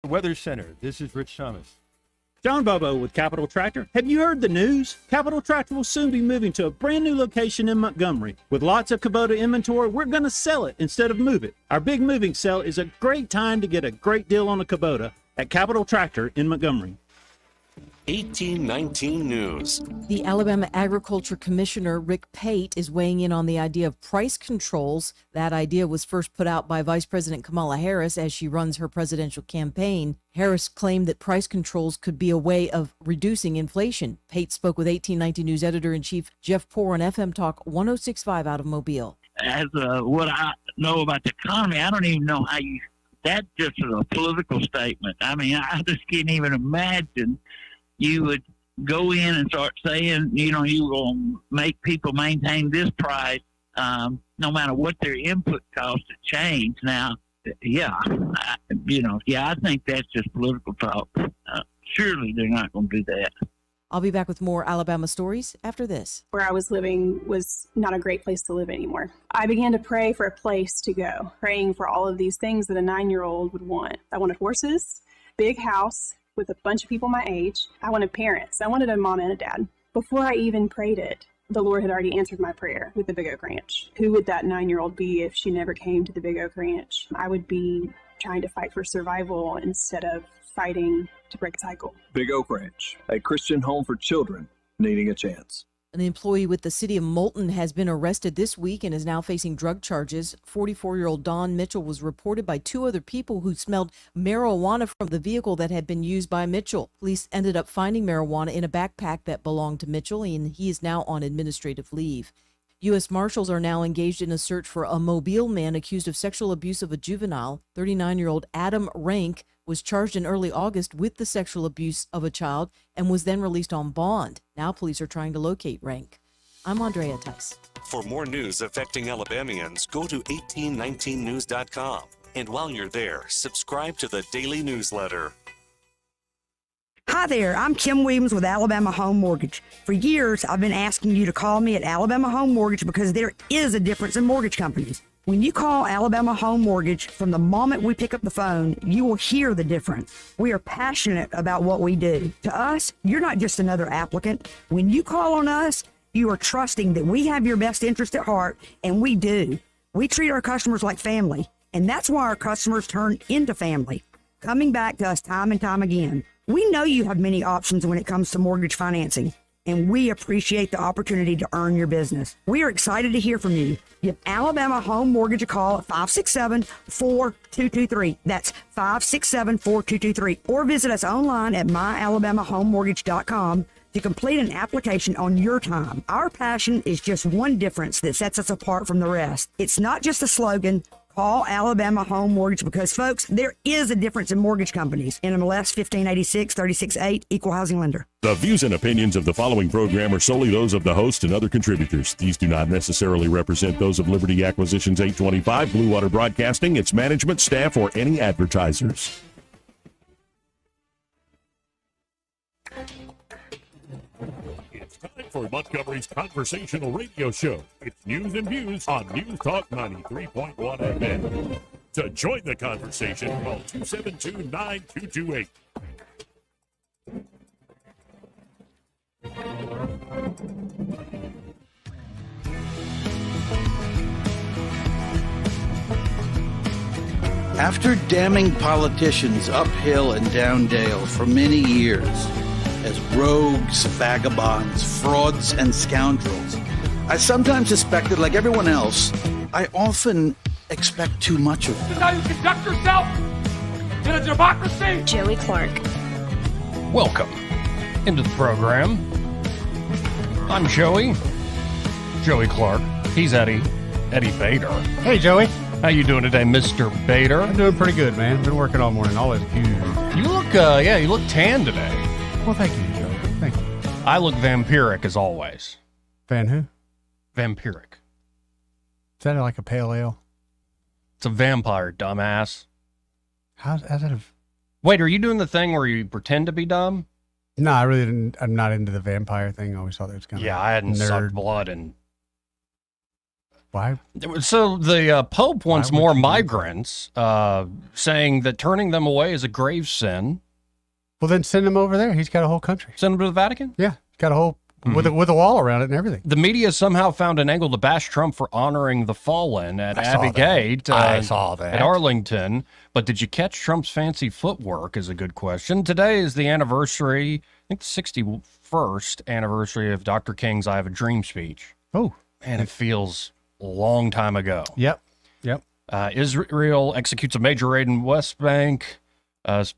Weather Center, this is Rich Thomas. John Bobo with Capital Tractor. Have you heard the news? Capital Tractor will soon be moving to a brand new location in Montgomery. With lots of Kubota inventory, we're going to sell it instead of move it. Our big moving sale is a great time to get a great deal on a Kubota at Capital Tractor in Montgomery. 1819 News. The Alabama Agriculture Commissioner Rick Pate is weighing in on the idea of price controls. That idea was first put out by Vice President Kamala Harris as she runs her presidential campaign. Harris claimed that price controls could be a way of reducing inflation. Pate spoke with 1819 News editor-in-chief Jeff Poore on FM Talk 106.5 out of Mobile. As what I know about the economy, I don't even know how you. That's just a political statement. I mean, I just can't even imagine you would go in and start saying, you will make people maintain this price no matter what their input costs to change. Now, I think that's just political talk. Surely they're not going to do that. I'll be back with more Alabama stories after this. Where I was living was not a great place to live anymore. I began to pray for a place to go, praying for all of these things that a 9-year-old would want. I wanted horses, big house, with a bunch of people my age. I wanted parents. I wanted a mom and a dad. Before I even prayed it, the Lord had already answered my prayer with the Big Oak Ranch. Who would that 9-year-old be if she never came to the Big Oak Ranch? I would be trying to fight for survival instead of fighting to break a cycle. Big Oak Ranch, a Christian home for children needing a chance. An employee with the city of Moulton has been arrested this week and is now facing drug charges. 44-year-old Don Mitchell was reported by 2 other people who smelled marijuana from the vehicle that had been used by Mitchell. Police ended up finding marijuana in a backpack that belonged to Mitchell, and he is now on administrative leave. U.S. Marshals are now engaged in a search for a Mobile man accused of sexual abuse of a juvenile. 39-year-old Adam Rank was charged in early August with the sexual abuse of a child and was then released on bond. Now police are trying to locate Rank. I'm Andrea Tice. For more news affecting Alabamians, go to 1819news.com. And while you're there, subscribe to the daily newsletter. Hi there, I'm Kim Williams with Alabama Home Mortgage. For years, I've been asking you to call me at Alabama Home Mortgage because there is a difference in mortgage companies. When you call Alabama Home Mortgage, from the moment we pick up the phone, you will hear the difference. We are passionate about what we do. To us, you're not just another applicant. When you call on us, you are trusting that we have your best interest at heart, and we do. We treat our customers like family, and that's why our customers turn into family, coming back to us time and time again. We know you have many options when it comes to mortgage financing, and we appreciate the opportunity to earn your business. We are excited to hear from you. Give Alabama Home Mortgage a call at 567-4223. That's 567-4223. Or visit us online at myalabamahomemortgage.com to complete an application on your time. Our passion is just one difference that sets us apart from the rest. It's not just a slogan. Call Alabama Home Mortgage because, folks, there is a difference in mortgage companies. NMLS 1586-368, Equal Housing Lender. The views and opinions of the following program are solely those of the host and other contributors. These do not necessarily represent those of Liberty Acquisitions 825, Blue Water Broadcasting, its management, staff, or any advertisers. It's time for Montgomery's conversational radio show. It's News and Views on News Talk 93.1 FM. To join the conversation, call 272-9228. After damning politicians uphill and down dale for many years as rogues, vagabonds, frauds, and scoundrels, I sometimes suspected, like everyone else, I often expect too much of them. This is how you conduct yourself in a democracy? Joey Clark. Welcome into the program. I'm Joey Clark. He's Eddie Bader. Hey, Joey. How you doing today, Mr. Bader? I'm doing pretty good, man. Been working all morning. Always huge. You look tan today. Well, thank you, Joey. Thank you. I look vampiric as always. Van who? Vampiric. Is that like a pale ale? It's a vampire, dumbass. How's that a... Wait, are you doing the thing where you pretend to be dumb? No, I really didn't. I'm not into the vampire thing. I always thought it was kind of I hadn't sucked blood in Why? So the Pope wants would more you do that? migrants, saying that turning them away is a grave sin. Well, then send him over there. He's got a whole country. Send them to the Vatican? Yeah, he's got a whole with a wall around it and everything. The media somehow found an angle to bash Trump for honoring the fallen at I saw Abbey that. Gate. I saw that. At Arlington. But did you catch Trump's fancy footwork is a good question. Today is the anniversary, I think the 61st anniversary of Dr. King's I Have a Dream speech. Oh. Man, it feels a long time ago. Yep. Israel executes a major raid in West Bank.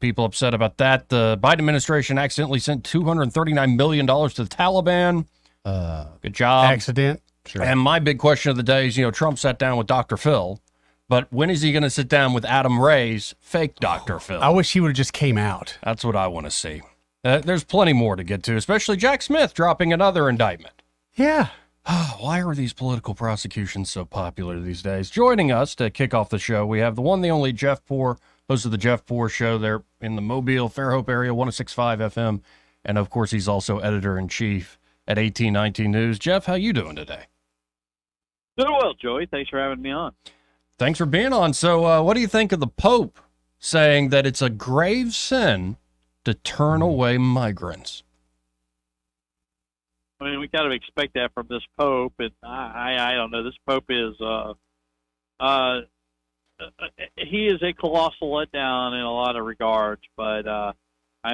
People upset about that. The Biden administration accidentally sent $239 million to the Taliban. Good job. Accident. Sure. And my big question of the day is, Trump sat down with Dr. Phil, but when is he going to sit down with Adam Ray's fake Dr. Phil? I wish he would have just came out. That's what I want to see. There's plenty more to get to, especially Jack Smith dropping another indictment. Yeah. Why are these political prosecutions so popular these days? Joining us to kick off the show, we have the one, the only Jeff Poor, host of the Jeff Poor Show there in the Mobile, Fairhope area, 106.5 FM. And, of course, he's also editor-in-chief at 1819 News. Jeff, how you doing today? Doing well, Joey. Thanks for having me on. Thanks for being on. So what do you think of the Pope saying that it's a grave sin to turn away migrants? I mean, we kind of expect that from this Pope, and I don't know. This Pope is he is a colossal letdown in a lot of regards, but I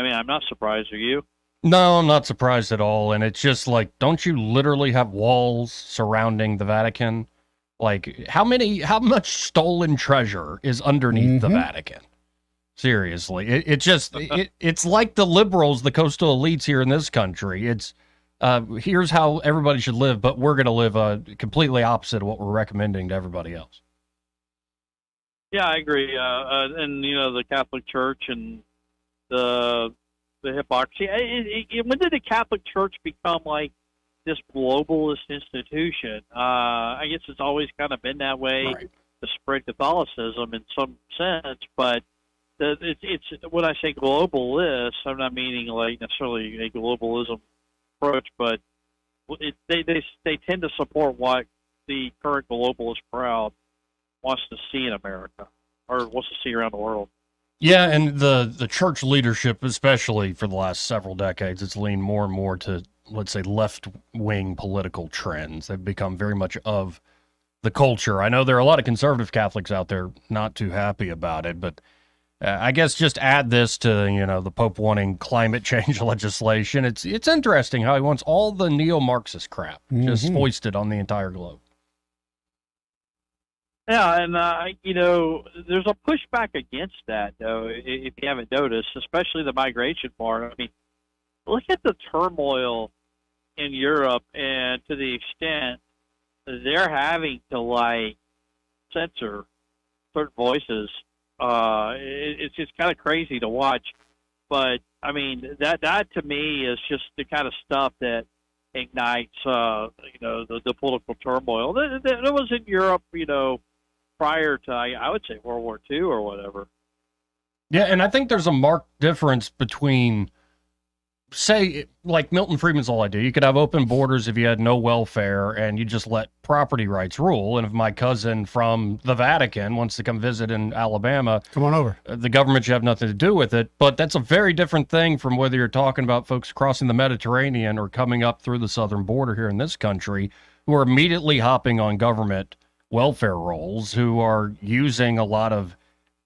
mean, I'm not surprised. Are you? No, I'm not surprised at all. And it's just like, don't you literally have walls surrounding the Vatican? Like, how much stolen treasure is underneath the Vatican? Seriously, it's like the liberals, the coastal elites here in this country. It's here's how everybody should live, but we're going to live completely opposite of what we're recommending to everybody else. Yeah, I agree. And the Catholic Church and the hypocrisy. When did the Catholic Church become like this globalist institution? I guess it's always kind of been that way to spread Catholicism in some sense, but it's when I say globalist, I'm not meaning like necessarily a globalism approach, but they tend to support what the current globalist crowd wants to see in America or wants to see around the world. Yeah, and the church leadership, especially for the last several decades, it's leaned more and more to, let's say, left-wing political trends. They've become very much of the culture. I know there are a lot of conservative Catholics out there not too happy about it, but I guess just add this to, the Pope wanting climate change legislation. It's interesting how he wants all the neo-Marxist crap just foisted on the entire globe. Yeah, and, there's a pushback against that, though, if you haven't noticed, especially the migration part. I mean, look at the turmoil in Europe, and to the extent they're having to, censor certain voices. It's just kind of crazy to watch. But, I mean, that to me is just the kind of stuff that ignites, the political turmoil. That was in Europe, prior to, I would say, World War II or whatever. Yeah, and I think there's a marked difference between, say, like Milton Friedman's whole idea. You could have open borders if you had no welfare and you just let property rights rule. And if my cousin from the Vatican wants to come visit in Alabama, come on over. The government should have nothing to do with it. But that's a very different thing from whether you're talking about folks crossing the Mediterranean or coming up through the southern border here in this country who are immediately hopping on government welfare rolls, who are using a lot of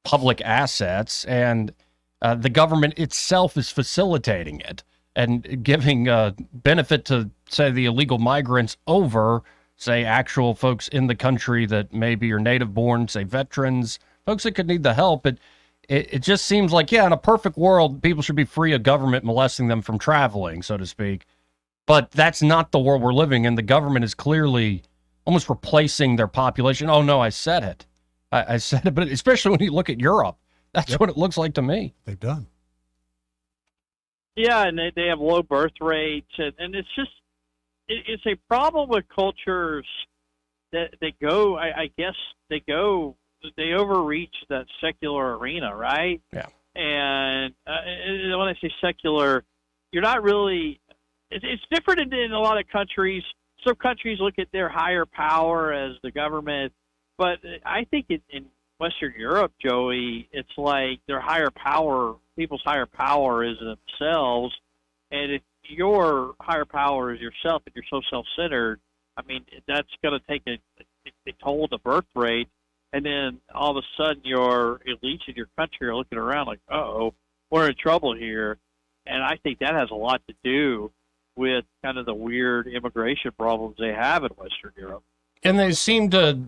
public assets, and the government itself is facilitating it and giving benefit to, say, the illegal migrants over, say, actual folks in the country that maybe are native born, say, veterans, folks that could need the help. It just seems like, yeah, in a perfect world, people should be free of government molesting them from traveling, so to speak. But that's not the world we're living in. The government is clearly almost replacing their population. Oh, no, I said it. I said it, but especially when you look at Europe, that's what it looks like to me. They've done. Yeah, and they have low birth rates, and it's just, it's a problem with cultures that they go, I guess, they overreach that secular arena, right? Yeah. And when I say secular, you're not really, it's different in a lot of countries. some countries look at their higher power as the government, but I think in Western Europe, Joey, it's like their higher power, people's higher power is themselves. And if your higher power is yourself and you're so self-centered, I mean, that's going to take a toll of the birth rate. And then all of a sudden your elites in your country are looking around like, uh-oh, we're in trouble here. And I think that has a lot to do with kind of the weird immigration problems they have in Western Europe. And they seem to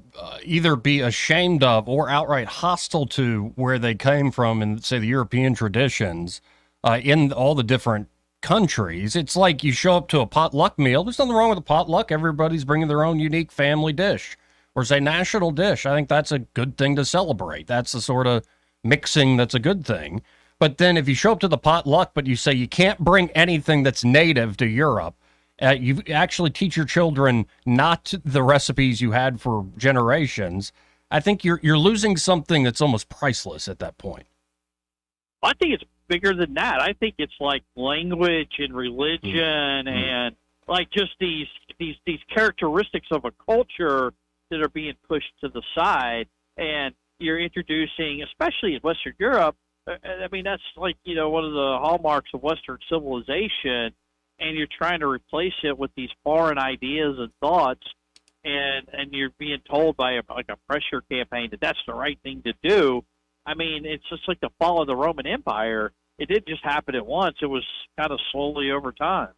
either be ashamed of or outright hostile to where they came from in, say, the European traditions in all the different countries. It's like you show up to a potluck meal. There's nothing wrong with a potluck. Everybody's bringing their own unique family dish or, say, national dish. I think that's a good thing to celebrate. That's the sort of mixing that's a good thing. But then if you show up to the potluck, but you say you can't bring anything that's native to Europe, you actually teach your children not the recipes you had for generations. I think you're losing something that's almost priceless at that point. I think it's bigger than that. I think it's like language and religion and like just these characteristics of a culture that are being pushed to the side. And you're introducing, especially in Western Europe, I mean, that's like, you know, one of the hallmarks of Western civilization, and you're trying to replace it with these foreign ideas and thoughts, and you're being told by a pressure campaign that that's the right thing to do. I mean, it's just like the fall of the Roman Empire. It didn't just happen at once. It was kind of slowly over time.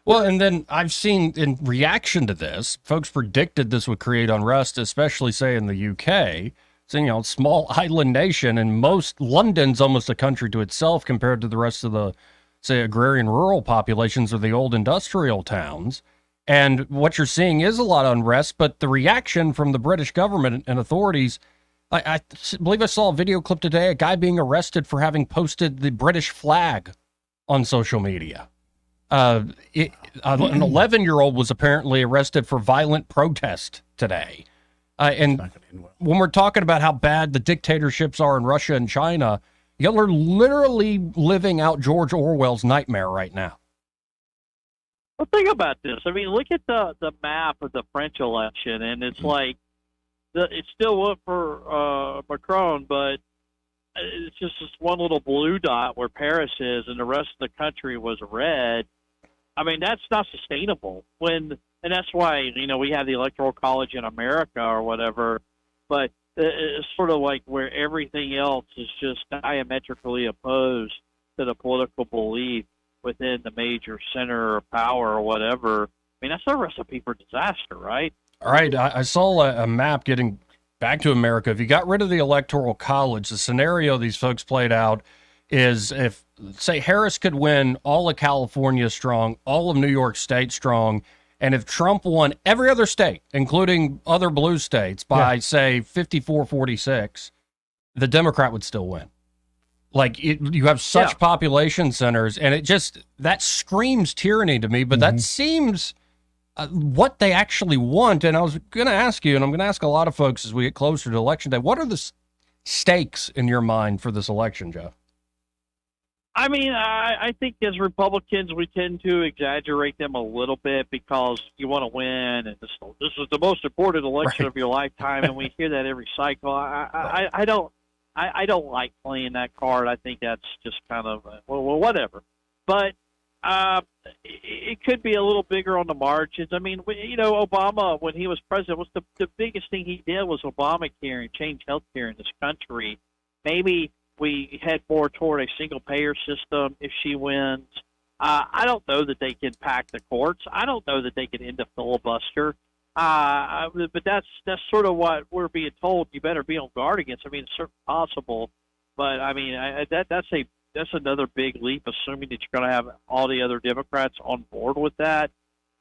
Well, and then I've seen in reaction to this, folks predicted this would create unrest, especially, say, in the UK. So, you know, small island nation, and London's almost a country to itself compared to the rest of the, say, agrarian rural populations or the old industrial towns. And what you're seeing is a lot of unrest, but the reaction from the British government and authorities, I believe I saw a video clip today, a guy being arrested for having posted the British flag on social media. An 11-year-old was apparently arrested for violent protest today. And when we're talking about how bad the dictatorships are in Russia and China, y'all are literally living out George Orwell's nightmare right now. Well, think about this. I mean, look at the map of the French election, and it's like it still went for Macron, but it's just this one little blue dot where Paris is, and the rest of the country was red. I mean, that's not sustainable. And that's why, you know, we have the Electoral College in America or whatever, but it's sort of like where everything else is just diametrically opposed to the political belief within the major center of power or whatever. I mean, that's a recipe for disaster, right? All right. I saw a map getting back to America. If you got rid of the Electoral College, the scenario these folks played out is if, say, Harris could win all of California strong, all of New York State strong, and if Trump won every other state, including other blue states, by, say, 54-46, the Democrat would still win. Like, you have such population centers, and that screams tyranny to me, but that seems what they actually want. And I was going to ask you, and I'm going to ask a lot of folks as we get closer to Election Day, what are the stakes in your mind for this election, Joe? I mean, I think as Republicans, we tend to exaggerate them a little bit because you want to win, and this is the most important election of your lifetime, and we hear that every cycle. I don't like playing that card. I think that's just kind of well, whatever. But it could be a little bigger on the margins. I mean, you know, Obama, when he was president, was the biggest thing he did was Obamacare and change healthcare in this country. Maybe we head more toward a single-payer system if she wins. I don't know that they can pack the courts. I don't know that they can end a filibuster. But that's sort of what we're being told. You better be on guard against. I mean, it's certainly possible, but I mean, that's another big leap, assuming that you're going to have all the other Democrats on board with that.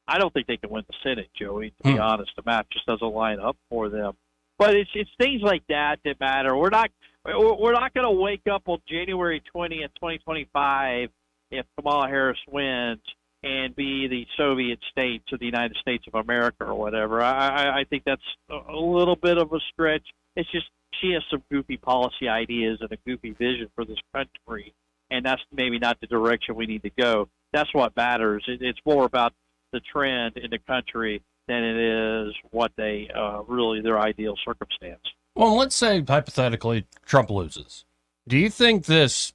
I don't think they can win the Senate, Joey. To be honest, the map just doesn't line up for them. But it's things like that matter. We're not going to wake up on January 20th, 2025, if Kamala Harris wins and be the Soviet states of the United States of America or whatever. I think that's a little bit of a stretch. It's just she has some goofy policy ideas and a goofy vision for this country, and that's maybe not the direction we need to go. That's what matters. It's more about the trend in the country than it is what they really their ideal circumstance. Well, let's say hypothetically Trump loses. Do you think this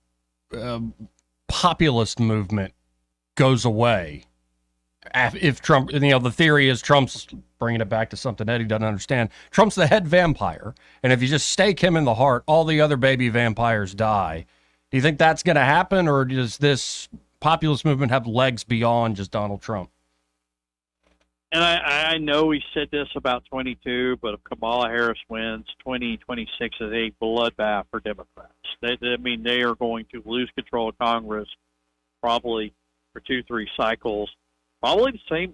populist movement goes away if Trump? The theory is Trump's bringing it back to something Eddie doesn't understand. Trump's the head vampire, and if you just stake him in the heart, all the other baby vampires die. Do you think that's going to happen, or does this populist movement have legs beyond just Donald Trump? And I know we said this about 22, but if Kamala Harris wins, 2026 is a bloodbath for Democrats. They are going to lose control of Congress probably for 2-3 cycles. Probably the same,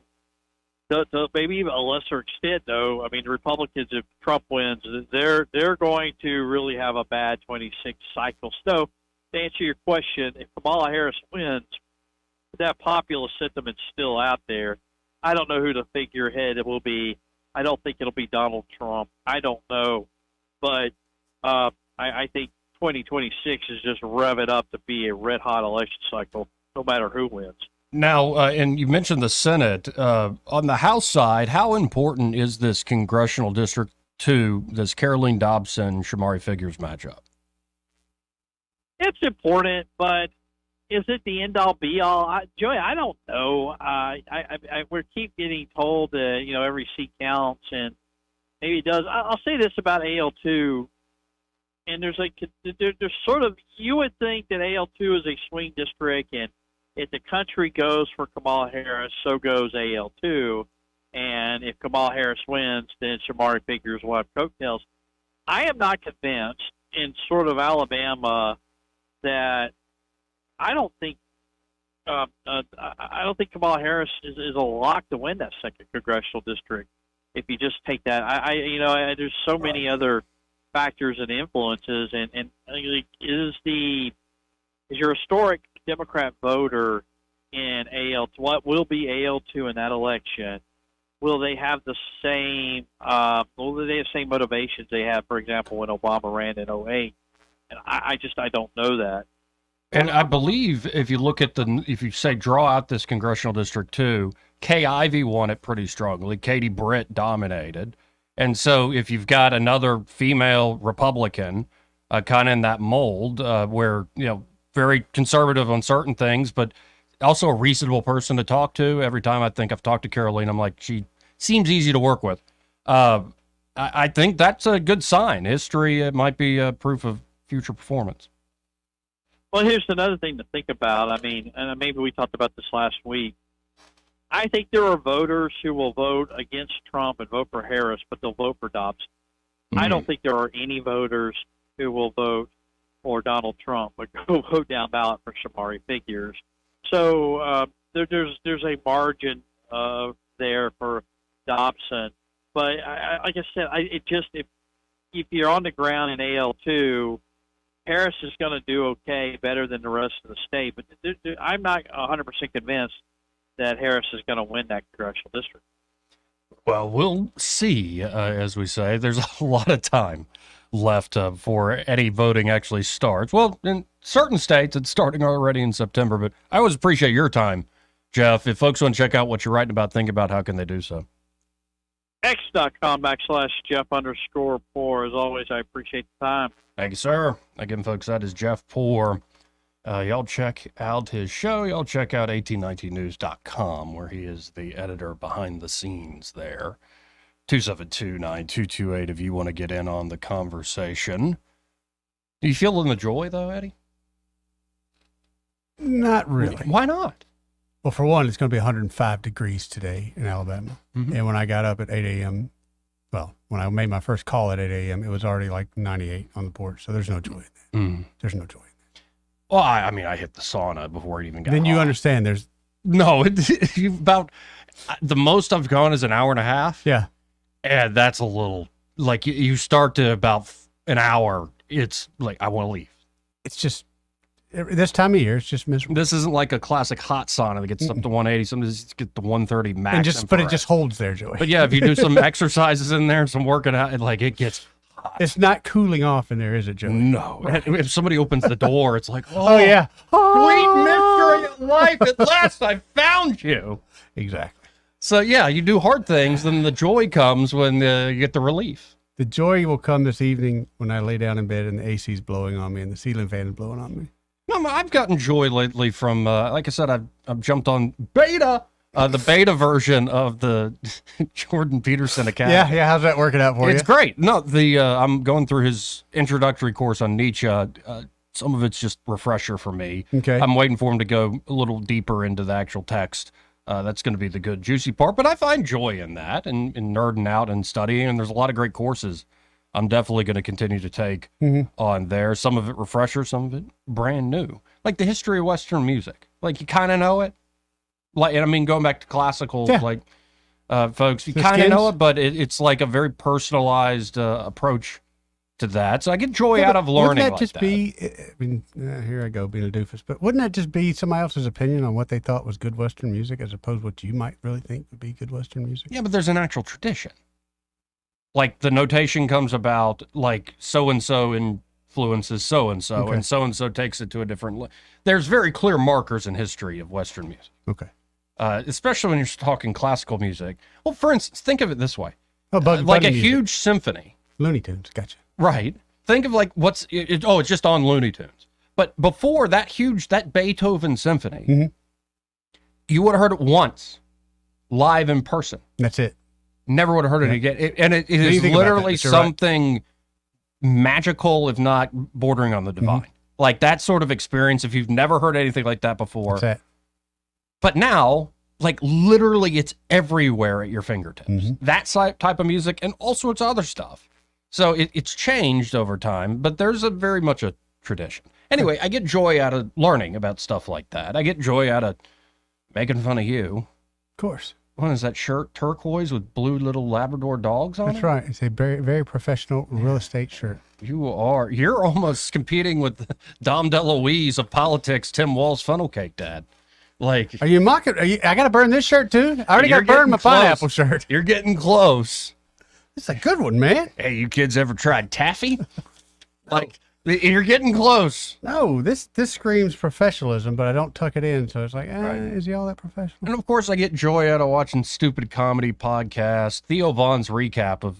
maybe even a lesser extent, though. I mean, the Republicans, if Trump wins, they're going to really have a bad 26 cycle. So, to answer your question, if Kamala Harris wins, that populist sentiment is still out there. I don't know who the figurehead it will be. I don't think it'll be Donald Trump. I don't know. But I think 2026 is just rev it up to be a red-hot election cycle, no matter who wins. Now, and you mentioned the Senate. On the House side, how important is this Congressional District 2, this Caroline Dobson-Shamari Figures matchup? It's important, but is it the end-all, be-all? Joey, I don't know. We keep getting told that, every seat counts, and maybe it does. I'll say this about AL2, and there's sort of, you would think that AL2 is a swing district, and if the country goes for Kamala Harris, so goes AL2, and if Kamala Harris wins, then Shamari Figures will have coattails. I am not convinced in sort of Alabama that I don't think Kamala Harris is a lock to win that second congressional district. If you just take that, there's so many other factors and influences, and is your historic Democrat voter in AL2, what will be AL2 in that election? Will they have the same? Will they have the same motivations they had, for example, when Obama ran in 2008? And I don't know that. And I believe if you look at if you say draw out this Congressional District 2, Kay Ivey won it pretty strongly. Katie Britt dominated. And so if you've got another female Republican kind of in that mold where, very conservative on certain things, but also a reasonable person to talk to. Every time I think I've talked to Caroline, I'm like, she seems easy to work with. I think that's a good sign. History might be proof of future performance. Well, here's another thing to think about. I mean, and maybe we talked about this last week. I think there are voters who will vote against Trump and vote for Harris, but they'll vote for Dobson. I don't think there are any voters who will vote for Donald Trump, but go vote down ballot for Shamari Figures. So there's a margin there for Dobson. But like I said, if you're on the ground in AL2, Harris is going to do okay, better than the rest of the state. But I'm not 100% convinced that Harris is going to win that congressional district. Well, we'll see, as we say. There's a lot of time left before any voting actually starts. Well, in certain states, it's starting already in September, but I always appreciate your time, Jeff. If folks want to check out what you're writing about, think about, how can they do so? X.com/Jeff_Poor. As always, I appreciate the time. Thank you, sir. Again, folks, that is Jeff Poor. Y'all check out his show. Y'all check out 1819news.com, where he is the editor behind the scenes there. 272-9228 if you want to get in on the conversation. Do you feel the joy, though, Eddie? Not really. Why not? Well, for one, it's going to be 105 degrees today in Alabama. Mm-hmm. And when I got up at 8 a.m., well, when I made my first call at 8 a.m., it was already like 98 on the porch. So there's no joy in that. Mm. There's no joy in that. Well, I mean, I hit the sauna before it even got Then you hot. Understand there's... No, about the most I've gone is an hour and a half. Yeah. And that's a little, like, you start to about an hour, it's like, I want to leave. It's just, this time of year, it's just miserable. This isn't like a classic hot sauna that gets up to 180. Sometimes you get to 130 max. But it just holds there, Joey. But yeah, if you do some exercises in there, some working out, like, it gets hot. It's not cooling off in there, is it, Joey? No. If somebody opens the door, it's like, oh yeah. Sweet mystery of life, at last I found you. Exactly. So yeah, you do hard things, then the joy comes when you get the relief. The joy will come this evening when I lay down in bed and the AC's blowing on me and the ceiling fan is blowing on me. No, I've gotten joy lately from, like I said, I've jumped on beta, the beta version of the Jordan Peterson Academy. Yeah. How's that working out for you? It's great. No, I'm going through his introductory course on Nietzsche. Some of it's just refresher for me. Okay. I'm waiting for him to go a little deeper into the actual text. That's going to be the good, juicy part. But I find joy in that and nerding out and studying. And there's a lot of great courses I'm definitely going to continue to take on there. Some of it refresher, some of it brand new. Like the history of Western music. Like you kind of know it. Like, and I mean, going back to classical, folks, you kind of know it, but it's like a very personalized approach to that. So I get joy out of learning. Wouldn't that just be, I mean, here I go being a doofus, but wouldn't that just be somebody else's opinion on what they thought was good Western music as opposed to what you might really think would be good Western music? Yeah, but there's an actual tradition. Like the notation comes about like so-and-so influences so-and-so, Okay. and so-and-so takes it to a different... There's very clear markers in history of Western music. Okay. Especially when you're talking classical music. Well, for instance, think of it this way. Oh, like Buddy a music. huge symphony. Looney Tunes, gotcha. Right. Think of like it's just on Looney Tunes. But before that Beethoven symphony, you would have heard it once, live in person. That's it. Never would have heard it again. It is literally something magical, if not bordering on the divine. Like that sort of experience, if you've never heard anything like that before. That's it. But now, like literally it's everywhere at your fingertips. That type of music and all sorts of other stuff. So it's changed over time, but there's very much a tradition. Anyway, I get joy out of learning about stuff like that. I get joy out of making fun of you. Of course. What is that shirt? Turquoise with blue little Labrador dogs on it? That's right. It's a very, very professional real estate shirt. You're almost competing with Dom DeLuise of politics, Tim Wall's funnel cake dad. Like, are you mocking? I got to burn this shirt too? I already got to burn my pineapple shirt. You're getting close. It's a good one, man. Hey, you kids ever tried taffy? Like, you're getting close. No, this screams professionalism, but I don't tuck it in, so it's like, is he all that professional? And of course, I get joy out of watching stupid comedy podcasts. Theo Vaughn's recap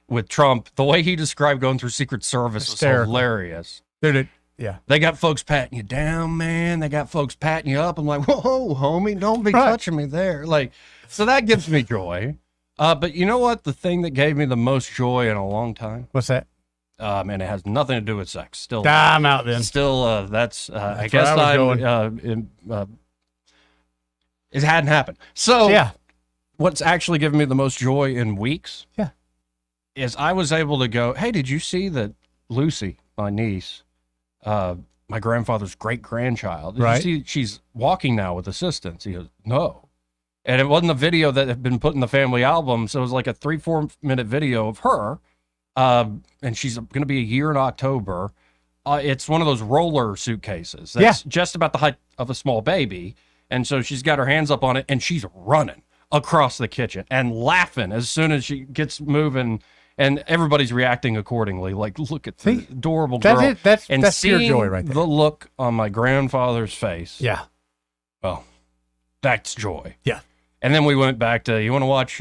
with Trump, the way he described going through Secret Service was hilarious. Dude, yeah. They got folks patting you down, man. They got folks patting you up. I'm like, whoa, homie, don't be touching me there. Like, so that gives me joy. But you know what? The thing that gave me the most joy in a long time? What's that? And it has nothing to do with sex. Still, I'm out then. Still, I guess it hadn't happened. So, yeah. What's actually given me the most joy in weeks? Yeah. Is I was able to go, hey, did you see that Lucy, my niece, my grandfather's great grandchild, did you see she's walking now with assistance? He goes, no. And it wasn't a video that had been put in the family album. So it was like a 3-4 minute video of her. And she's going to be a year in October. It's one of those roller suitcases. That's just about the height of a small baby. And so she's got her hands up on it and she's running across the kitchen and laughing as soon as she gets moving. And everybody's reacting accordingly. Like, look at the adorable girl. That's pure joy right there. The look on my grandfather's face. Yeah. Well, that's joy. Yeah. And then we went back to, you want to watch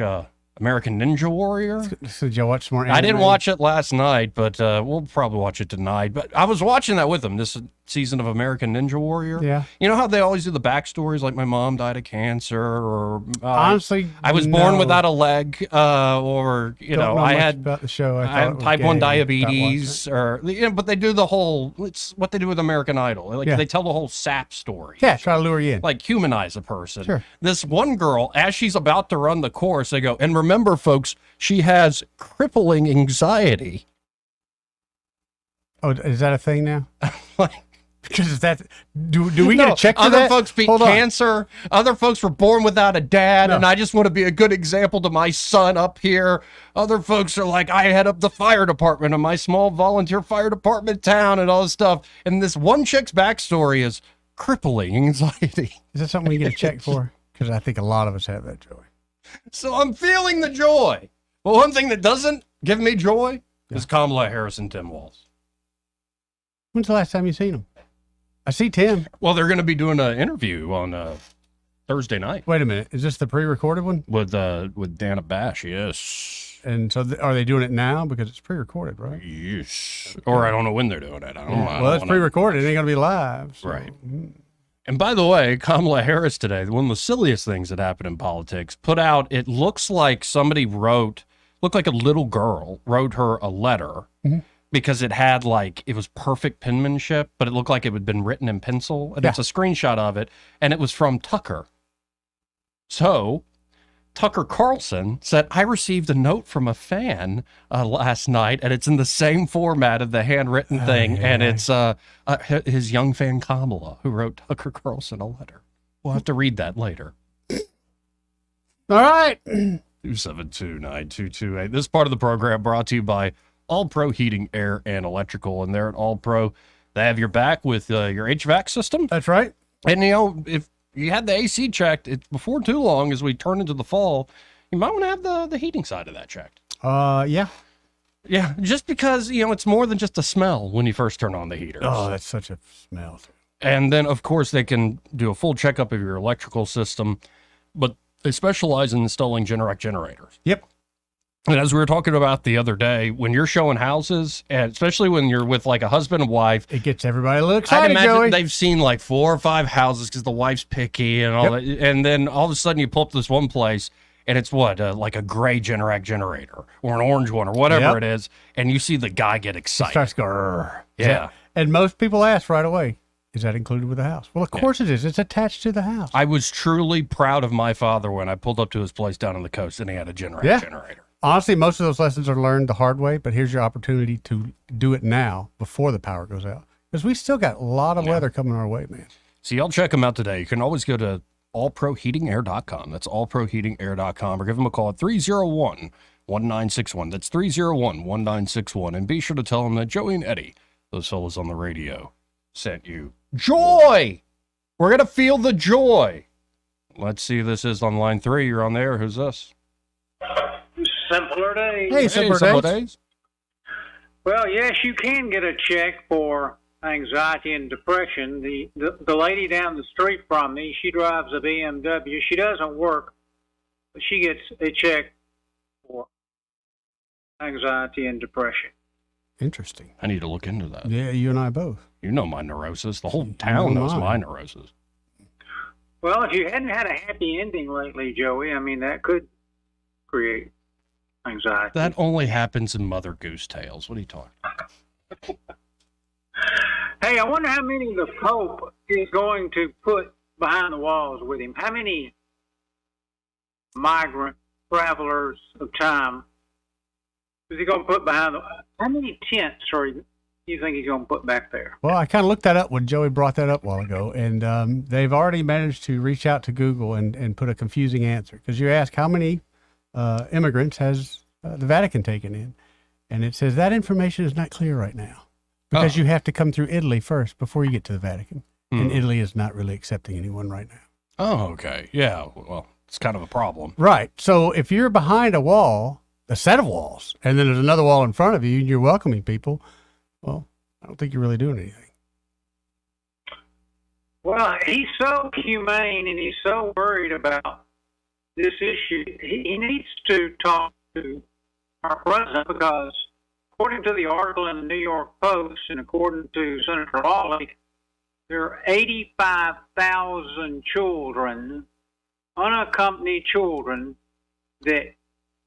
American Ninja Warrior? So did you watch more anime? I didn't watch it last night, but we'll probably watch it tonight. But I was watching that with them, this season of American Ninja Warrior. Yeah. You know how they always do the backstories, like my mom died of cancer, or honestly, I was born without a leg, or Don't know I much had about the show. I have type 1 diabetes, or but they do the whole. It's what they do with American Idol. Like they tell the whole sap story. Yeah, try to lure you in. Like humanize a person. Sure. This one girl, as she's about to run the course, they go, and remember, folks, she has crippling anxiety. Oh, is that a thing now? Because is that do we get a check for other that? Folks beat cancer. Other folks were born without a dad, and I just want to be a good example to my son up here. Other folks are like, I head up the fire department of my small volunteer fire department town and all this stuff. And this one chick's backstory is crippling anxiety. Is that something we get a check for? Because I think a lot of us have that joy. So I'm feeling the joy. But one thing that doesn't give me joy is Kamala Harris and Tim Walz. When's the last time you seen them? I see Tim. Well, they're going to be doing an interview on Thursday night. Wait a minute. Is this the pre-recorded one? With Dana Bash, yes. And so are they doing it now? Because it's pre-recorded, right? Yes. Or I don't know when they're doing it. I don't know. Well, it's pre-recorded. It ain't going to be live. So. Right. And by the way, Kamala Harris today, one of the silliest things that happened in politics, put out, it looks like somebody looked like a little girl wrote her a letter because it had it was perfect penmanship, but it looked like it had been written in pencil. And it's a screenshot of it. And it was from Tucker. So Tucker Carlson said, I received a note from a fan last night, and it's in the same format of the handwritten thing, and it's his young fan Kamala who wrote Tucker Carlson a letter. We'll have to read that later. All right. 272-9228. This part of the program brought to you by All Pro Heating, Air, and Electrical, and they're at All Pro. They have your back with your HVAC system. That's right. And, if you had the AC checked, it's before too long as we turn into the fall, you might want to have the heating side of that checked. Yeah. Yeah, just because, it's more than just a smell when you first turn on the heaters. Oh, that's such a smell. And then, of course, they can do a full checkup of your electrical system, but they specialize in installing Generac generators. Yep. And as we were talking about the other day, when you're showing houses, and especially when you're with a husband and wife, it gets everybody a little excited. I'd imagine Joey. they've seen 4 or 5 houses because the wife's picky and all that. And then all of a sudden you pull up to this one place and it's like a gray Generac generator or an orange one or whatever it is. And you see the guy get excited. It starts going, yeah. And most people ask right away, is that included with the house? Well, of course it is. It's attached to the house. I was truly proud of my father when I pulled up to his place down on the coast and he had a Generac generator. Honestly, most of those lessons are learned the hard way, but here's your opportunity to do it now before the power goes out. Because we still got a lot of weather coming our way, man. So y'all check them out today. You can always go to allproheatingair.com. That's allproheatingair.com, or give them a call at 301-1961. That's 301-1961. And be sure to tell them that Joey and Eddie, those fellas on the radio, sent you joy. We're going to feel the joy. Let's see who this is on line 3. You're on there. Who's this? Simpler days. Hey, simpler days. Well, yes, you can get a check for anxiety and depression. The lady down the street from me, she drives a BMW. She doesn't work, but she gets a check for anxiety and depression. Interesting. I need to look into that. Yeah, you and I both. You know my neurosis. The whole town knows my neurosis. Well, if you hadn't had a happy ending lately, Joey, that could create anxiety. That only happens in Mother Goose tales. What are you talking about? Hey, I wonder how many the Pope is going to put behind the walls with him. How many migrant travelers of time is he going to put behind the... How many tents do you think he's going to put back there? Well, I kind of looked that up when Joey brought that up a while ago, and they've already managed to reach out to Google and put a confusing answer. Because you ask how many immigrants has the Vatican taken in, and it says that information is not clear right now because you have to come through Italy first before you get to the Vatican, and Italy is not really accepting anyone right now. Oh, okay. Yeah, well, it's kind of a problem. Right. So if you're behind a wall, a set of walls, and then there's another wall in front of you, and you're welcoming people, well, I don't think you're really doing anything. Well, he's so humane and he's so worried about this issue. He needs to talk to our president because, according to the article in the New York Post and according to Senator Lawley, there are 85,000 children, unaccompanied children, that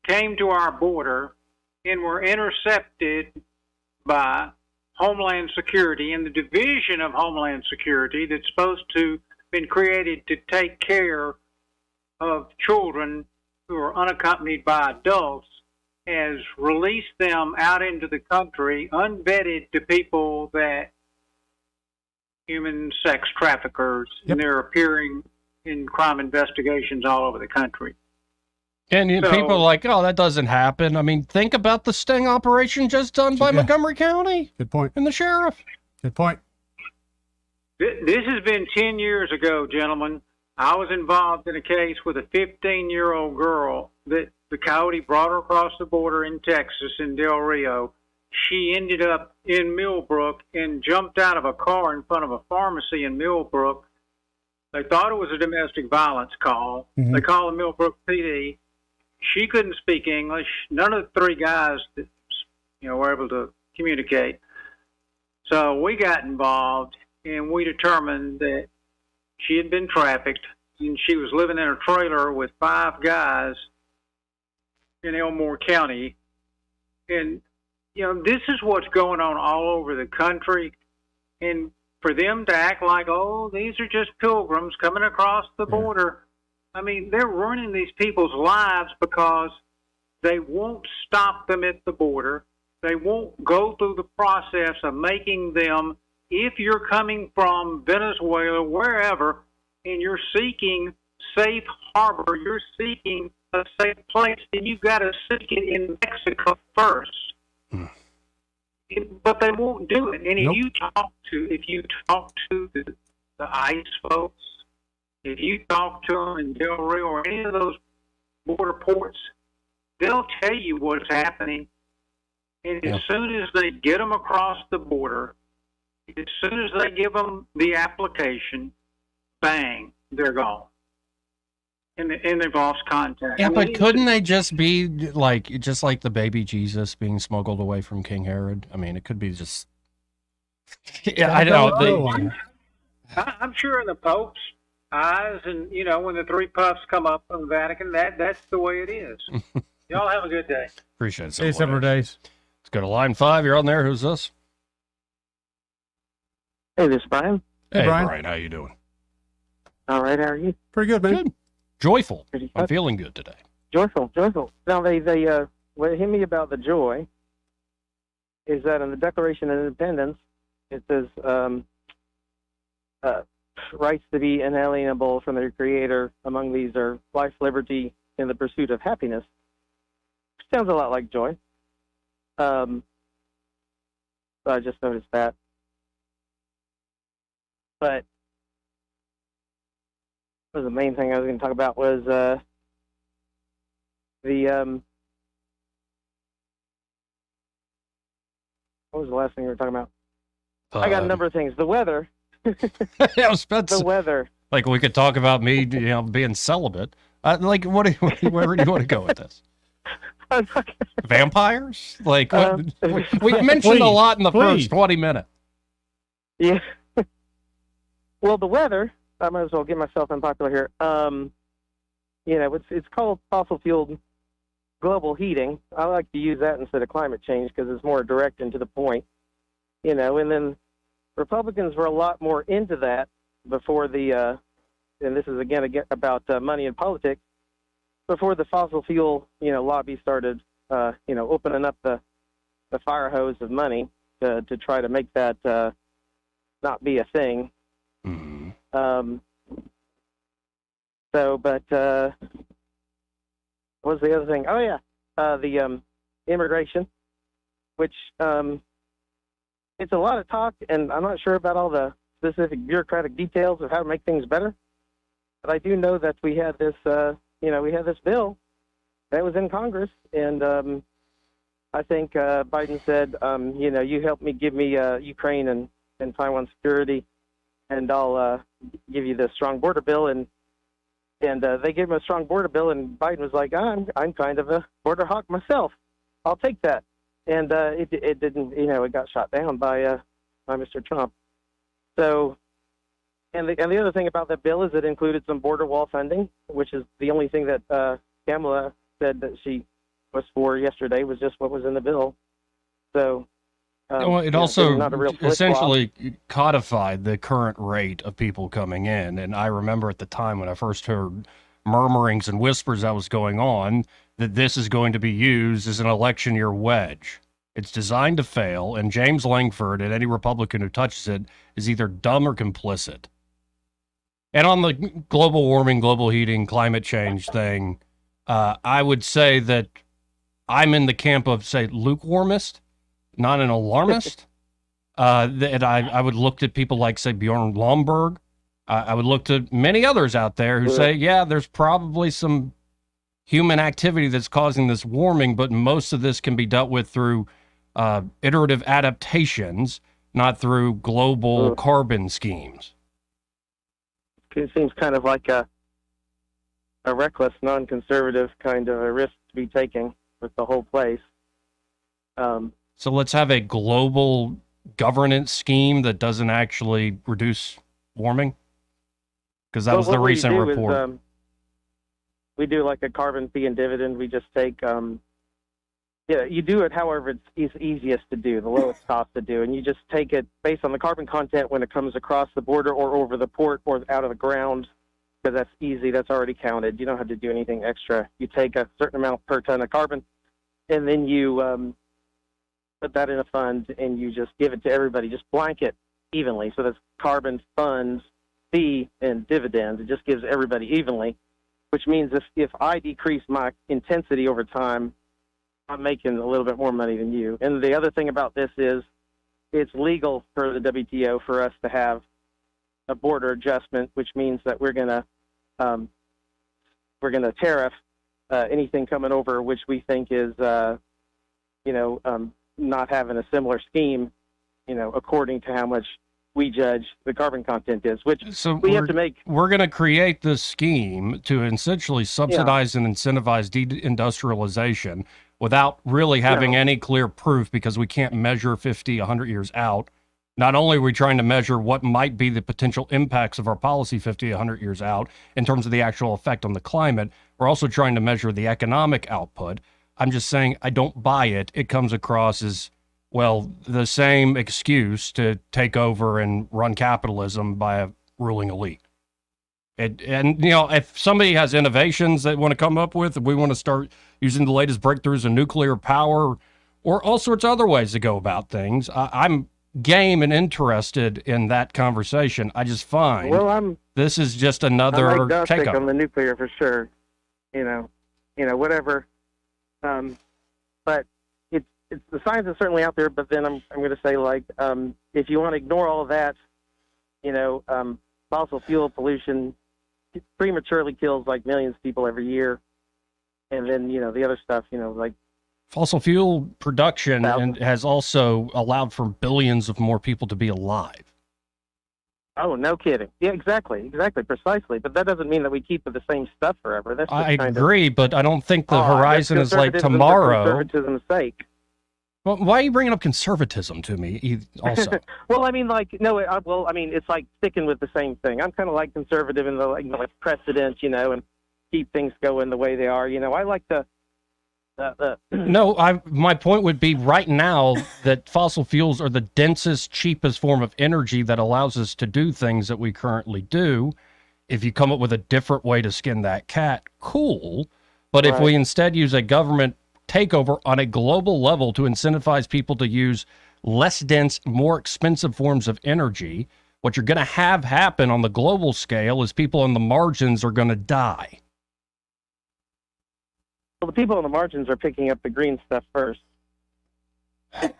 came to our border and were intercepted by Homeland Security and the Division of Homeland Security that's supposed to have been created to take care of children who are unaccompanied by adults, has released them out into the country unvetted to people that human sex traffickers, and they're appearing in crime investigations all over the country. And people are like, oh, that doesn't happen. Think about the sting operation just done by Montgomery County. Good point. And the sheriff. Good point. This has been 10 years ago, gentlemen. I was involved in a case with a 15-year-old girl that the coyote brought her across the border in Texas, in Del Rio. She ended up in Millbrook and jumped out of a car in front of a pharmacy in Millbrook. They thought it was a domestic violence call. Mhm. They called the Millbrook PD. She couldn't speak English. None of the three guys that, were able to communicate. So we got involved, and we determined that she had been trafficked, and she was living in a trailer with 5 guys in Elmore County. And, this is what's going on all over the country. And for them to act like, oh, these are just pilgrims coming across the border. I mean, they're ruining these people's lives because they won't stop them at the border. They won't go through the process of making them, if you're coming from Venezuela, wherever, and you're seeking safe harbor, you're seeking a safe place, then you've got to seek it in Mexico first. But they won't do it. And if you talk to the ICE folks, if you talk to them in Del Rio or any of those border ports, they'll tell you what's happening. And as soon as they get them across the border, as soon as they give them the application, bang, they're gone. And they've lost contact. Yeah, but couldn't they just be like the baby Jesus being smuggled away from King Herod? I mean, it could be just. Yeah, I don't know. I'm sure in the Pope's eyes, and when the 3 puffs come up from the Vatican, that's the way it is. Y'all have a good day. Appreciate it. See you several days. Let's go to line 5. You're on there. Who's this? Hey, this is Brian. Hey, Brian. How you doing? All right, how are you? Pretty good, man. Good. Joyful. I'm feeling good today. Joyful. Now, what hit me about the joy is that in the Declaration of Independence, it says rights to be inalienable from their Creator. Among these are life, liberty, and the pursuit of happiness. Sounds a lot like joy. So I just noticed that. But the main thing I was going to talk about was what was the last thing we were talking about? I got a number of things. The weather. Yeah, I was about to the weather. Like we could talk about me, being celibate. Where do you want to go with this? Vampires? Like what? We mentioned a lot in the first 20 minutes. Yeah. Well, the weather. I might as well get myself unpopular here. It's called fossil fuel global heating. I like to use that instead of climate change because it's more direct and to the point. And then Republicans were a lot more into that before the, and this is again about money and politics, before the fossil fuel, lobby started, opening up the fire hose of money to try to make that not be a thing. Mm-hmm. What was the other thing? Oh yeah, the immigration, which it's a lot of talk, and I'm not sure about all the specific bureaucratic details of how to make things better. But I do know that we had this, this bill that was in Congress, and I think Biden said, you help me give me Ukraine and Taiwan security, and I'll give you the strong border bill. And they gave him a strong border bill, and Biden was like, I'm kind of a border hawk myself. I'll take that. And it didn't, it got shot down by Mr. Trump. So, and the other thing about that bill is it included some border wall funding, which is the only thing that Kamala said that she was for yesterday was just what was in the bill. So, it also essentially codified the current rate of people coming in. And I remember at the time when I first heard murmurings and whispers that was going on, that this is going to be used as an election year wedge. It's designed to fail, and James Langford and any Republican who touches it is either dumb or complicit. And on the global warming, global heating, climate change thing, I would say that I'm in the camp of, say, lukewarmist, not an alarmist. That I would look at people like, say, Bjorn Lomborg. I would look to many others out there who say, yeah, there's probably some human activity that's causing this warming, but most of this can be dealt with through iterative adaptations, not through global carbon schemes. it seems kind of like a reckless, non-conservative kind of a risk to be taking with the whole place. So let's have a global governance scheme that doesn't actually reduce warming? Because that was the recent report. We do like a carbon fee and dividend. We just take, you do it however it's easiest to do, the lowest cost to do, and you just take it based on the carbon content when it comes across the border or over the port or out of the ground, because that's easy. That's already counted. You don't have to do anything extra. You take a certain amount per ton of carbon, and then you put that in a fund, and you just give it to everybody, just blanket evenly. So that's carbon funds, fee, and dividends. It just gives everybody evenly, which means if I decrease my intensity over time, I'm making a little bit more money than you. And the other thing about this is it's legal for the WTO for us to have a border adjustment, which means that we're gonna tariff anything coming over which we think is not having a similar scheme, according to how much we judge the carbon content is, which we have to make. We're going to create this scheme to essentially subsidize and incentivize deindustrialization without really having any clear proof, because we can't measure 50, 100 years out. Not only are we trying to measure what might be the potential impacts of our policy 50, 100 years out in terms of the actual effect on the climate, we're also trying to measure the economic output. I'm just saying I don't buy it. It comes across as, well, the same excuse to take over and run capitalism by a ruling elite. If somebody has innovations they want to come up with, if we want to start using the latest breakthroughs in nuclear power or all sorts of other ways to go about things, I'm game and interested in that conversation. I just find this is just another I'm agnostic takeover on the nuclear for sure. Whatever. But it's the science is certainly out there. But then I'm going to say, if you want to ignore all of that, fossil fuel pollution prematurely kills like millions of people every year, and then the other stuff, fossil fuel production and has also allowed for billions of more people to be alive. Oh, no kidding. Yeah, exactly, precisely. But that doesn't mean that we keep with the same stuff forever. That's just I agree, but I don't think the horizon is like tomorrow. For conservatism's sake. Well, why are you bringing up conservatism to me also? Well, it's like sticking with the same thing. I'm kind of like conservative in the precedent, and keep things going the way they are. I like to. No, my point would be right now that fossil fuels are the densest, cheapest form of energy that allows us to do things that we currently do. If you come up with a different way to skin that cat, cool. But if we instead use a government takeover on a global level to incentivize people to use less dense, more expensive forms of energy, what you're going to have happen on the global scale is people on the margins are going to die. Well, the people on the margins are picking up the green stuff first. I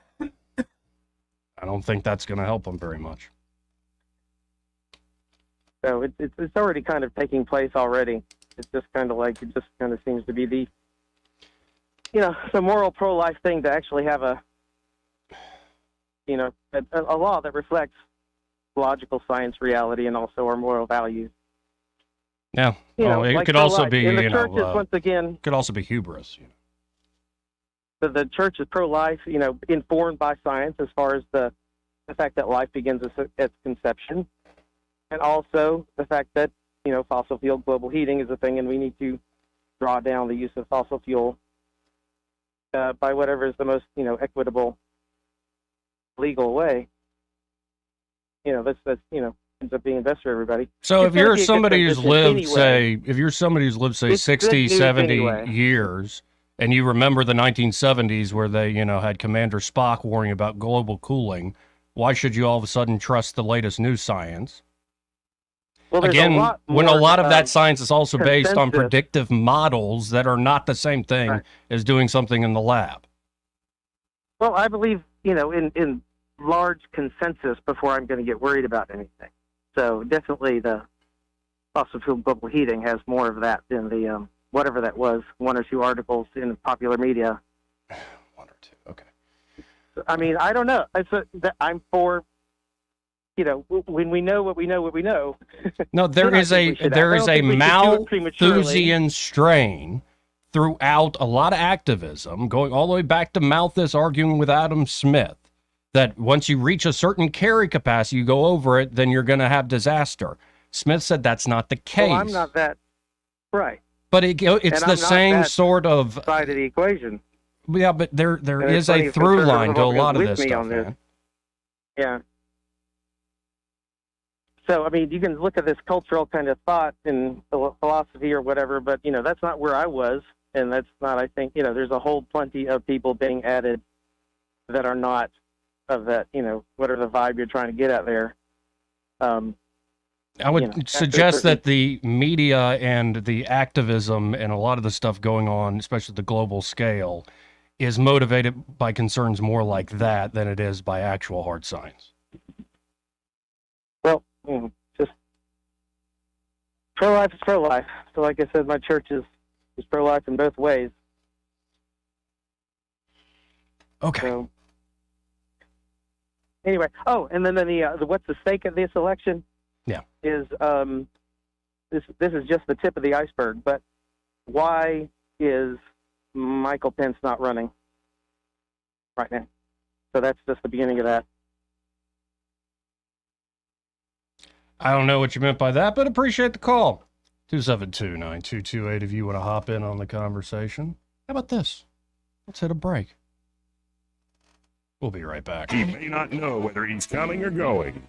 don't think that's going to help them very much. So it's already kind of taking place already. It's just kind of seems to be the moral pro-life thing to actually have a law that reflects logical science reality and also our moral values. Yeah, it could also be, in the churches, once again, could also be hubris. The church is pro-life, informed by science as far as the fact that life begins at conception, and also the fact that fossil fuel global heating is a thing, and we need to draw down the use of fossil fuel by whatever is the most equitable, legal way. That's ends up being best for everybody. So if you're somebody who's lived, say 60, 70 years, and you remember the 1970s where they, had Commander Spock worrying about global cooling, why should you all of a sudden trust the latest new science? Well, again, when a lot of that science is also based on predictive models that are not the same thing as doing something in the lab. Well, I believe, in large consensus before I'm going to get worried about anything. So definitely the fossil fuel global heating has more of that than the whatever that was, 1 or 2 articles in popular media. 1 or 2, okay. I mean, I don't know. I'm for, when we know what we know. No, there is a Malthusian strain throughout a lot of activism, going all the way back to Malthus arguing with Adam Smith, that once you reach a certain carry capacity, you go over it, then you're going to have disaster. Smith said that's not the case. Well, I'm not that right. But it's the same sort of side of the equation. Yeah, but there is a through line to a lot of this stuff, man. Yeah. So, I mean, you can look at this cultural kind of thought in philosophy or whatever, but, that's not where I was. And that's not, I think, there's a whole plenty of people being added that are not of that, whatever the vibe you're trying to get at there. I would suggest that the media and the activism and a lot of the stuff going on, especially at the global scale, is motivated by concerns more like that than it is by actual hard science. Well, just pro-life is pro-life. So like I said, my church is pro-life in both ways. Okay. So, anyway, and then the what's the stake of this election? Yeah. Is this is just the tip of the iceberg, but why is Michael Pence not running right now? So that's just the beginning of that. I don't know what you meant by that, but appreciate the call. 272-9228 if you want to hop in on the conversation. How about this? Let's hit a break. We'll be right back. He may not know whether he's coming or going,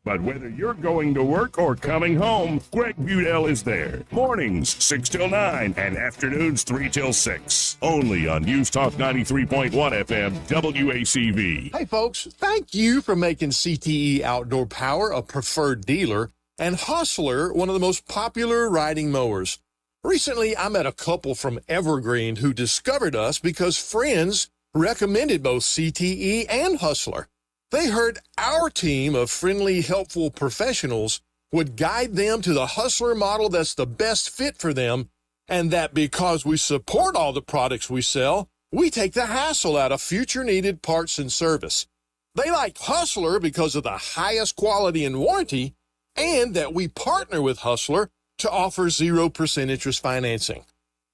but whether you're going to work or coming home, Greg Budell is there. Mornings 6 till 9 and afternoons 3 till 6. Only on News Talk 93.1 FM WACV. Hey folks, thank you for making CTE Outdoor Power a preferred dealer and Hustler one of the most popular riding mowers. Recently, I met a couple from Evergreen who discovered us because friends recommended both CTE and Hustler. They heard our team of friendly, helpful professionals would guide them to the Hustler model that's the best fit for them, and that because we support all the products we sell, we take the hassle out of future needed parts and service. They like Hustler because of the highest quality and warranty, and that we partner with Hustler to offer 0% interest financing.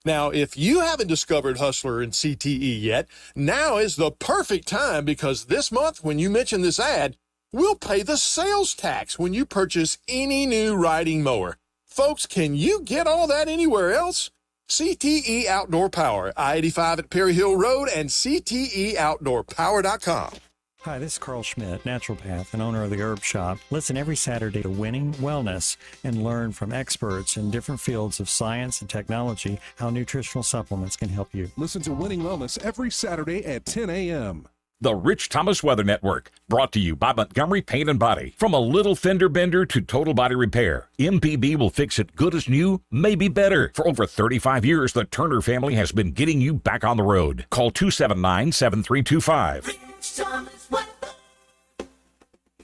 Now, if you haven't discovered Hustler and CTE yet, now is the perfect time because this month, when you mention this ad, we'll pay the sales tax when you purchase any new riding mower. Folks, can you get all that anywhere else? CTE Outdoor Power, I-85 at Perry Hill Road and CTEOutdoorPower.com. Hi, this is Carl Schmidt, naturopath and owner of the Herb Shop. Listen every Saturday to Winning Wellness and learn from experts in different fields of science and technology how nutritional supplements can help you. Listen to Winning Wellness every Saturday at 10 a.m. The Rich Thomas Weather Network, brought to you by Montgomery Paint and Body. From a little fender bender to total body repair, MPB will fix it good as new, maybe better. For over 35 years, the Turner family has been getting you back on the road. Call 279-7325.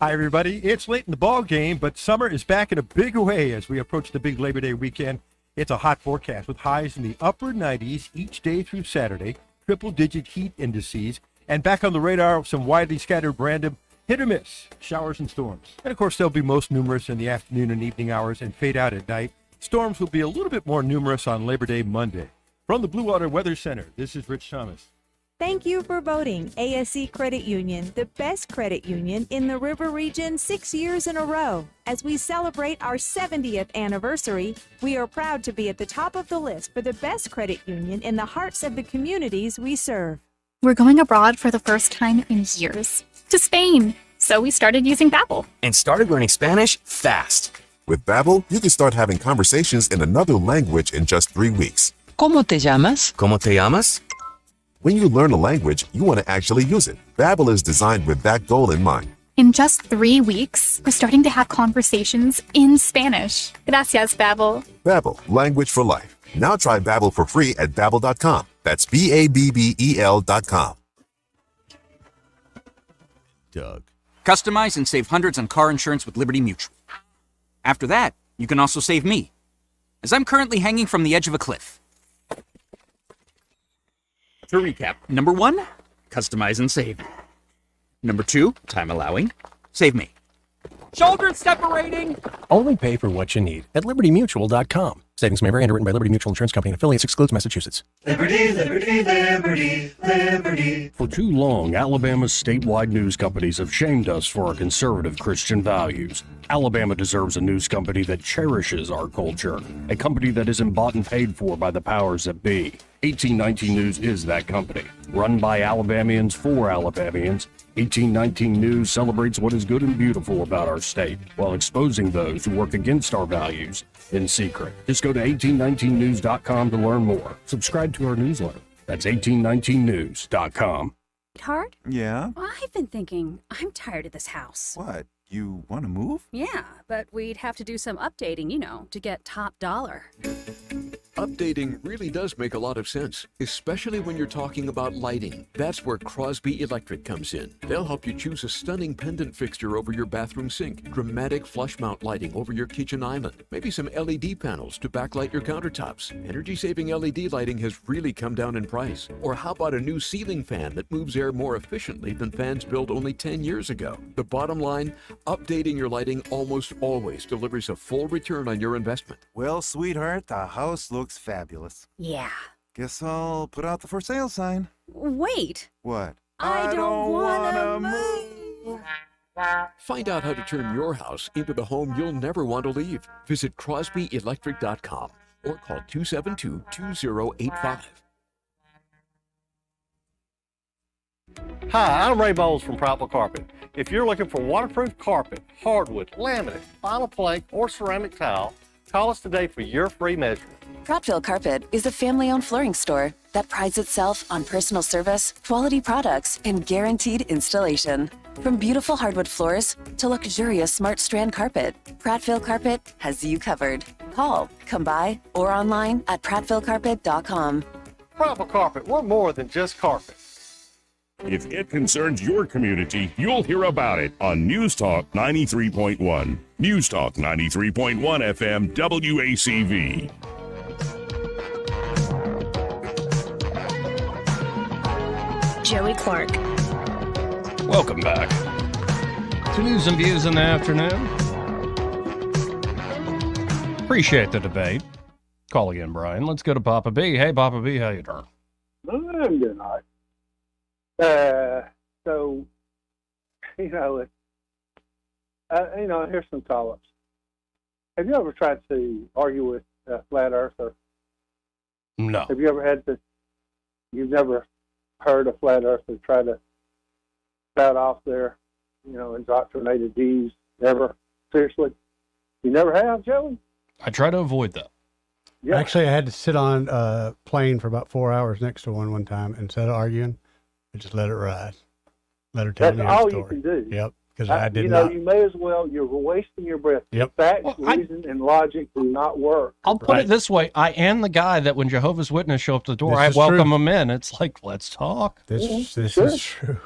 Hi, everybody. It's late in the ball game, but summer is back in a big way as we approach the big Labor Day weekend. It's a hot forecast with highs in the upper 90s each day through Saturday, triple-digit heat indices, and back on the radar, some widely scattered random hit or miss showers and storms. And, of course, they'll be most numerous in the afternoon and evening hours and fade out at night. Storms will be a little bit more numerous on Labor Day Monday. From the Blue Water Weather Center, this is Rich Thomas. Thank you for voting ASC Credit Union, the best credit union in the River Region 6 years in a row. As we celebrate our 70th anniversary, we are proud to be at the top of the list for the best credit union in the hearts of the communities we serve. We're going abroad for the first time in years, to Spain. So we started using Babbel. And started learning Spanish fast. With Babbel, you can start having conversations in another language in just 3 weeks. ¿Cómo te llamas? ¿Cómo te llamas? When you learn a language, you want to actually use it. Babbel is designed with that goal in mind. In just 3 weeks, we're starting to have conversations in Spanish. Gracias, Babbel. Babbel, language for life. Now try Babbel for free at Babbel.com. That's Babbel.com. Doug. Customize and save hundreds on car insurance with Liberty Mutual. After that, you can also save me, as I'm currently hanging from the edge of a cliff. To recap, number 1, customize and save. Number 2, time allowing, save me. Children separating. Only pay for what you need at LibertyMutual.com. Savings may vary. Underwritten by Liberty Mutual Insurance Company and affiliates. Excludes Massachusetts. Liberty, liberty, liberty, liberty. For too long, Alabama's statewide news companies have shamed us for our conservative Christian values. Alabama deserves a news company that cherishes our culture, a company that isn't bought and paid for by the powers that be. 1819 News is that company. Run by Alabamians for Alabamians, 1819 News celebrates what is good and beautiful about our state, while exposing those who work against our values in secret. Just go to 1819news.com to learn more. Subscribe to our newsletter. That's 1819news.com. Sweetheart? Yeah? Well, I've been thinking, I'm tired of this house. What? You want to move? Yeah, but we'd have to do some updating, to get top dollar. Updating really does make a lot of sense, especially when you're talking about lighting. That's where Crosby Electric comes in. They'll help you choose a stunning pendant fixture over your bathroom sink, dramatic flush mount lighting over your kitchen island, maybe some LED panels to backlight your countertops. Energy-saving LED lighting has really come down in price. Or how about a new ceiling fan that moves air more efficiently than fans built only 10 years ago? The bottom line, updating your lighting almost always delivers a full return on your investment. Well, sweetheart, the house looks fabulous. Yeah. Guess I'll put out the for sale sign. Wait. What? I don't wanna move. Find out how to turn your house into the home you'll never want to leave. Visit CrosbyElectric.com or call 272-2085. Hi, I'm Ray Bowles from Prattville Carpet. If you're looking for waterproof carpet, hardwood, laminate, vinyl plank, or ceramic tile, call us today for your free measurement. Prattville Carpet is a family-owned flooring store that prides itself on personal service, quality products, and guaranteed installation. From beautiful hardwood floors to luxurious smart strand carpet, Prattville Carpet has you covered. Call, come by, or online at prattvillecarpet.com. Prattville Carpet, we're more than just carpet. If it concerns your community, you'll hear about it on News Talk 93.1. News Talk 93.1 FM WACV. Joey Clark. Welcome back to News and Views in the afternoon. Appreciate the debate. Call again, Brian. Let's go to Papa B. Hey, Papa B, how you doing? I'm doing all right. So, here's some call-ups. Have you ever tried to argue with a flat earther? No. Have you ever you've never heard a flat earther try to spout off their, indoctrinated views, ever? Seriously? You never have, Joey? I try to avoid that. Yeah. Actually, I had to sit on a plane for about 4 hours next to one time instead of arguing. I just let it ride. Let her tell me her That's all story. you can do. Yep, because I did you not. You may as well. You're wasting your breath. Yep. Facts, reason, and logic do not work. I'll put it this way. I am the guy that when Jehovah's Witnesses show up at the door, This I is welcome true. them in. It's like, let's talk. This Sure. is true.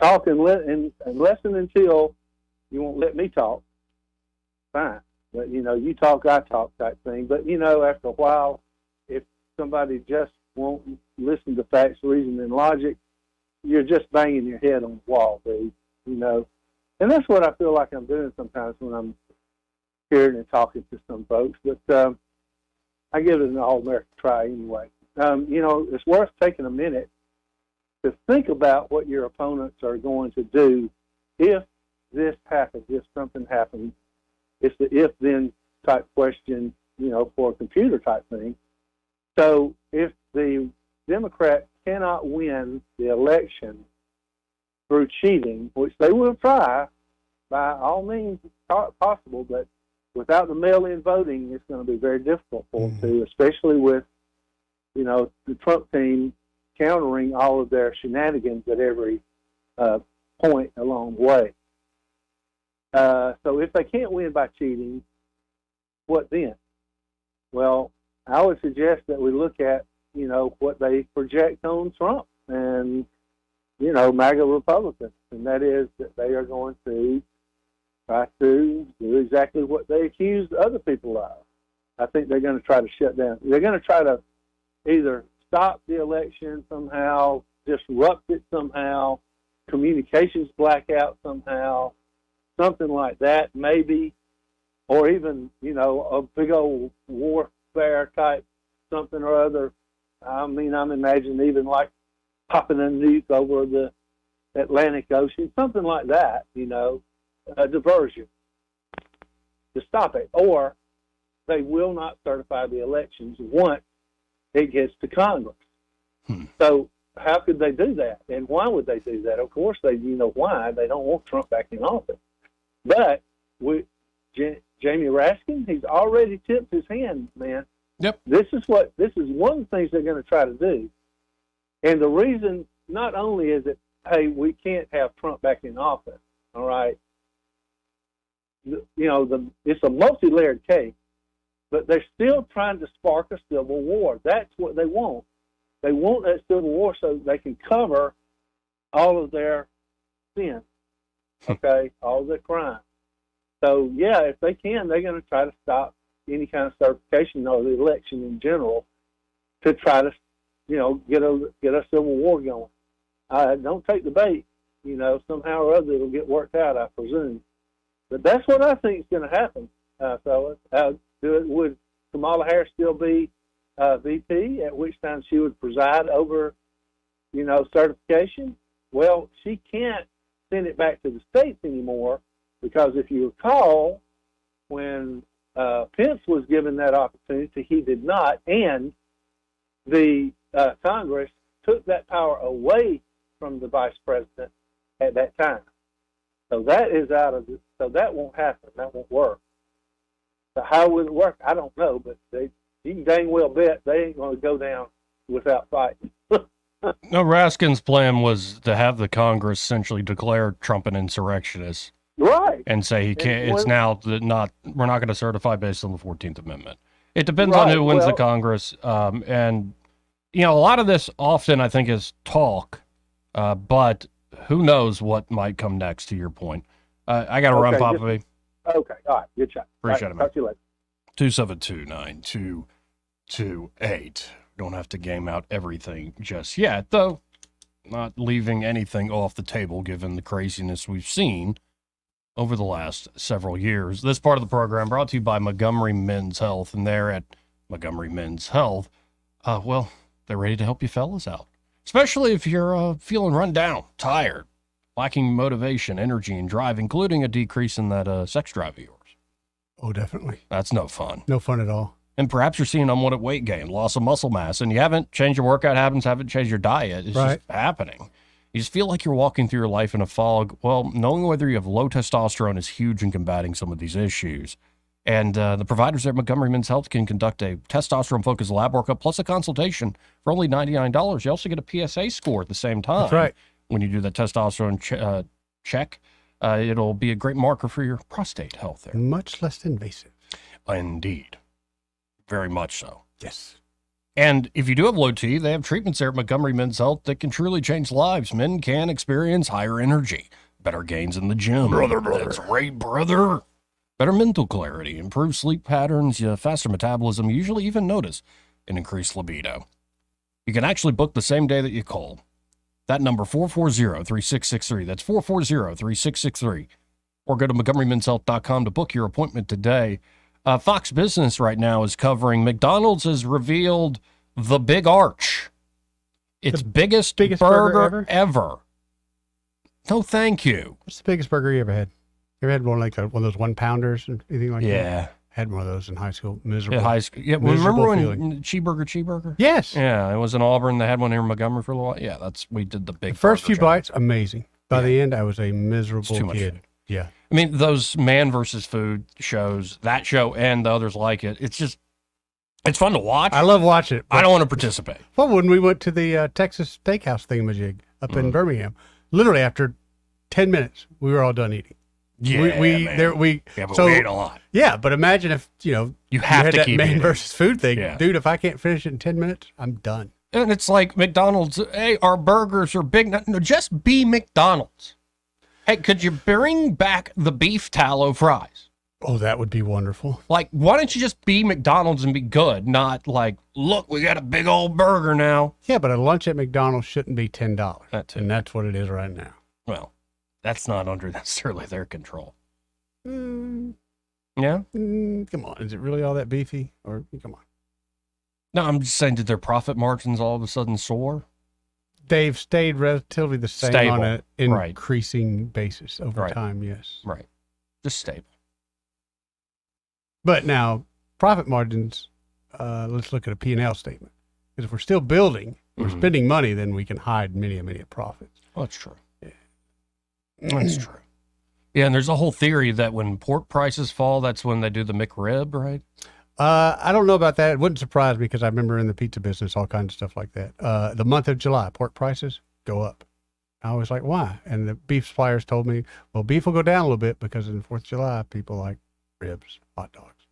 Talk unless and until you won't let me talk. Fine. But, you talk, I talk type thing. But, after a while, if somebody just won't listen to facts, reason, and logic, you're just banging your head on the wall, dude. And that's what I feel like I'm doing sometimes when I'm hearing and talking to some folks. But I give it an all-American try anyway. It's worth taking a minute to think about what your opponents are going to do if this happens, if something happens. It's the if-then type question, for a computer type thing. So if the Democrat cannot win the election through cheating, which they will try by all means possible, but without the mail-in voting, it's going to be very difficult for them to, especially with, the Trump team countering all of their shenanigans at every point along the way. So if they can't win by cheating, what then? Well, I would suggest that we look at, what they project on Trump and, MAGA Republicans. And that is that they are going to try to do exactly what they accused other people of. I think they're going to try to shut down. They're going to try to either stop the election somehow, disrupt it somehow, communications blackout somehow, something like that, maybe, or even, you know, a big old warfare type something or other. I mean, I'm imagining even like popping a nuke over the Atlantic Ocean, something like that, you know, a diversion to stop it. Or they will not certify the elections once it gets to Congress. So how could they do that? And why would they do that? Of course, you know why. They don't want Trump back in office. But Jamie Raskin, he's already tipped his hand, man. Yep. This is one of the things they're going to try to do. And the reason, not only is it, hey, we can't have Trump back in office, all right? You know, it's a multi-layered case, but they're still trying to spark a civil war. That's what they want. They want that civil war so they can cover all of their sins, okay, all of their crimes. So, yeah, if they can, they're going to try to stop any kind of certification or the election in general to try to, you know, get a civil war going. Don't take the bait. You know, somehow or other it'll get worked out, I presume. But that's what I think is going to happen, fellas. Would Kamala Harris still be VP, at which time she would preside over, you know, certification? Well, she can't send it back to the states anymore because if you recall, when Pence was given that opportunity, he did not, and the Congress took that power away from the vice president at that time. So that is so that won't happen. That won't work. So how would it work? I don't know, but you can dang well bet they ain't going to go down without fighting. No, Raskin's plan was to have the Congress essentially declare Trump an insurrectionist. Right. And say he can't, we're not going to certify based on the 14th Amendment. It depends on who wins the Congress. And, you know, a lot of this often I think is talk, but who knows what might come next, to your point. I got to run, Popovy. Okay. All right. Good shot. Appreciate it, man. Talk to you later. 272-9228. Don't have to game out everything just yet, though not leaving anything off the table given the craziness we've seen over the last several years. This part of the program brought to you by Montgomery Men's Health, and they're at Montgomery Men's Health. Well, they're ready to help you fellas out, especially if you're feeling run down, tired, lacking motivation, energy, and drive, including a decrease in that sex drive of yours. Oh, definitely. That's no fun. No fun at all. And perhaps you're seeing unwanted weight gain, loss of muscle mass, and you haven't changed your workout habits, haven't changed your diet. It's just happening. You just feel like you're walking through your life in a fog. Well, knowing whether you have low testosterone is huge in combating some of these issues. And the providers at Montgomery Men's Health can conduct a testosterone-focused lab workup plus a consultation for only $99. You also get a PSA score at the same time. That's right. When you do that testosterone check, it'll be a great marker for your prostate health there. Much less invasive. Indeed. Very much so. Yes. And if you do have low T, they have treatments there at Montgomery Men's Health that can truly change lives. Men can experience higher energy, better gains in the gym. Brother. That's right, brother. Better mental clarity, improved sleep patterns, faster metabolism, usually even notice an increased libido. You can actually book the same day that you call. That number, 440-3663. That's 440-3663. Or go to MontgomeryMen'sHealth.com to book your appointment today. Fox Business right now is covering McDonald's has revealed the Big Arch. Its biggest burger ever. No, thank you. What's the biggest burger you ever had? You ever had one like one of those 1-pounders or anything like that? Yeah. Had one of those in high school. Miserable. In high school. Yeah, miserable remember feeling. when Cheeseburger? Yes. Yeah, it was in Auburn. They had one here in Montgomery for a little while. Yeah, we did the big The first burger few job. bites, amazing. By the end, I was a miserable It's too much kid. food. Yeah. I mean, those Man versus Food shows, that show and the others like it, it's fun to watch. I love watching it. I don't want to participate. Well, when we went to the Texas Steakhouse thingamajig up in Birmingham, literally after 10 minutes, we were all done eating. Yeah, we man. we but we ate a lot. Yeah, but imagine if You you have had to that keep Man eating. versus Food thing, Yeah. dude. If I can't finish it in 10 minutes, I'm done. And it's like McDonald's, hey, our burgers are big. No, just be McDonald's. Hey, could you bring back the beef tallow fries? Oh, that would be wonderful. Like, why don't you just be McDonald's and be good? Not like, look, we got a big old burger now. Yeah, but a lunch at McDonald's shouldn't be $10. That too. And that's what it is right now. Well, that's not under necessarily their control. Yeah. Come on, is it really all that beefy? Or come on, No, I'm just saying, did their profit margins all of a sudden soar? they've stayed relatively the same Stable. on an Right. increasing basis over Right. time. Yes, Right. Just stable. but now profit margins. Let's look at a P&L statement. Because if we're still building, we're spending money, then we can hide many profits. Well, that's true. That's true. Yeah, and there's a whole theory that when pork prices fall, that's when they do the McRib, right? I don't know about that. It wouldn't surprise me because I remember in the pizza business, all kinds of stuff like that. The month of July, pork prices go up. I was like, why? And the beef suppliers told me, well, beef will go down a little bit because in the 4th of July, people like ribs, hot dogs.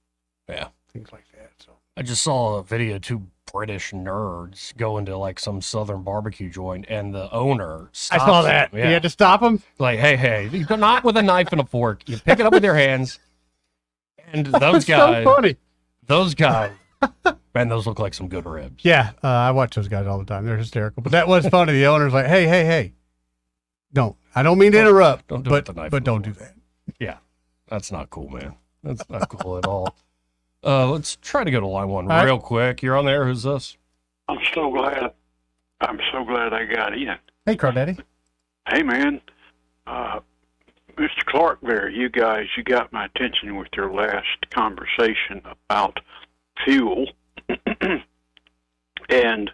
Yeah. Things like that. So I just saw a video, 2 British nerds go into like some southern barbecue joint, and the owner stops I saw that. them. You had to stop them? Like, hey, not with a knife and a fork. You pick it up with your hands. And those guys, so funny. Those guys, man, those look like some good ribs. Yeah, I watch those guys all the time. They're hysterical. But that was funny. The owner's like, hey. I don't mean to interrupt, Don't do it with the knife but and don't do that. Yeah, that's not cool, man. That's not cool at all. Let's try to go to line 1 All right. real quick. You're on there. Who's this? I'm so glad I got in. Hey, Crawdaddy. Hey, man. Mr. Clark there, you guys, you got my attention with your last conversation about fuel. And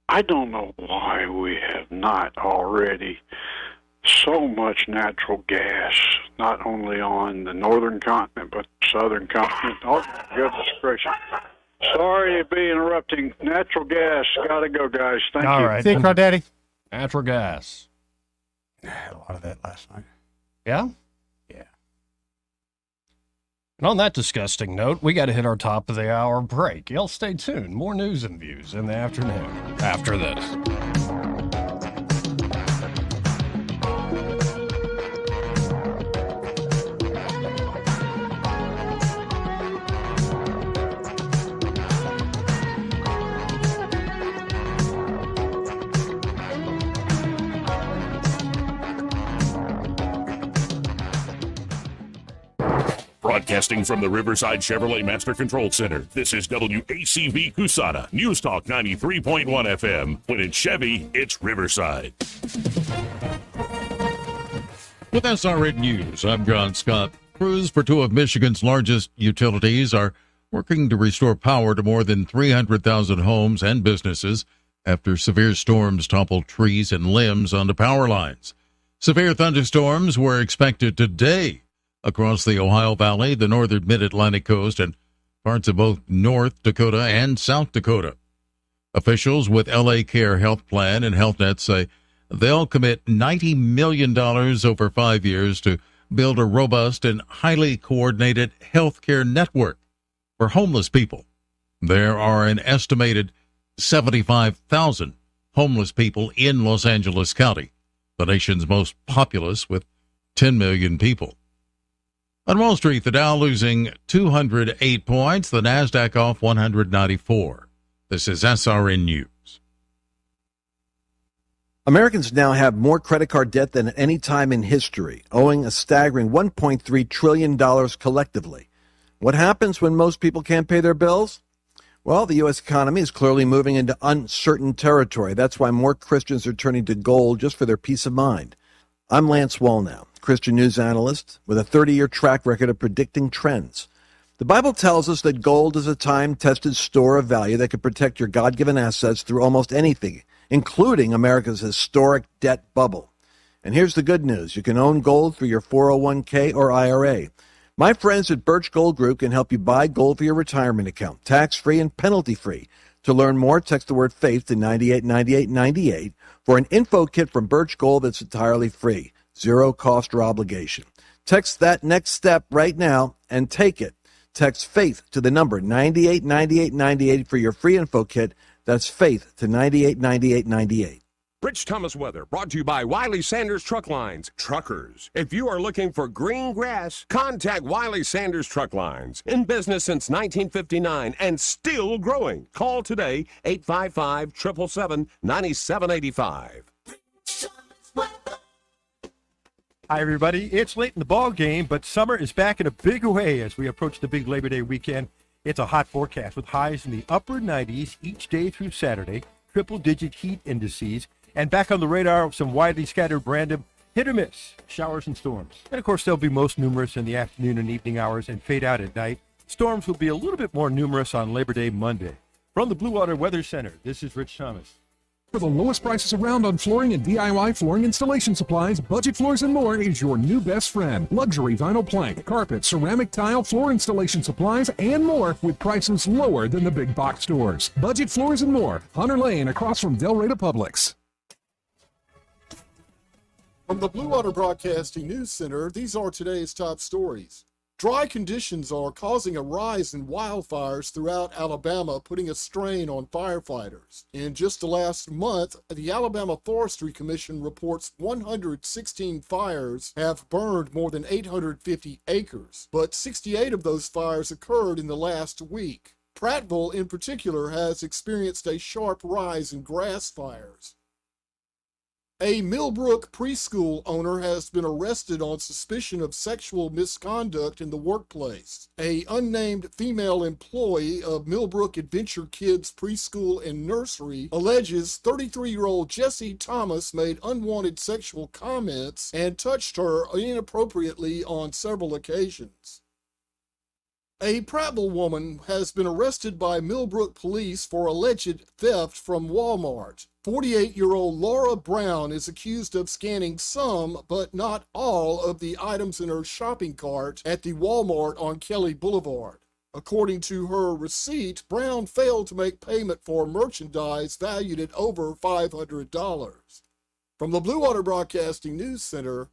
I don't know why we have not already so much natural gas, not only on the northern continent, but the southern continent. Oh, goodness gracious. Sorry to be interrupting. Natural gas. Gotta go, guys. Thank you. All right. See you, Crawdaddy. Natural gas. I had a lot of that last night. Yeah? Yeah. And on that disgusting note, we got to hit our top of the hour break. Y'all stay tuned. More news and views in the afternoon after this. Broadcasting from the Riverside Chevrolet Master Control Center, this is WACV Cusana, News Talk 93.1 FM. When it's Chevy, it's Riverside. With SRN News, I'm John Scott. Crews for 2 of Michigan's largest utilities are working to restore power to more than 300,000 homes and businesses after severe storms toppled trees and limbs onto power lines. Severe thunderstorms were expected today across the Ohio Valley, the northern mid-Atlantic coast, and parts of both North Dakota and South Dakota. Officials with LA Care Health Plan and HealthNet say they'll commit $90 million over 5 years to build a robust and highly coordinated healthcare network for homeless people. There are an estimated 75,000 homeless people in Los Angeles County, the nation's most populous with 10 million people. On Wall Street, the Dow losing 208 points, the Nasdaq off 194. This is SRN News. Americans now have more credit card debt than at any time in history, owing a staggering $1.3 trillion collectively. What happens when most people can't pay their bills? Well, the U.S. economy is clearly moving into uncertain territory. That's why more Christians are turning to gold just for their peace of mind. I'm Lance Wallnow, Christian news analyst with a 30-year track record of predicting trends. The Bible tells us that gold is a time-tested store of value that can protect your God-given assets through almost anything, including America's historic debt bubble. And here's the good news. You can own gold through your 401k or IRA. My friends at Birch Gold Group can help you buy gold for your retirement account, tax-free and penalty-free. To learn more, text the word FAITH to 989898 for an info kit from Birch Gold that's entirely free, zero cost or obligation. Text that next step right now and take it. Text FAITH to the number 989898 for your free info kit. That's FAITH to 989898. Rich Thomas weather brought to you by Wiley Sanders Truck Lines. Truckers, if you are looking for green grass, contact Wiley Sanders Truck Lines. In business since 1959 and still growing. Call today, 855-777-9785. Hi, everybody. It's late in the ball game, but summer is back in a big way as we approach the big Labor Day weekend. It's a hot forecast with highs in the upper 90s each day through Saturday, triple-digit heat indices, and back on the radar of some widely scattered random hit or miss showers and storms. And, of course, they'll be most numerous in the afternoon and evening hours and fade out at night. Storms will be a little bit more numerous on Labor Day Monday. From the Blue Water Weather Center, this is Rich Thomas. For the lowest prices around on flooring and DIY flooring installation supplies, Budget Floors and More is your new best friend. Luxury vinyl plank, carpet, ceramic tile, floor installation supplies, and more with prices lower than the big box stores. Budget Floors and More, Hunter Lane across from Del Rey Publix. From the Blue Water Broadcasting News Center, these are today's top stories. Dry conditions are causing a rise in wildfires throughout Alabama, putting a strain on firefighters. In just the last month, the Alabama Forestry Commission reports 116 fires have burned more than 850 acres, but 68 of those fires occurred in the last week. Prattville, in particular, has experienced a sharp rise in grass fires. A Millbrook preschool owner has been arrested on suspicion of sexual misconduct in the workplace. An unnamed female employee of Millbrook Adventure Kids Preschool and Nursery alleges 33-year-old Jessie Thomas made unwanted sexual comments and touched her inappropriately on several occasions. A Prattville woman has been arrested by Millbrook police for alleged theft from Walmart. 48-year-old Laura Brown is accused of scanning some, but not all, of the items in her shopping cart at the Walmart on Kelly Boulevard. According to her receipt, Brown failed to make payment for merchandise valued at over $500. From the Blue Water Broadcasting News Center,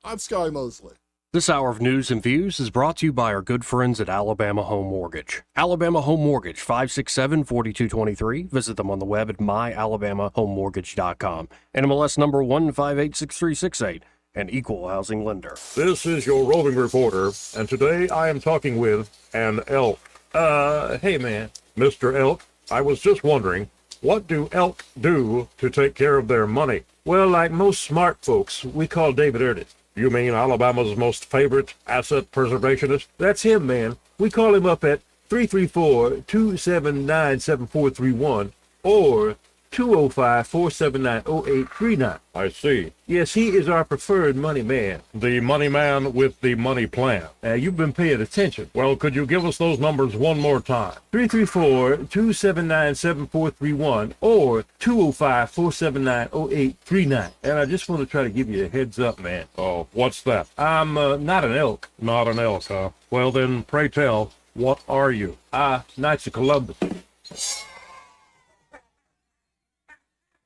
I'm Sky Mosley. This hour of news and views is brought to you by our good friends at Alabama Home Mortgage. Alabama Home Mortgage, 567-4223. Visit them on the web at myalabamahomemortgage.com. NMLS number 1586368, an equal housing lender. This is your roving reporter, and today I am talking with an elk. Hey man, Mr. Elk, I was just wondering, what do elk do to take care of their money? Well, like most smart folks, we call David Ernest. You mean Alabama's most favorite asset preservationist? That's him, man. We call him up at 334-279-7431 or 205-479-0839. I see. Yes, he is our preferred money man. The money man with the money plan. You've been paying attention. Well, could you give us those numbers one more time? 334-279-7431 or 205-479-0839. And I just want to try to give you a heads up, man. Oh, what's that? I'm not an elk. Not an elk, huh? Well, then, pray tell, what are you? Knights of Columbus.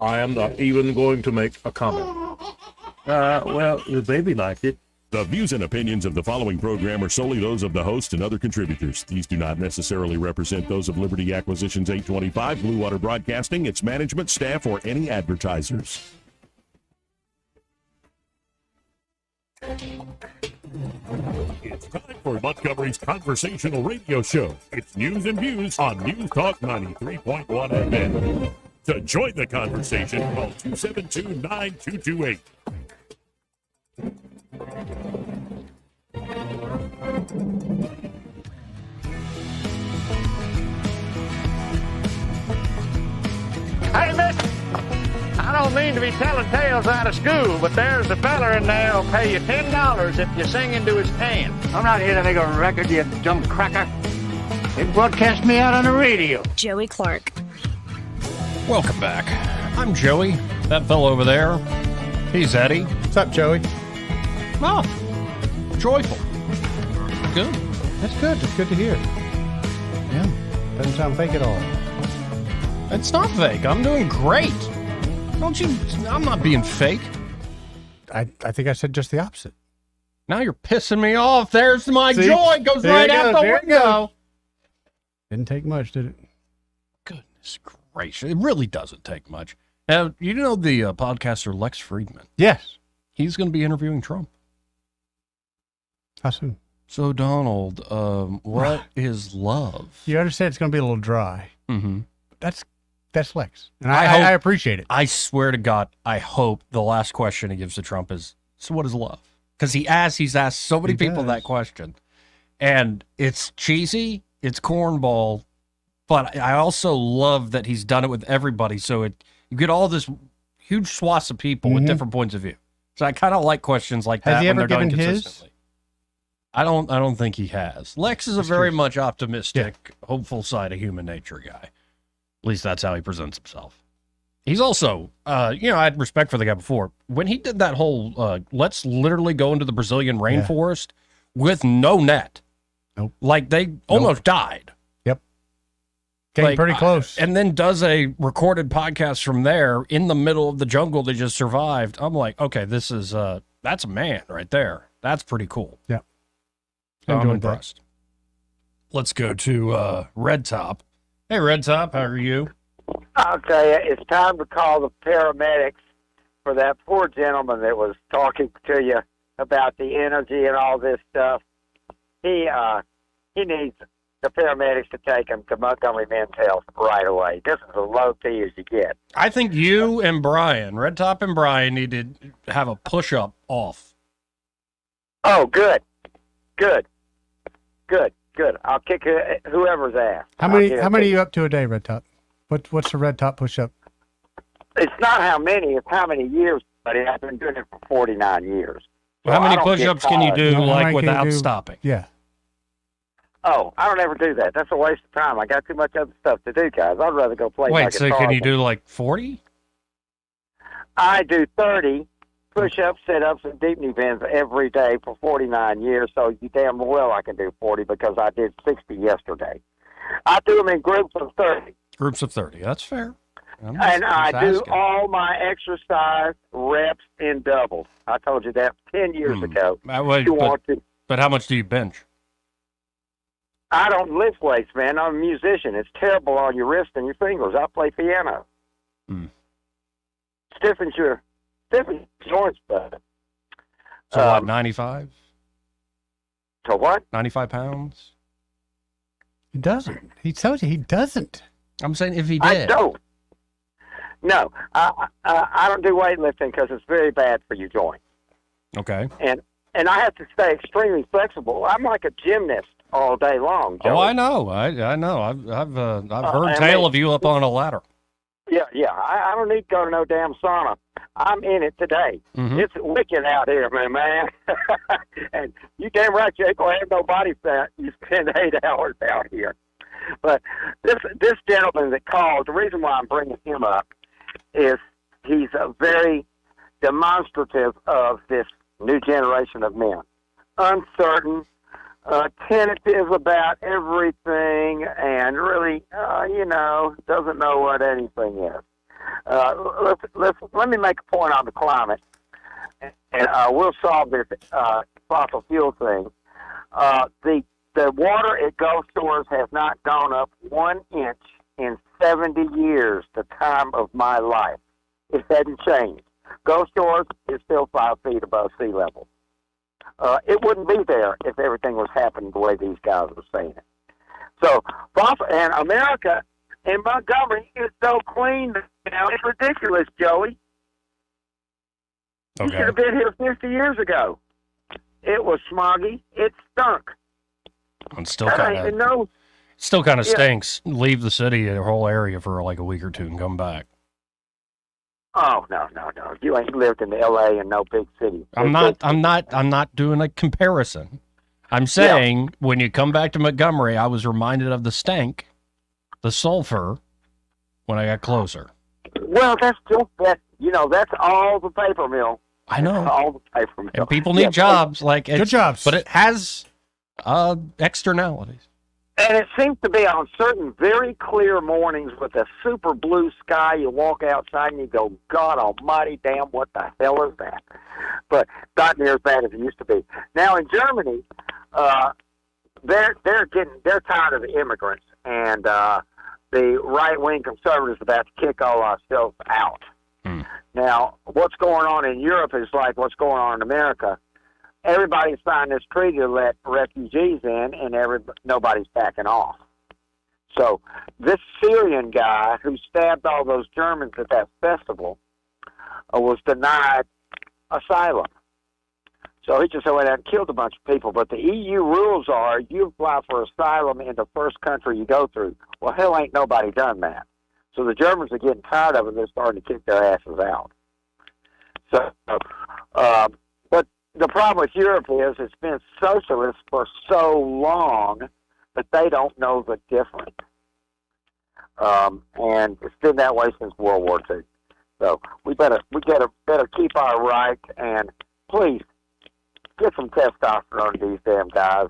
I am not even going to make a comment. Well, the baby liked it. The views and opinions of the following program are solely those of the host and other contributors. These do not necessarily represent those of Liberty Acquisitions 825, Blue Water Broadcasting, its management, staff, or any advertisers. It's time for Montgomery's conversational radio show. It's news and views on News Talk 93.1 FM. To join the conversation, call 272-9228. Hey, mister, I don't mean to be telling tales out of school, but there's a feller in there who'll pay you $10 if you sing into his pan. I'm not here to make a record, you dumb cracker. They broadcast me out on the radio. Joey Clark. Welcome back. I'm Joey. That fellow over there, he's Eddie. What's up, Joey? Oh, joyful. Good. That's good. It's good to hear. Yeah. Doesn't sound fake at all. It's not fake. I'm doing great. Don't you? I'm not being fake. I think I said just the opposite. Now you're pissing me off. There's my See? joy. Goes There right it out goes. the There it window. Didn't take much, did it? Goodness gracious. It really doesn't take much. Now, you know the podcaster Lex Friedman? Yes. He's going to be interviewing Trump. How soon? So, Donald, what is love? You understand it's going to be a little dry. Mm-hmm. That's Lex. And I appreciate it. I swear to God, I hope the last question he gives to Trump is, so what is love? because he's asked so many people that question, and it's cheesy, it's cornball, but I also love that he's done it with everybody. So you get all this huge swaths of people with different points of view. So I kind of like questions like that. Has he when ever they're done given his? consistently. I don't think he has. Lex is a very much optimistic, hopeful side of human nature guy. At least that's how he presents himself. He's also, I had respect for the guy before. When he did that whole, let's literally go into the Brazilian rainforest with no net. Nope. Like they almost died. Yep. Getting pretty close. And then does a recorded podcast from there in the middle of the jungle they just survived. I'm like, okay, this is, that's a man right there. That's pretty cool. Yeah. I'm Enjoyed impressed. Let's go to Red Top. Hey, Red Top, how are you? I'll tell you, it's time to call the paramedics for that poor gentleman that was talking to you about the energy and all this stuff. He needs the paramedics to take him to Montgomery Men's Health right away. This is as low key as you get. I think you and Brian, Red Top and Brian, need to have a push-up off. Oh, good. I'll kick whoever's ass. How many are you up to a day, Red Top? What's the Red Top push-up? It's not how many, it's how many years, buddy. I've been doing it for 49 years. Well, how many push-ups can you do, without do? stopping? Yeah. Oh, I don't ever do that. That's a waste of time. I got too much other stuff to do, guys. I'd rather go play my Wait, so guitar. can you do 40? I do 30 push-ups, sit-ups, and deep knee bends every day for 49 years, so you damn well I can do 40 because I did 60 yesterday. I do them in groups of 30. Groups of 30. That's fair. And I do all my exercise reps in doubles. I told you that 10 years ago. But how much do you bench? I don't lift weights, man. I'm a musician. It's terrible on your wrist and your fingers. I play piano. Stiffens your joints, bud. So what, 95? So what? 95 pounds? He doesn't. He told you he doesn't. I'm saying if he did. I don't. No, I don't do weightlifting because it's very bad for your joints. Okay. And I have to stay extremely flexible. I'm like a gymnast all day long, Joe. Oh, I know. I know. I've heard tale of you up on a ladder. Yeah. I don't need to go to no damn sauna. I'm in it today. It's wicked out here, man. And you damn right you ain't gonna have no body fat. You spend 8 hours out here. But this gentleman that called, the reason why I'm bringing him up is he's very demonstrative of this new generation of men. Uncertain, tentative about everything, and really, doesn't know what anything is. Let me make a point on the climate, and we'll solve this fossil fuel thing. The water at Gulf Shores has not gone up 1 inch in 70 years, the time of my life. It hadn't changed. Gulf Shores is still 5 feet above sea level. It wouldn't be there if everything was happening the way these guys were saying it. So, and America and Montgomery is so clean now, it's ridiculous, Joey. You should have been here 50 years ago. It was smoggy. It stunk. And still kind of stinks. Leave the city, the whole area for like a week or two and come back. Oh, no. You ain't lived in L.A. and no big city. I'm not doing a comparison. I'm saying when you come back to Montgomery, I was reminded of the stank, the sulfur, when I got closer. Well, that's all the paper mill. I know. That's all the paper mill. And people need jobs. Good jobs. But it has externalities. And it seems to be on certain very clear mornings with a super blue sky, you walk outside and you go, God almighty, damn, what the hell is that? But not near as bad as it used to be. Now in Germany, they're tired of the immigrants, and the right-wing conservatives are about to kick all ourselves out. Now, what's going on in Europe is like what's going on in America. Everybody's signed this treaty to let refugees in, and nobody's backing off. So this Syrian guy who stabbed all those Germans at that festival was denied asylum. So he just went out and killed a bunch of people. But the EU rules are you apply for asylum in the first country you go through. Well, hell ain't nobody done that. So the Germans are getting tired of it. They're starting to kick their asses out. So, but the problem with Europe is it's been socialist for so long that they don't know the difference. And it's been that way since World War II. So we better keep our rights, and please get some testosterone to these damn guys.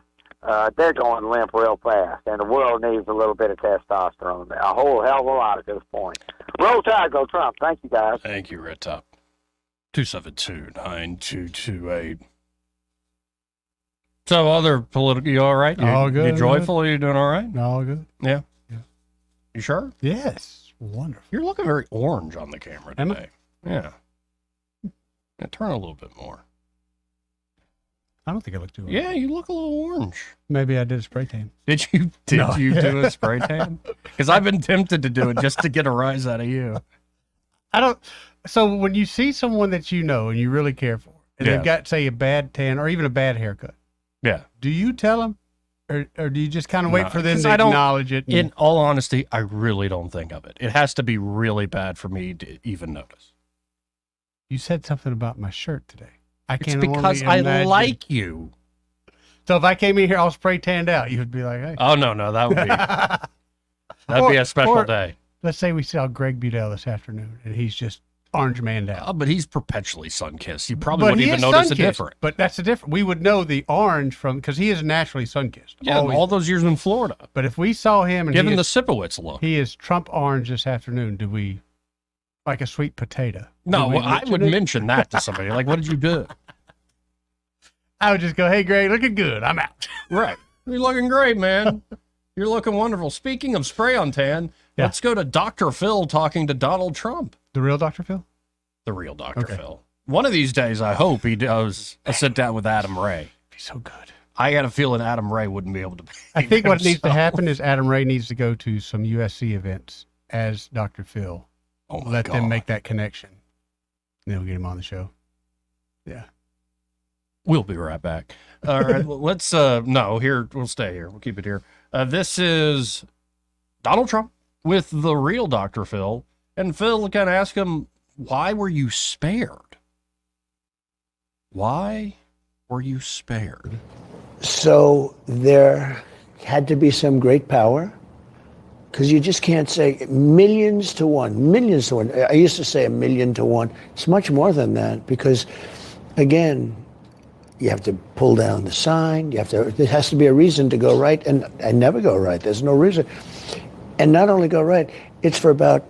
They're going limp real fast, and the world needs a little bit of testosterone. A whole hell of a lot at this point. Roll Tide, go Trump. Thank you, guys. Thank you, Red Top. 272-9228. So, other political, you all right? All good. You joyful? You doing all right? All good. Yeah. You sure? Yes. Wonderful. You're looking very orange on the camera Am I? today. Yeah. Turn a little bit more. I don't think I look too orange. Yeah, you look a little orange. Maybe I did a spray tan. Did you do No. a spray tan? Because I've been tempted to do it just to get a rise out of you. I don't. So when you see someone that you know and you really care for, and Yeah. they've got, say, a bad tan or even a bad haircut, Yeah. do you tell them, or do you just kind of wait No, for them 'cause to I don't- acknowledge it? In all honesty, I really don't think of it. It has to be really bad for me to even notice. You said something about my shirt today. I It's can't because only I imagine. like you. So if I came in here all spray tanned out, you would be like, hey. Oh, no, that would be that'd be a special or- day. Let's say we saw Greg Budell this afternoon, and he's just orange manned out. Oh, but he's perpetually sun-kissed. You probably But wouldn't he even is notice the sun-kissed, difference. But that's the difference. We would know the orange from, because he is naturally sun-kissed. Yeah, Always. all those years in Florida. But if we saw him and Give him he the is, Sipowicz look. he is Trump orange this afternoon, do we, like a sweet potato? No, do we I would it? mention that to somebody. Like, what did you do? I would just go, hey, Greg, looking good. I'm out. Right. You're looking great, man. You're looking wonderful. Speaking of spray on tan, Yeah. let's go to Dr. Phil talking to Donald Trump. The real Dr. Phil? The real Dr. Okay. Phil. One of these days, I hope he does a sit down with Adam Ray. He's so good. I had a feeling Adam Ray wouldn't be able to. I think what needs to himself. happen is Adam Ray needs to go to some USC events as Dr. Phil. Oh my Let them God. make that connection. And then we'll get him on the show. Yeah. We'll be right back. All right, well, let's we'll stay here. We'll keep it here. This is Donald Trump with the real Dr. Phil, and Phil kind of asked him, "Why were you spared? Why were you spared?" So there had to be some great power, because you just can't say millions to one. I used to say 1,000,000 to 1. It's much more than that, because, again, you have to pull down the sign. There has to be a reason to go right, and I never go right. There's no reason. And not only go right, it's for about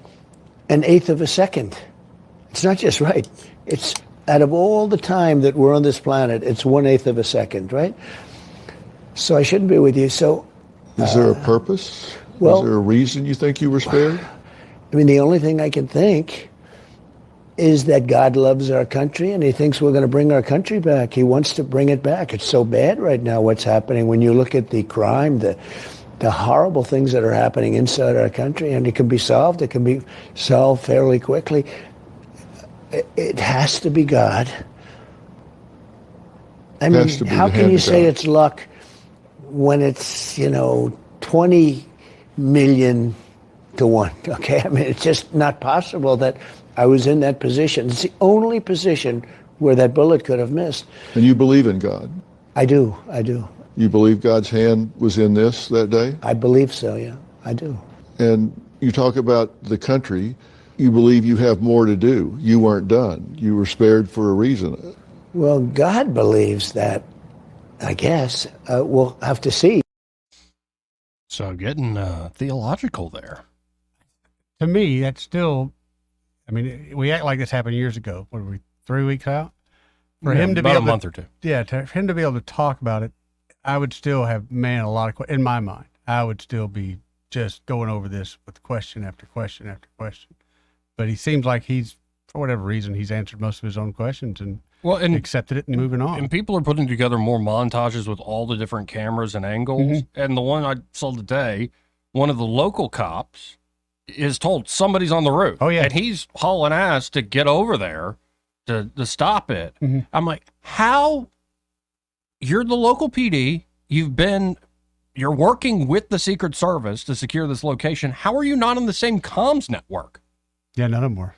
1/8 of a second. It's not just right. It's out of all the time that we're on this planet, it's 1/8 of a second, right? So I shouldn't be with you. So is there a purpose? well- is there a reason you think you were spared? I mean, the only thing I can think is that God loves our country and he thinks we're going to bring our country back. He wants to bring it back. It's so bad right now what's happening when you look at the crime, the horrible things that are happening inside our country, and it can be solved. It can be solved fairly quickly. It has to be God. I mean, Has to be how the can hand you of say God. it's luck when it's, 20 million to 1? Okay, I mean, it's just not possible that I was in that position. It's the only position where that bullet could have missed. And you believe in God? I do. You believe God's hand was in this that day? I believe so, yeah, I do. And you talk about the country. You believe you have more to do. You weren't done. You were spared for a reason. Well, God believes that, I guess. We'll have to see. So getting theological there. To me, that's still, I mean, we act like this happened years ago. What were we, 3 weeks out? For Yeah, him to about be a able month to, or two. Yeah, for him to be able to talk about it, I would still have, a lot of, in my mind, I would still be just going over this with question after question after question. But he seems like he's, for whatever reason, he's answered most of his own questions and accepted it and moving on. And people are putting together more montages with all the different cameras and angles. Mm-hmm. And the one I saw today, one of the local cops is told somebody's on the roof. Oh, yeah. And he's hauling ass to get over there to stop it. Mm-hmm. I'm like, how You're the local PD. You're working with the Secret Service to secure this location. How are you not on the same comms network? Yeah, none of them were.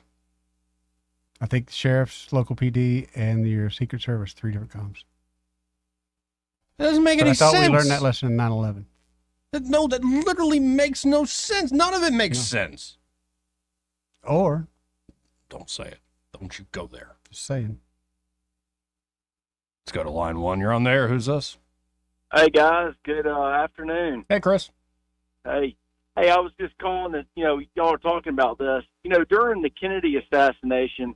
I think the sheriff's, local PD, and your Secret Service, 3 different comms. That doesn't make any sense. I thought we learned that lesson in 9/11. No, that literally makes no sense. None of it makes sense. Or, don't say it. Don't you go there. Just saying. Let's go to line 1. You're on there. Who's this? Hey guys, good afternoon. Hey, Chris. Hey, I was just calling that, y'all are talking about this. During the Kennedy assassination,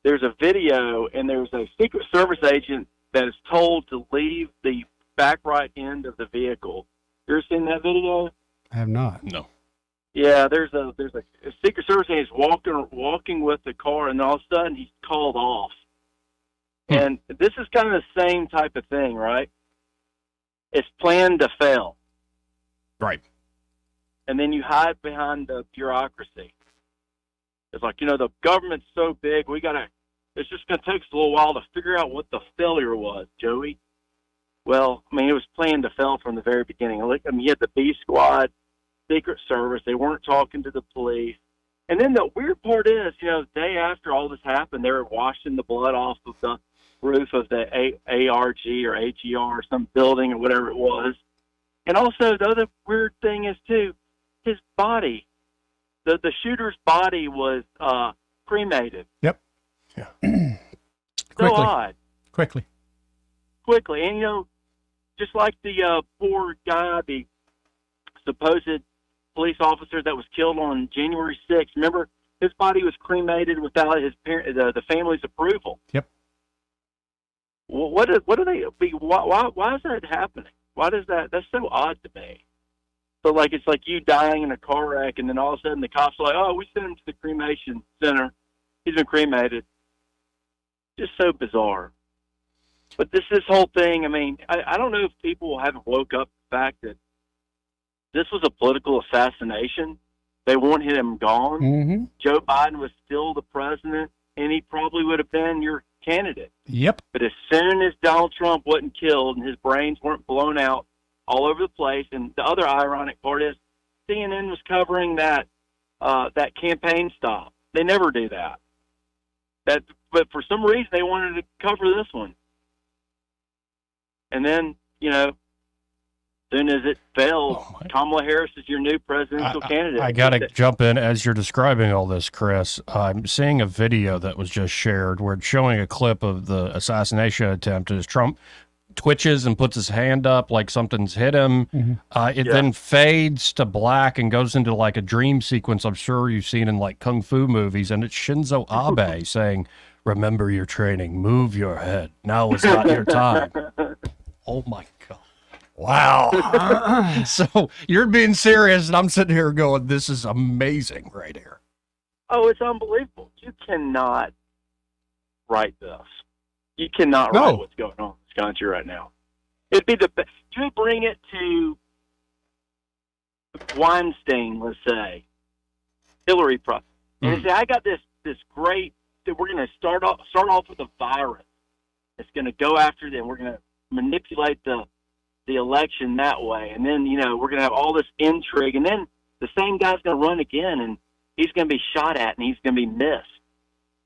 there's a video and there's a Secret Service agent that is told to leave the back right end of the vehicle. You ever seen that video? I have not. No. Yeah, there's a Secret Service agent walking with the car, and then all of a sudden he's called off. And this is kind of the same type of thing, right? It's planned to fail. Right. And then you hide behind the bureaucracy. It's like, the government's so big, it's just going to take us a little while to figure out what the failure was, Joey. Well, it was planned to fail from the very beginning. You had the B Squad, Secret Service. They weren't talking to the police. And then the weird part is, the day after all this happened, they were washing the blood off of the roof of the ARG or AGR or some building or whatever it was. And also, the other weird thing is, too, his body, the shooter's body was cremated. Yep. Yeah. So odd. Quickly. And, just like the poor guy, the supposed police officer that was killed on January 6th, remember, his body was cremated without the family's approval. Yep. Well, what do they be? Why is that happening? Why does that? That's so odd to me. So, it's like you dying in a car wreck, and then all of a sudden the cops are like, "Oh, we sent him to the cremation center. He's been cremated." Just so bizarre. But this whole thing, I don't know if people haven't woke up to the fact that this was a political assassination. They wanted him gone. Mm-hmm. Joe Biden was still the president, and he probably would have been your candidate. Yep. But as soon as Donald Trump wasn't killed and his brains weren't blown out all over the place, and the other ironic part is CNN was covering that campaign stop. They never do that. But for some reason they wanted to cover this one. And then, soon as it fails, Kamala Harris is your new presidential candidate. I got to jump in as you're describing all this, Chris. I'm seeing a video that was just shared where it's showing a clip of the assassination attempt as Trump twitches and puts his hand up like something's hit him. Mm-hmm. Yeah. Then fades to black and goes into like a dream sequence I'm sure you've seen in like Kung Fu movies. And it's Shinzo Abe saying, "Remember your training, move your head. Now is not your time." Oh my God. Wow. So you're being serious, and I'm sitting here going, this is amazing right here. Oh, it's unbelievable. You cannot write this. You cannot write what's going on in this country right now. It'd be the best. You bring it to Weinstein, let's say, Hillary Proctor, and say, I got this great, that we're going to start off with a virus. It's going to go after them. We're going to manipulate the election that way, and then we're going to have all this intrigue, and then the same guy's going to run again, and he's going to be shot at, and he's going to be missed,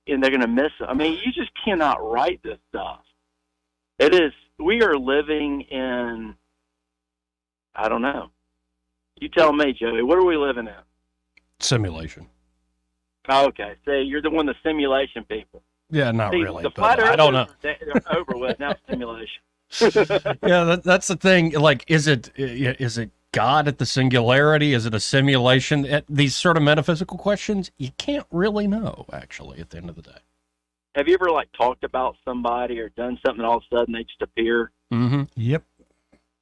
and they're going to miss him. You just cannot write this stuff. We are living in, I don't know. You tell me, Joey. What are we living in? Simulation. Okay, so you're the one, the simulation people. Yeah, not See, really. The But flat I don't know. They're over with now. Simulation. Yeah, that's the thing. Like, is it God at the singularity? Is it a simulation? These sort of metaphysical questions, you can't really know, actually, at the end of the day. Have you ever talked about somebody or done something, and all of a sudden they just appear? Mm-hmm. Yep.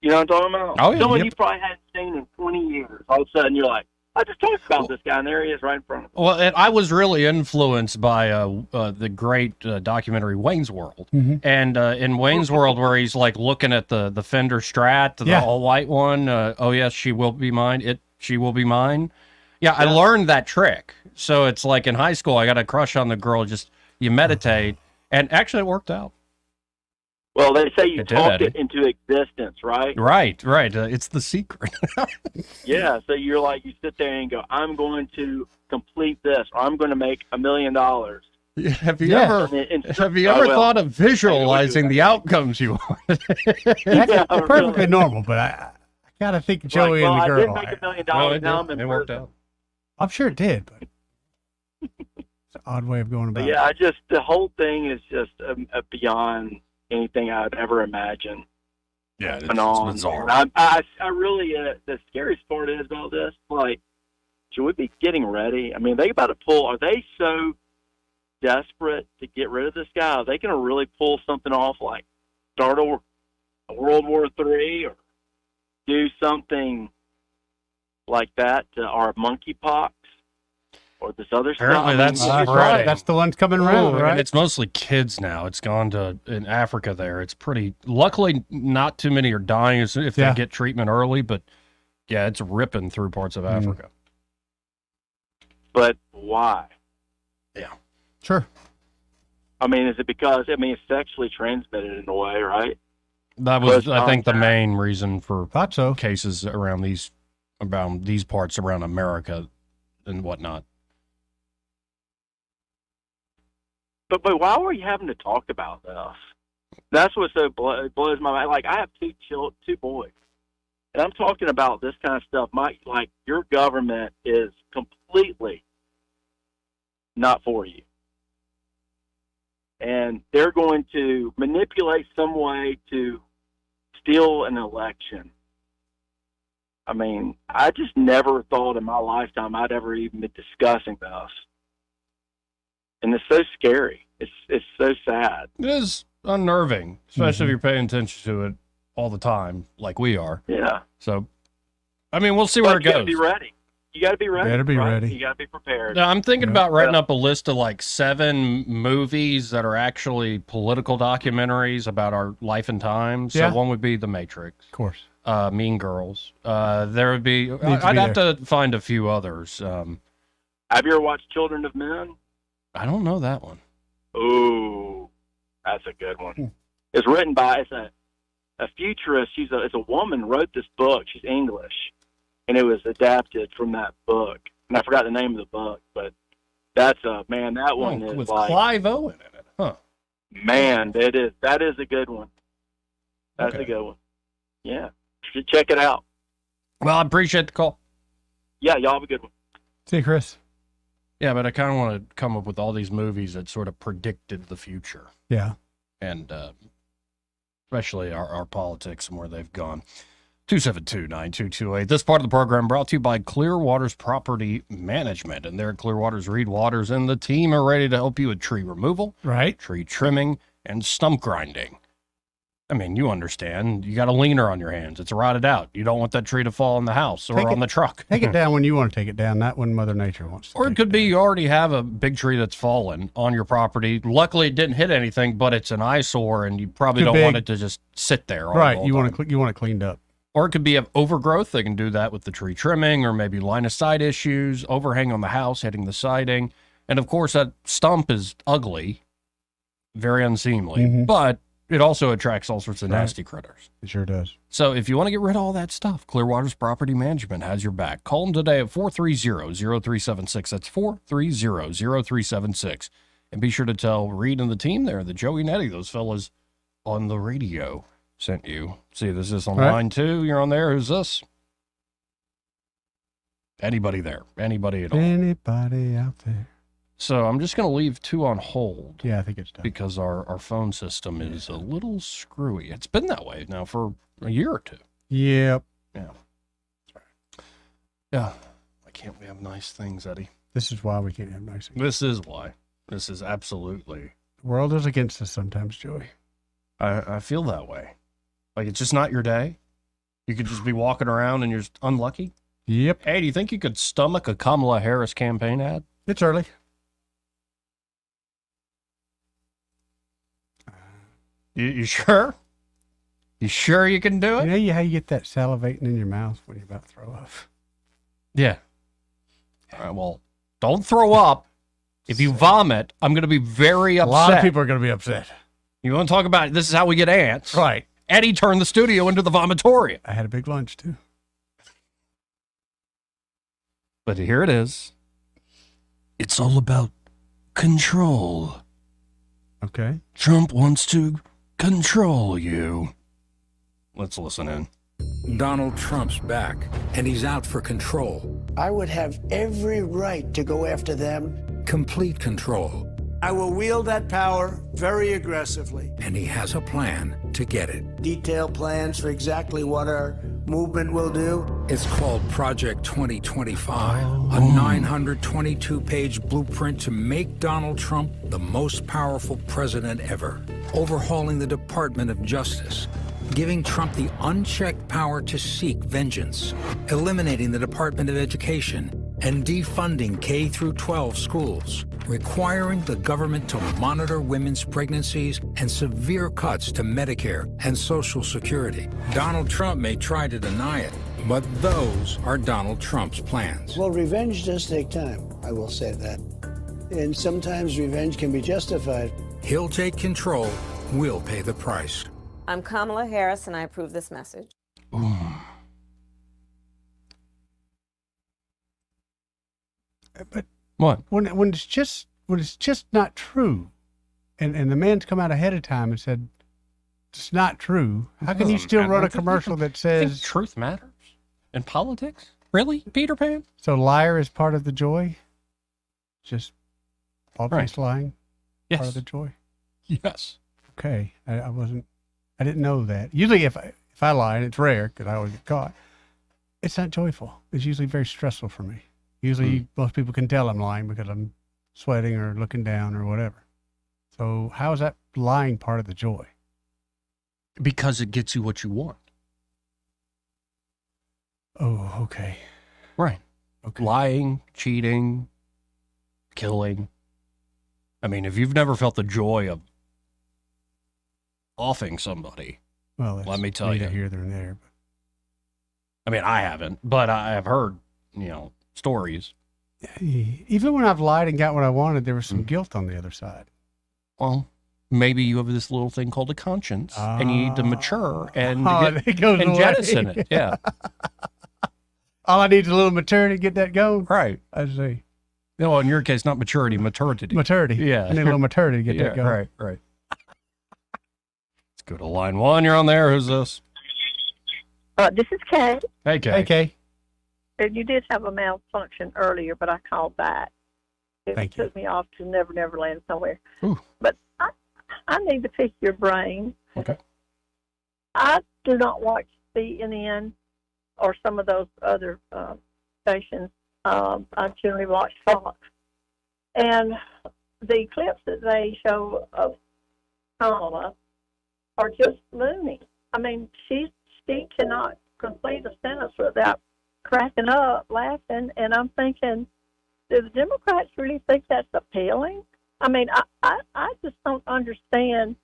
You know what I'm talking about? Oh, yeah. Someone Yep. you probably hadn't seen in 20 years. All of a sudden you're like, I just talked about this guy, and there he is right in front of me. Well, and I was really influenced by the great documentary Wayne's World. Mm-hmm. And in Wayne's World, where he's looking at the Fender Strat, the all white one. Oh yes, she will be mine. She will be mine. Yeah, I learned that trick. So it's like in high school, I got a crush on the girl. Just you meditate, and actually it worked out. Well, they say you It did, talked Eddie. it into existence, right? Right. It's the secret. Yeah. So you're like, you sit there and go, I'm going to complete this, or I'm going to make $1 million. Have you Yeah. ever thought of visualizing the outcomes you want? That's perfectly normal, but I gotta think Joey and the I girl. did make $1 million. Now I'm in it worked prison. out. I'm sure it did, but it's an odd way of going But about yeah, it. the whole thing is just beyond anything I'd ever imagined. Yeah, it's on. bizarre. And I really, the scariest part is about this, like, should we be getting ready? I mean, they about to pull. Are they so desperate to get rid of this guy? Are they going to really pull something off, like start a World War III, or do something like that to our monkeypox, or this other Apparently stuff? that's That's right. right. That's the ones coming around, And right? it's mostly kids now. It's gone to in Africa there. It's pretty. Luckily, not too many are dying if Yeah. they get treatment early. But yeah, it's ripping through parts of Africa. But why? Sure. I mean, is it because it's sexually transmitted in a way, right? That was, Close I think, the contact. main reason for Thought so. cases around these parts around America and whatnot. But why are we having to talk about this? That's what blows my mind. Like, I have two boys, and I'm talking about this kind of stuff. Your government is completely not for you, and they're going to manipulate some way to steal an election. I mean, I just never thought in my lifetime I'd ever even be discussing this. And it's so scary. It's so sad. It is unnerving, especially if you're paying attention to it all the time, like we are. Yeah. So, I mean, we'll see where it You got to goes. be ready. You got to be ready. Better be right? ready. You got to be prepared. Now, I'm thinking Yeah. about writing up a list of like 7 movies that are actually political documentaries about our life and times. Yeah. So one would be The Matrix, Of course. Mean Girls. There would be. to I'd be have to find a few others. Have you ever watched Children of Men? I don't know that one. Ooh, that's a good Hmm. one. It's written by a futurist. It's a woman wrote this book. She's English, and it was adapted from that book. And I forgot the name of the book, but that one is with like, Clive Owen in it, huh? man, that is a good one. That's Okay. a good one. Yeah, you should check it out. Well, I appreciate the call. Yeah, y'all have a good one. See you, Chris. Yeah, but I kind of want to come up with all these movies that sort of predicted the future, Yeah. and especially our politics and where they've gone. 272-9228. This part of the program brought to you by Clearwater's Property Management. And there at Clearwater's, Reed Waters and the team are ready to help you with tree removal, Right. tree trimming, and stump grinding. I mean, you understand. You got a leaner on your hands. It's rotted out. You don't want that tree to fall in the house or Take on it- the truck. Take it down when you want to take it down, not when Mother Nature wants to. Or it could be you already have a big tree that's fallen on your property. Luckily, it didn't hit anything, but it's an eyesore, and you probably Too don't big. want it to just sit there. Right. You want it cleaned up. Or it could be of overgrowth. They can do that with the tree trimming, or maybe line of sight issues, overhang on the house, hitting the siding. And of course, that stump is ugly, very unseemly, Mhm. but it also attracts all sorts of Right. nasty critters. It sure does. So if you want to get rid of all that stuff, Clearwater's Property Management has your back. Call them today at 430-0376. That's 430-0376. And be sure to tell Reed and the team there that Joey and Eddie, those fellas on the radio, sent you. See, this is on All right. line 2. You're on there. Who's this? Anybody there. Anybody at all. Anybody out there? So I'm just going to leave 2 on hold. Yeah, I think it's done. Because our phone system is a little screwy. It's been that way now for a year or 2. Yep. Yeah. Yeah. Why can't we have nice things, Eddie? This is why we can't have nice things. This is why. This is absolutely. The world is against us sometimes, Joey. I feel that way. Like it's just not your day. You could just be walking around and you're just unlucky. Yep. Hey, do you think you could stomach a Kamala Harris campaign ad? It's early. You sure? You sure you can do it? You know how you get that salivating in your mouth when you're about to throw up? Yeah. All right, well, don't throw up. If you vomit, I'm going to be very A upset. lot of people are going to be upset. You want to talk about this is how we get ants? Right. Eddie turned the studio into the vomitorium. I had a big lunch too. But here it is. It's all about control. Okay. Trump wants to control you. Let's listen in. Donald Trump's back, and he's out for control. I would have every right to go after them. Complete control. I will wield that power very aggressively. And he has a plan to get it. Detailed plans for exactly what our movement will do. It's called Project 2025, a 922-page blueprint to make Donald Trump the most powerful president ever. Overhauling the Department of Justice, giving Trump the unchecked power to seek vengeance, eliminating the Department of Education, and defunding K-12 schools, requiring the government to monitor women's pregnancies and severe cuts to Medicare and Social Security. Donald Trump may try to deny it, but those are Donald Trump's plans. Well, revenge does take time, I will say that. And sometimes revenge can be justified. He'll take control, we'll pay the price. I'm Kamala Harris, and I approve this message. But what? When it's just not true, and the man's come out ahead of time and said it's not true. How can you still run a commercial that says truth matters in politics? Really, Peter Pan? So liar is part of the joy? Just bald-faced lying? Yes. Part of the joy? Yes. Okay. I didn't know that. Usually if I lie, and it's rare because I always get caught, it's not joyful. It's usually very stressful for me. Usually most people can tell I'm lying because I'm sweating or looking down or whatever. So how is that lying part of the joy? Because it gets you what you want. Oh, okay. Right. Okay. Lying, cheating, killing. I mean, if you've never felt the joy of offing somebody, Well, let me tell you. neither here nor there. I mean, I haven't, but I have heard, stories. Even when I've lied and got what I wanted, there was some guilt on the other side. Well, maybe you have this little thing called a conscience, and you need to mature and, it goes away. jettison it. Yeah. All I need is a little maturity to get that going. Right. I see. No, in your case, not maturity, maturity. Maturity. Yeah. I need a little maturity to get that going. Right, right. Let's go to line one. You're on there. Who's this? This is Kay. Hey, Kay. Hey, Kay. And you did have a malfunction earlier, but I called back. It took me off to Never Land somewhere. Ooh. But I need to pick your brain. Okay. I do not watch CNN or some of those other stations. I generally watch Fox. And the clips that they show of Kamala are just loony. I mean, she cannot complete a sentence without cracking up, laughing, and I'm thinking, do the Democrats really think that's appealing? I mean, I just don't understand.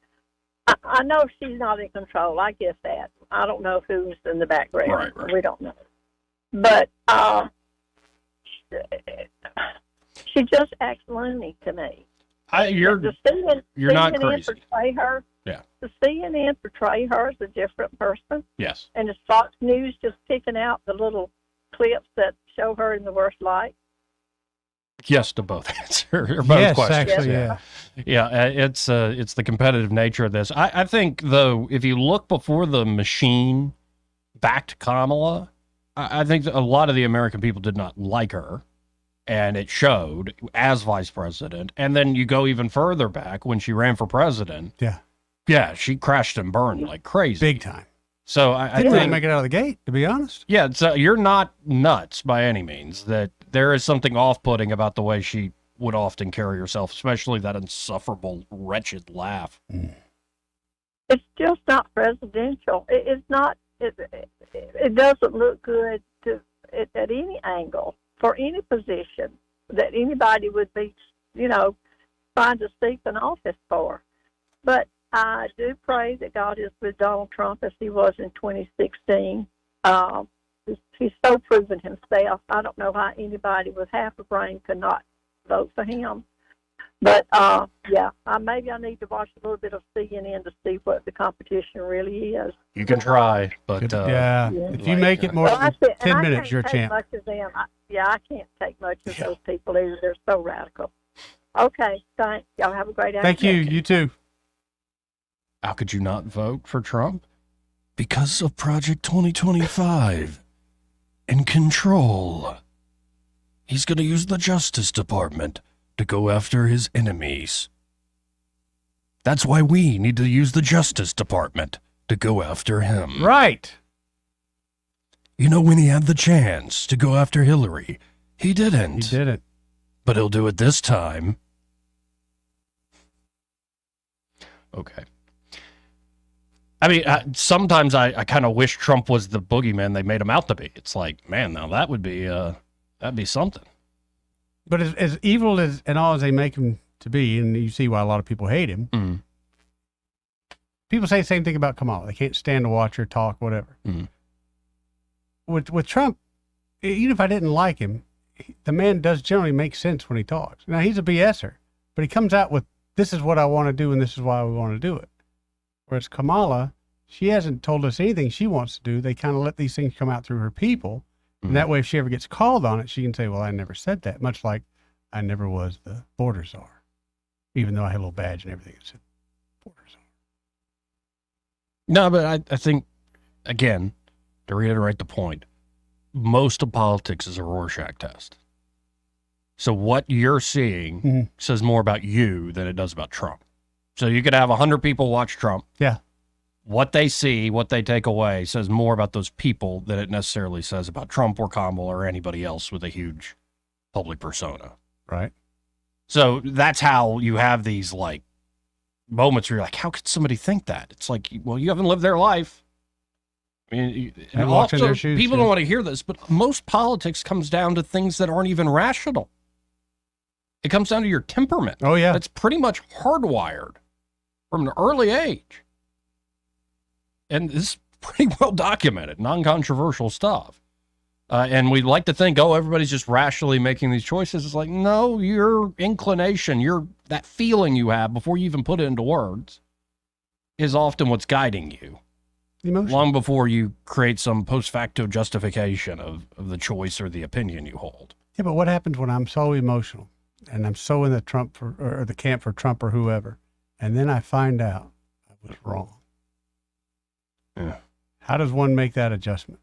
I know she's not in control. I get that. I don't know who's in the background. Right. We don't know. But she just acts loony to me. You're not CNN crazy. Portray her. Yeah. The CNN portray her as a different person. Yes. And is Fox News just picking out the little clips that show her in the worst light? Yes to both or both Yes, questions. actually, yeah. Yeah, it's the competitive nature of this. I think, though, if you look before the machine backed Kamala, I think that a lot of the American people did not like her, and it showed as vice president. And then you go even further back when she ran for president. Yeah. Yeah, she crashed and burned like crazy. Big time. So I Didn't really think make it out of the gate, to be honest. yeah, so you're not nuts by any means. That there is something off-putting about the way she would often carry herself, especially that insufferable, wretched laugh. It's just not presidential. It's not. It doesn't look good at any angle for any position that anybody would be, trying to seek an office for. But I do pray that God is with Donald Trump as he was in 2016. He's so proven himself. I don't know how anybody with half a brain could not vote for him. But yeah, maybe I need to watch a little bit of CNN to see what the competition really is. You can try, but yeah, if you make it more Well, than I said- 10 and I minutes, can't you're a take champ. Much of them. I can't take much of those people either. They're so radical. Okay, thanks. Y'all have a great afternoon. Thank you. You too. how could you not vote for Trump? Because of Project 2025 and control. He's going to use the Justice Department to go after his enemies. That's why we need to use the Justice Department to go after him. Right. You know, when he had the chance to go after Hillary, he didn't. He didn't. But he'll do it this time. Okay. I mean, sometimes I kind of wish Trump was the boogeyman they made him out to be. It's like, man, now that would be that'd be something. But as evil as and all as they make him to be, and you see why a lot of people hate him. Mm. People say the same thing about Kamala. They can't stand to watch her talk, whatever. Mm. With Trump, even if I didn't like him, the man does generally make sense when he talks. Now, he's a BSer, but he comes out with, this is what I want to do, and this is why we want to do it. Whereas Kamala, she hasn't told us anything she wants to do. They kind of let these things come out through her people. And that way, if she ever gets called on it, she can say, well, I never said that, much like I never was the border czar, even though I had a little badge and everything that said border czar. No, but I think, again, to reiterate the point, most of politics is a Rorschach test. So what you're seeing says more about you than it does about Trump. So you could have 100 people watch Trump. Yeah. What they see, what they take away, says more about those people than it necessarily says about Trump or Kamala or anybody else with a huge public persona. Right. So that's how you have these like moments where you're like, how could somebody think that? It's like, well, you haven't lived their life. I mean, and walked in also, their shoes, people too. don't want to hear this, but most politics comes down to things that aren't even rational. It comes down to your temperament. Oh, yeah. That's pretty much hardwired from an early age. And this is pretty well documented, non-controversial stuff. And we'd like to think, oh, everybody's just rationally making these choices. It's like, no, your inclination, that feeling you have before you even put it into words is often what's guiding you. Emotion. Long before you create some post facto justification of the choice or the opinion you hold. Yeah, but what happens when I'm so emotional and I'm so in the Trump or the camp for Trump or whoever, and then I find out I was wrong? Yeah. How does one make that adjustment?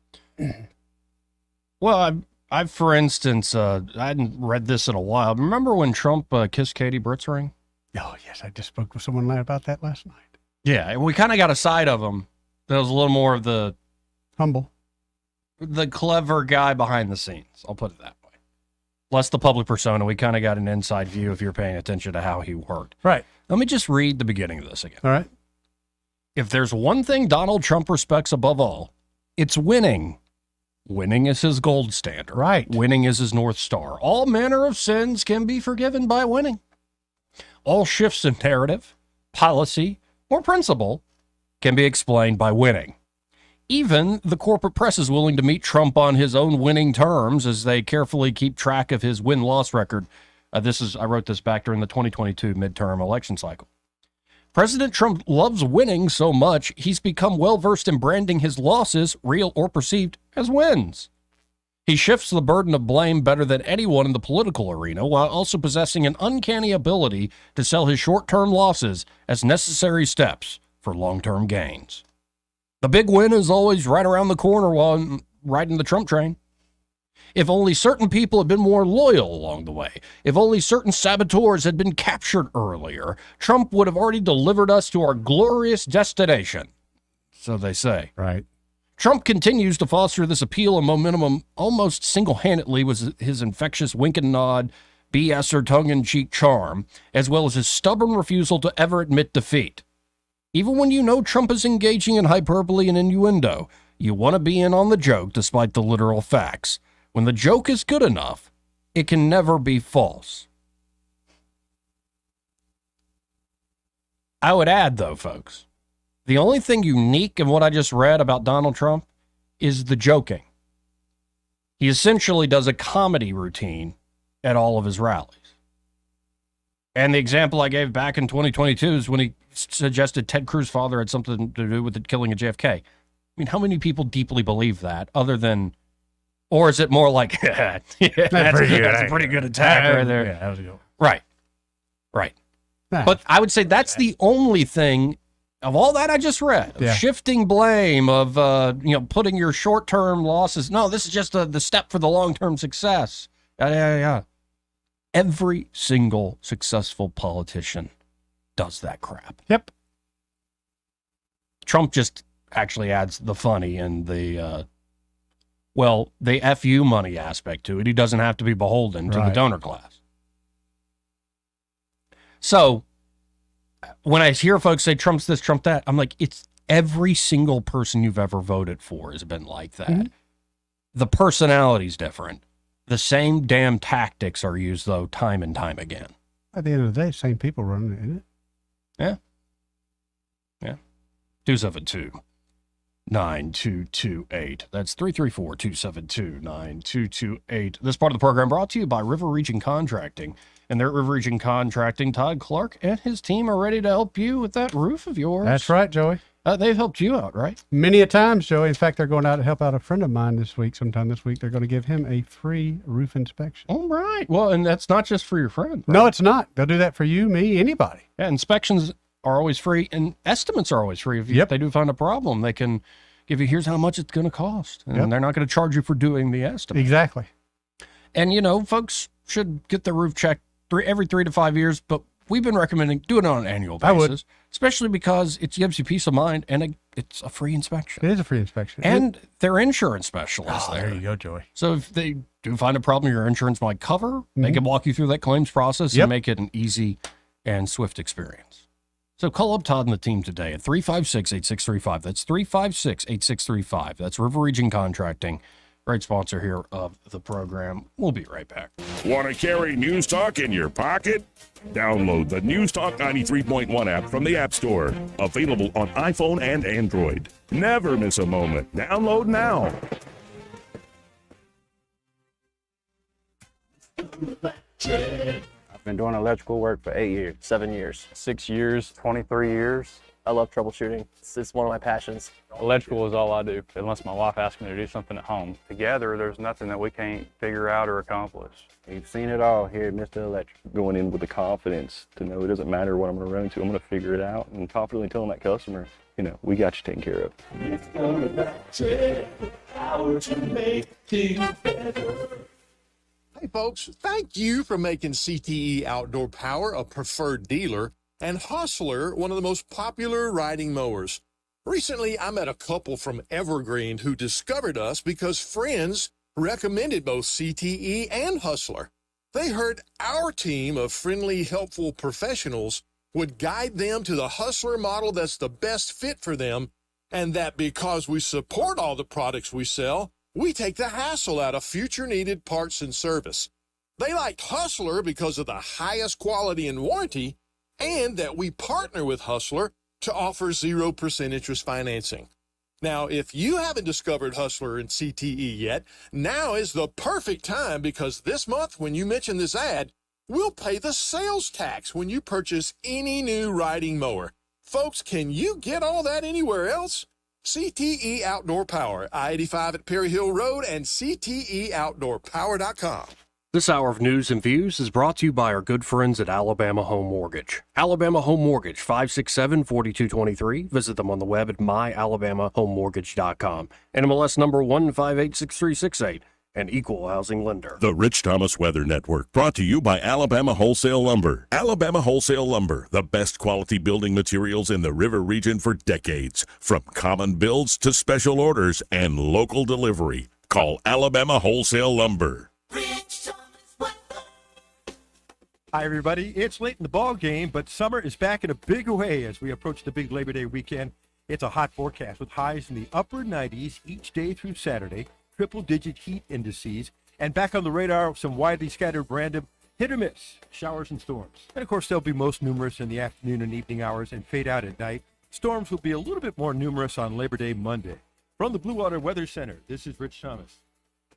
Well, I've for instance, I hadn't read this in a while. Remember when Trump kissed Katie Britt's ring? Oh, yes. I just spoke with someone about that last night. Yeah, and we kind of got a side of him that was a little more of the humble, the clever guy behind the scenes. I'll put it that way. Less the public persona. We kind of got an inside view if you're paying attention to how he worked. Right. Let me just read the beginning of this again. All right. If there's one thing Donald Trump respects above all, it's winning. Winning is his gold standard. Right. Winning is his North Star. All manner of sins can be forgiven by winning. All shifts in narrative, policy, or principle can be explained by winning. Even the corporate press is willing to meet Trump on his own winning terms as they carefully keep track of his win-loss record. I wrote this back during the 2022 midterm election cycle. President Trump loves winning so much, he's become well-versed in branding his losses, real or perceived, as wins. He shifts the burden of blame better than anyone in the political arena, while also possessing an uncanny ability to sell his short-term losses as necessary steps for long-term gains. The big win is always right around the corner while I'm riding the Trump train. If only certain people had been more loyal along the way, if only certain saboteurs had been captured earlier, Trump would have already delivered us to our glorious destination. So they say. Right. Trump continues to foster this appeal and momentum almost single-handedly with his infectious wink and nod, BS or tongue-in-cheek charm, as well as his stubborn refusal to ever admit defeat. Even when you know Trump is engaging in hyperbole and innuendo, you want to be in on the joke despite the literal facts. When the joke is good enough, it can never be false. I would add, though, folks, the only thing unique in what I just read about Donald Trump is the joking. He essentially does a comedy routine at all of his rallies. And the example I gave back in 2022 is when he suggested Ted Cruz's father had something to do with the killing of JFK. I mean, how many people deeply believe that other than, or is it more like, yeah, that's a pretty good attack right there. Yeah, that was a good one. Right. But I would say that's the only thing of all that I just read, of shifting blame, of putting your short-term losses. No, this is just the step for the long-term success. Yeah. Every single successful politician does that crap. Yep. Trump just actually adds the funny and the FU money aspect to it. He doesn't have to be beholden to the donor class. So when I hear folks say Trump's this, Trump that, I'm like, it's every single person you've ever voted for has been like that. Mm-hmm. The personality's different. The same damn tactics are used, though, time and time again. At the end of the day, same people running it, isn't it? Yeah. 272-9228. That's 334-272-9228. This part of the program brought to you by River Region Contracting. And their River Region Contracting, Todd Clark and his team are ready to help you with that roof of yours. That's right, Joey. They've helped you out, right? Many a times, Joey. In fact, they're going out to help out a friend of mine sometime this week. They're going to give him a free roof inspection. All right. Well, and that's not just for your friend. Right? No, it's not. They'll do that for you, me, anybody. Yeah, inspections are always free, and estimates are always free. If they do find a problem, they can give you, here's how much it's going to cost. And they're not going to charge you for doing the estimate. Exactly. And, folks should get their roof checked every 3 to 5 years, but we've been recommending doing it on an annual basis. I would. Especially because it gives you peace of mind, and it's a free inspection. It is a free inspection. And their insurance specialist there. There you go, Joey. So if they do find a problem your insurance might cover, they can walk you through that claims process and make it an easy and swift experience. So call up Todd and the team today at 356-8635. That's 356-8635. That's River Region Contracting. Great sponsor here of the program. We'll be right back. Want to carry News Talk in your pocket? Download the News Talk 93.1 app from the App Store. Available on iPhone and Android. Never miss a moment. Download now. I've been doing electrical work for 8 years, 7 years, 6 years, 23 years. I love troubleshooting. It's one of my passions. Electrical is all I do, unless my wife asks me to do something at home. Together, there's nothing that we can't figure out or accomplish. We've seen it all here at Mr. Electric. Going in with the confidence to know it doesn't matter what I'm going to run into, I'm going to figure it out, and confidently telling that customer, we got you taken care of. Mr. Electric, power to make things better. Hey folks, thank you for making CTE Outdoor Power a preferred dealer and Hustler one of the most popular riding mowers. Recently, I met a couple from Evergreen who discovered us because friends recommended both CTE and Hustler. They heard our team of friendly, helpful professionals would guide them to the Hustler model that's the best fit for them, and that because we support all the products we sell, we take the hassle out of future needed parts and service. They liked Hustler because of the highest quality and warranty, and that we partner with Hustler to offer 0% interest financing. Now, if you haven't discovered Hustler and CTE yet, now is the perfect time because this month when you mention this ad, we'll pay the sales tax when you purchase any new riding mower. Folks, can you get all that anywhere else? CTE Outdoor Power, I-85 at Perry Hill Road and CTEOutdoorPower.com. This hour of news and views is brought to you by our good friends at Alabama Home Mortgage. Alabama Home Mortgage, 567-4223. Visit them on the web at myalabamahomemortgage.com. NMLS number 1586368. An equal housing lender. The Rich Thomas Weather Network, brought to you by Alabama Wholesale Lumber. Alabama Wholesale Lumber, the best quality building materials in the River region for decades. From common builds to special orders and local delivery. Call Alabama Wholesale Lumber. Hi, everybody. It's late in the ball game, but summer is back in a big way as we approach the big Labor Day weekend. It's a hot forecast with highs in the upper 90s each day through Saturday, triple-digit heat indices, and back on the radar, some widely scattered random hit or miss showers and storms. And, of course, they'll be most numerous in the afternoon and evening hours and fade out at night. Storms will be a little bit more numerous on Labor Day Monday. From the Blue Water Weather Center, this is Rich Thomas.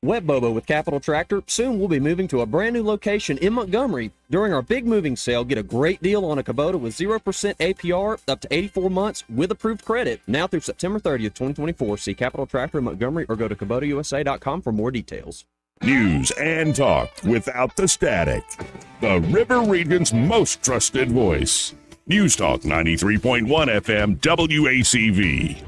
Web Bobo with Capital Tractor. Soon we'll be moving to a brand new location in Montgomery. During our big moving sale, get a great deal on a Kubota with 0% APR up to 84 months with approved credit. Now through September 30th, 2024. See Capital Tractor in Montgomery or go to KubotaUSA.com for more details. News and talk without the static. The River Region's most trusted voice. News Talk 93.1 FM WACV.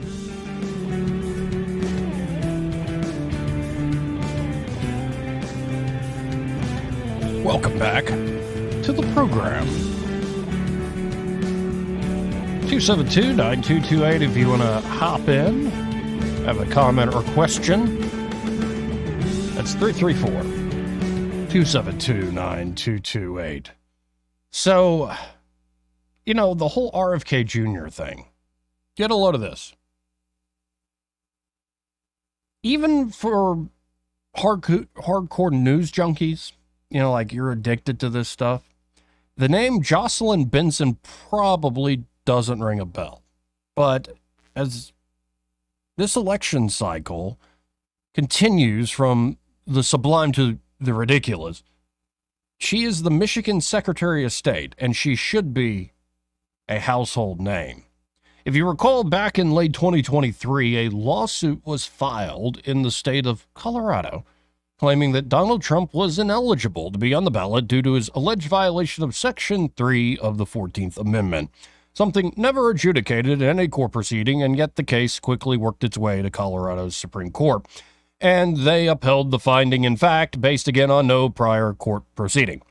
Welcome back to the program. 272-9228 if you want to hop in, have a comment or question. That's 334-272-9228. So, you know, the whole RFK Jr. thing. Get a load of this. Even for hardcore news junkies, you know, like you're addicted to this stuff, the name Jocelyn Benson probably doesn't ring a bell. But as this election cycle continues from the sublime to the ridiculous, she is the Michigan Secretary of State, and she should be a household name. If you recall, back in late 2023, a lawsuit was filed in the state of Colorado claiming that Donald Trump was ineligible to be on the ballot due to his alleged violation of Section 3 of the 14th Amendment, something never adjudicated in a court proceeding, and yet the case quickly worked its way to Colorado's Supreme Court. And they upheld the finding, in fact, based again on no prior court proceeding.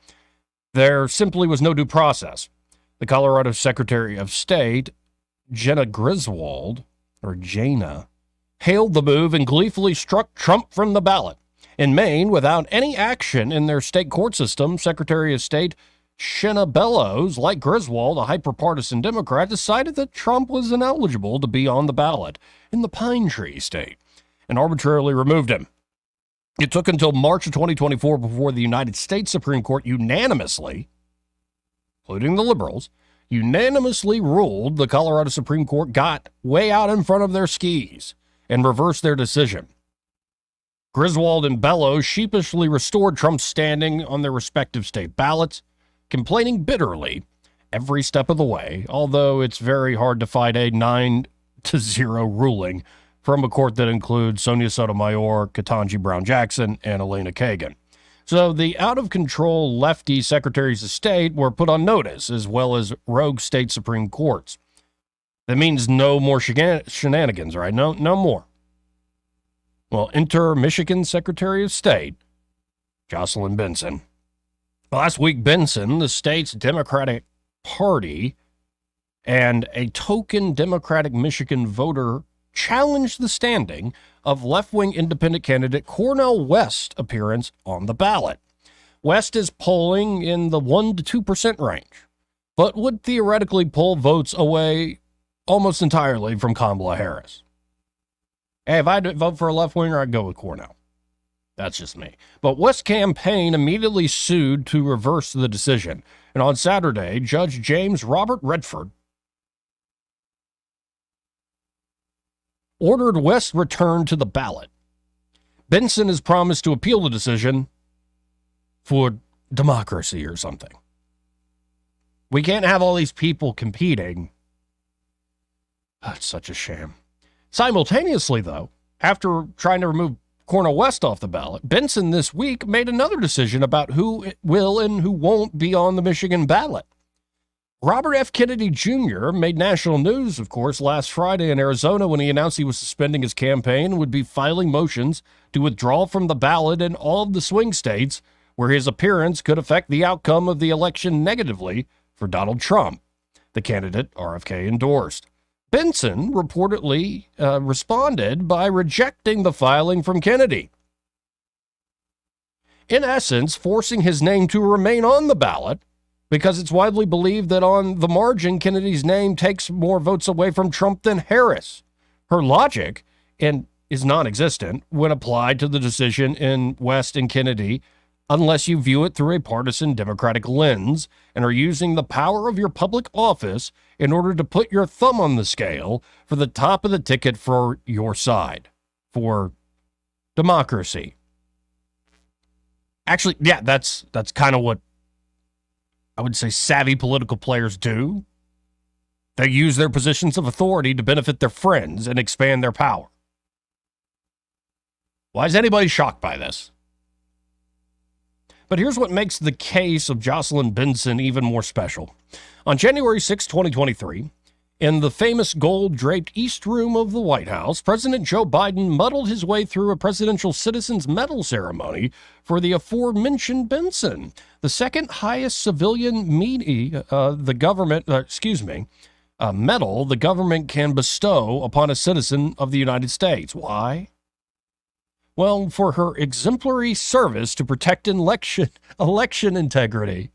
There simply was no due process. The Colorado Secretary of State, Jena Griswold, hailed the move and gleefully struck Trump from the ballot. In Maine, without any action in their state court system, Secretary of State Shenna Bellows, like Griswold, a hyper-partisan Democrat, decided that Trump was ineligible to be on the ballot in the Pine Tree State and arbitrarily removed him. It took until March of 2024 before the United States Supreme Court unanimously, including the liberals, unanimously ruled the Colorado Supreme Court got way out in front of their skis and reversed their decision. Griswold and Bellows sheepishly restored Trump's standing on their respective state ballots, complaining bitterly every step of the way, although it's very hard to fight a 9-0 ruling from a court that includes Sonia Sotomayor, Ketanji Brown Jackson, and Elena Kagan. So the out-of-control lefty secretaries of state were put on notice, as well as rogue state Supreme Courts. That means no more shenanigans, right? No more. Well, enter Michigan Secretary of State, Jocelyn Benson. Last week, Benson, the state's Democratic Party, and a token Democratic Michigan voter challenged the standing of left-wing independent candidate Cornel West's appearance on the ballot. West is polling in the 1% to 2% range, but would theoretically pull votes away almost entirely from Kamala Harris. Hey, if I had to vote for a left-winger, I'd go with Cornel. That's just me. But West's campaign immediately sued to reverse the decision. And on Saturday, Judge James Robert Redford ordered West returned to the ballot. Benson has promised to appeal the decision for democracy or something. We can't have all these people competing. That's such a shame. Simultaneously, though, after trying to remove Cornel West off the ballot, Benson this week made another decision about who will and who won't be on the Michigan ballot. Robert F. Kennedy Jr. made national news, of course, last Friday in Arizona when he announced he was suspending his campaign and would be filing motions to withdraw from the ballot in all of the swing states where his appearance could affect the outcome of the election negatively for Donald Trump, the candidate RFK endorsed. Benson reportedly responded by rejecting the filing from Kennedy, in essence, forcing his name to remain on the ballot because it's widely believed that on the margin, Kennedy's name takes more votes away from Trump than Harris. Her logic is non-existent when applied to the decision in West and Kennedy, unless you view it through a partisan Democratic lens and are using the power of your public office in order to put your thumb on the scale for the top of the ticket for your side, for democracy, Actually, yeah, that's kind of what I would say savvy political players do. They use their positions of authority to benefit their friends and expand their power. Why is anybody shocked by this? But here's what makes the case of Jocelyn Benson even more special. On January 6, 2023, in the famous gold-draped East Room of the White House, President Joe Biden muddled his way through a Presidential Citizens Medal ceremony for the aforementioned Benson, the second highest civilian medal the government can bestow upon a citizen of the United States. Why? Well, for her exemplary service to protect election integrity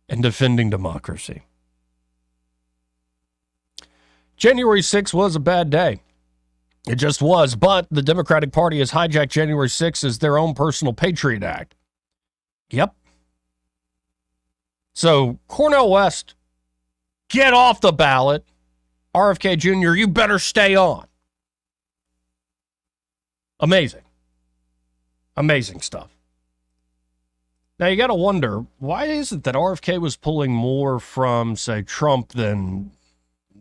and defending democracy. January 6th was a bad day. It just was, but the Democratic Party has hijacked January 6th as their own personal Patriot Act. Yep. So, Cornel West, get off the ballot. RFK Jr., you better stay on. Amazing. Amazing stuff. Now, you got to wonder, why is it that RFK was pulling more from, say, Trump than,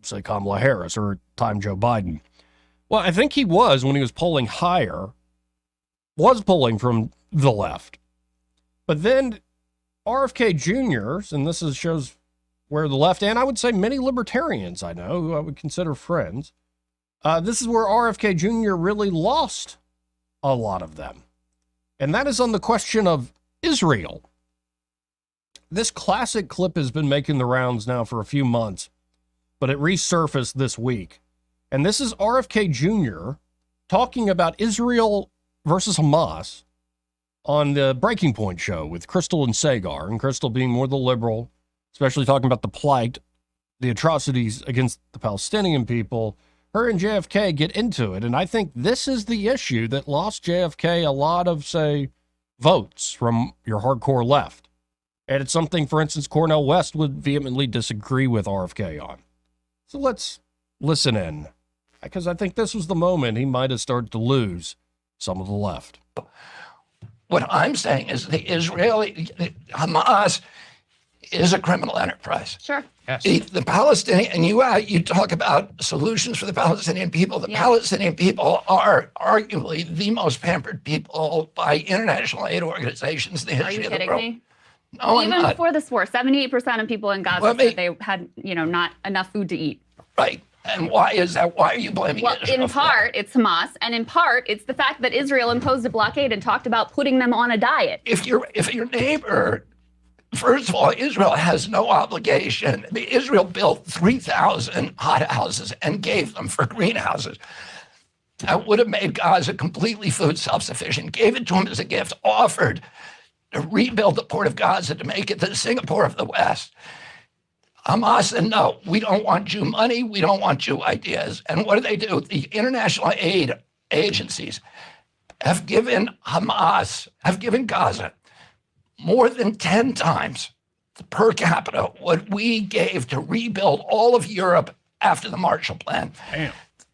say, Kamala Harris or time Joe Biden? Well, I think he was, when he was polling higher, was pulling from the left. But then RFK Jr., and this shows where the left, and I would say many libertarians I know, who I would consider friends, this is where RFK Jr. really lost a lot of them. And that is on the question of Israel. This classic clip has been making the rounds now for a few months, but it resurfaced this week. And this is RFK Jr. talking about Israel versus Hamas on the Breaking Point show with Crystal and Sagar, and Crystal being more the liberal, especially talking about the plight, the atrocities against the Palestinian people. Her and JFK get into it, and I think this is the issue that lost JFK a lot of, say, votes from your hardcore left. And it's something, for instance, Cornel West would vehemently disagree with RFK on. So let's listen in, because I think this was the moment he might have started to lose some of the left. What I'm saying is the Hamas is a criminal enterprise. Sure. Yes. The Palestinian, and you talk about solutions for the Palestinian people. The Palestinian people are arguably the most pampered people by international aid organizations in the history of the world. Are you kidding me? No, Even I'm not. before this war, 78% of people in Gaza said they had, not enough food to eat. Right. And why is that? Why are you blaming Well, Israel? in part, it's Hamas, and in part, it's the fact that Israel imposed a blockade and talked about putting them on a diet. If your neighbor, first of all, Israel has no obligation. Israel built 3,000 hothouses and gave them for greenhouses. That would have made Gaza completely food self-sufficient, gave it to them as a gift, offered to rebuild the port of Gaza to make it the Singapore of the West. Hamas said, no, we don't want Jew money, we don't want Jew ideas. And what do? The international aid agencies have given Gaza more than 10 times per capita what we gave to rebuild all of Europe after the Marshall Plan. Damn.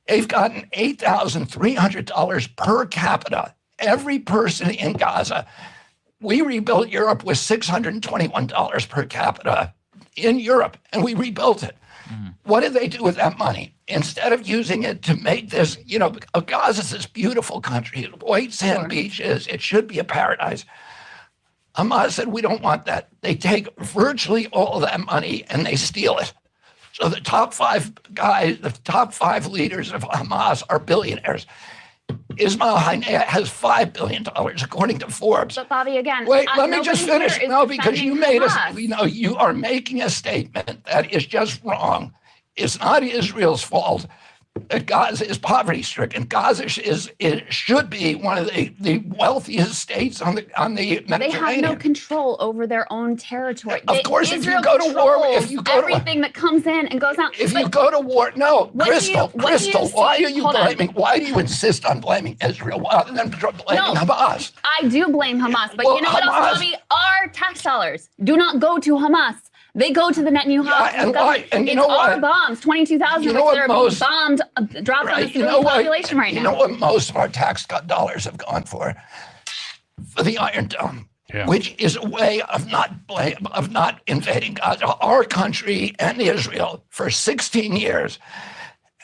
They've gotten $8,300 per capita, every person in Gaza. We rebuilt Europe with $621 per capita in Europe, and we rebuilt it. What did they do with that money? Instead of using it to make this, Gaza is this beautiful country, white sand beaches, it should be a paradise. Hamas said, we don't want that. They take virtually all of that money and they steal it. So the top 5 guys, the top 5 leaders of Hamas are billionaires. Ismail Haniyeh has $5 billion, according to Forbes. But Bobby, again, wait, let me just finish. No, because you made Hamas. You are making a statement that is just wrong. It's not Israel's fault that Gaza is poverty-stricken. Gaza should be one of the wealthiest states on the Mediterranean. They have no control over their own territory. Of course, Israel if you go to war, everything that comes in and goes out. If you go to war, no, Crystal, why are you blaming? Why do you insist on blaming Israel rather than blaming Hamas? I do blame Hamas, but Well, you know what else, Bobby? Our tax dollars do not go to Hamas. They go to the Netanyahu. and why? And you know our what? bombs, 22,000 You know which what are most- bombed, dropped on the Right, civilian population right now. You know what most of our tax dollars have gone for? For the Iron Dome. Yeah. which is a way of not invading Gaza. Our country and Israel for 16 years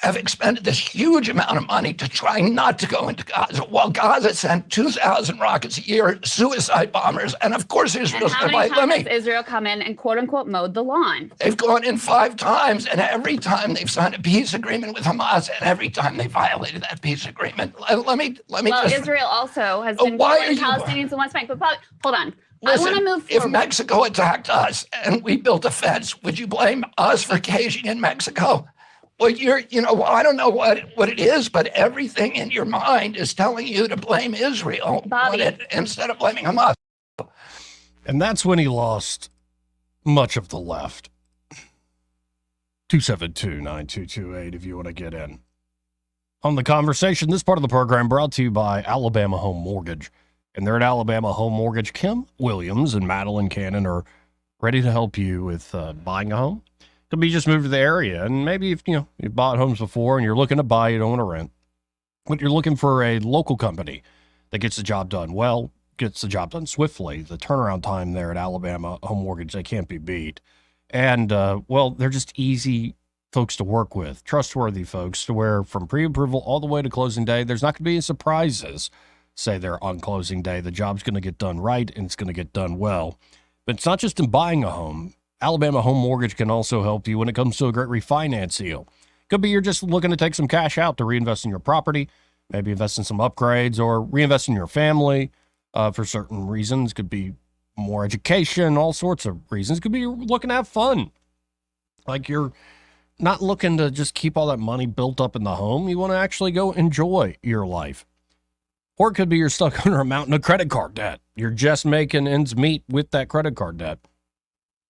have expended this huge amount of money to try not to go into Gaza, while Gaza sent 2,000 rockets a year, suicide bombers, and of course Israel's And how many times has Israel come in and quote unquote mowed the lawn? They've gone in 5 times, and every time they've signed a peace agreement with Hamas, and every time they violated that peace agreement. Let me Well, just. Israel also has been why are killing you- Palestinians in West Bank. But hold on. Listen, I want to move if forward. Mexico attacked us and we built a fence, would you blame us for caging in Mexico? Well, I don't know what it is, but everything in your mind is telling you to blame Israel instead of blaming Hamas. And that's when he lost much of the left. 272-9228 if you want to get in on the conversation. This part of the program brought to you by Alabama Home Mortgage. And they're at Alabama Home Mortgage. Kim Williams and Madeline Cannon are ready to help you with buying a home. Could be just moved to the area, and maybe if you've bought homes before and you're looking to buy, you don't want to rent, but you're looking for a local company that gets the job done well, gets the job done swiftly. The turnaround time there at Alabama Home Mortgage, they can't be beat. And, they're just easy folks to work with, trustworthy folks to where from pre-approval all the way to closing day, there's not going to be any surprises. Say they're on closing day. The job's going to get done right, and it's going to get done well. But it's not just in buying a home. Alabama Home Mortgage can also help you when it comes to a great refinance deal. Could be you're just looking to take some cash out to reinvest in your property, maybe invest in some upgrades or reinvest in your family for certain reasons. Could be more education, all sorts of reasons. Could be you're looking to have fun. Like you're not looking to just keep all that money built up in the home. You want to actually go enjoy your life. Or it could be you're stuck under a mountain of credit card debt. You're just making ends meet with that credit card debt.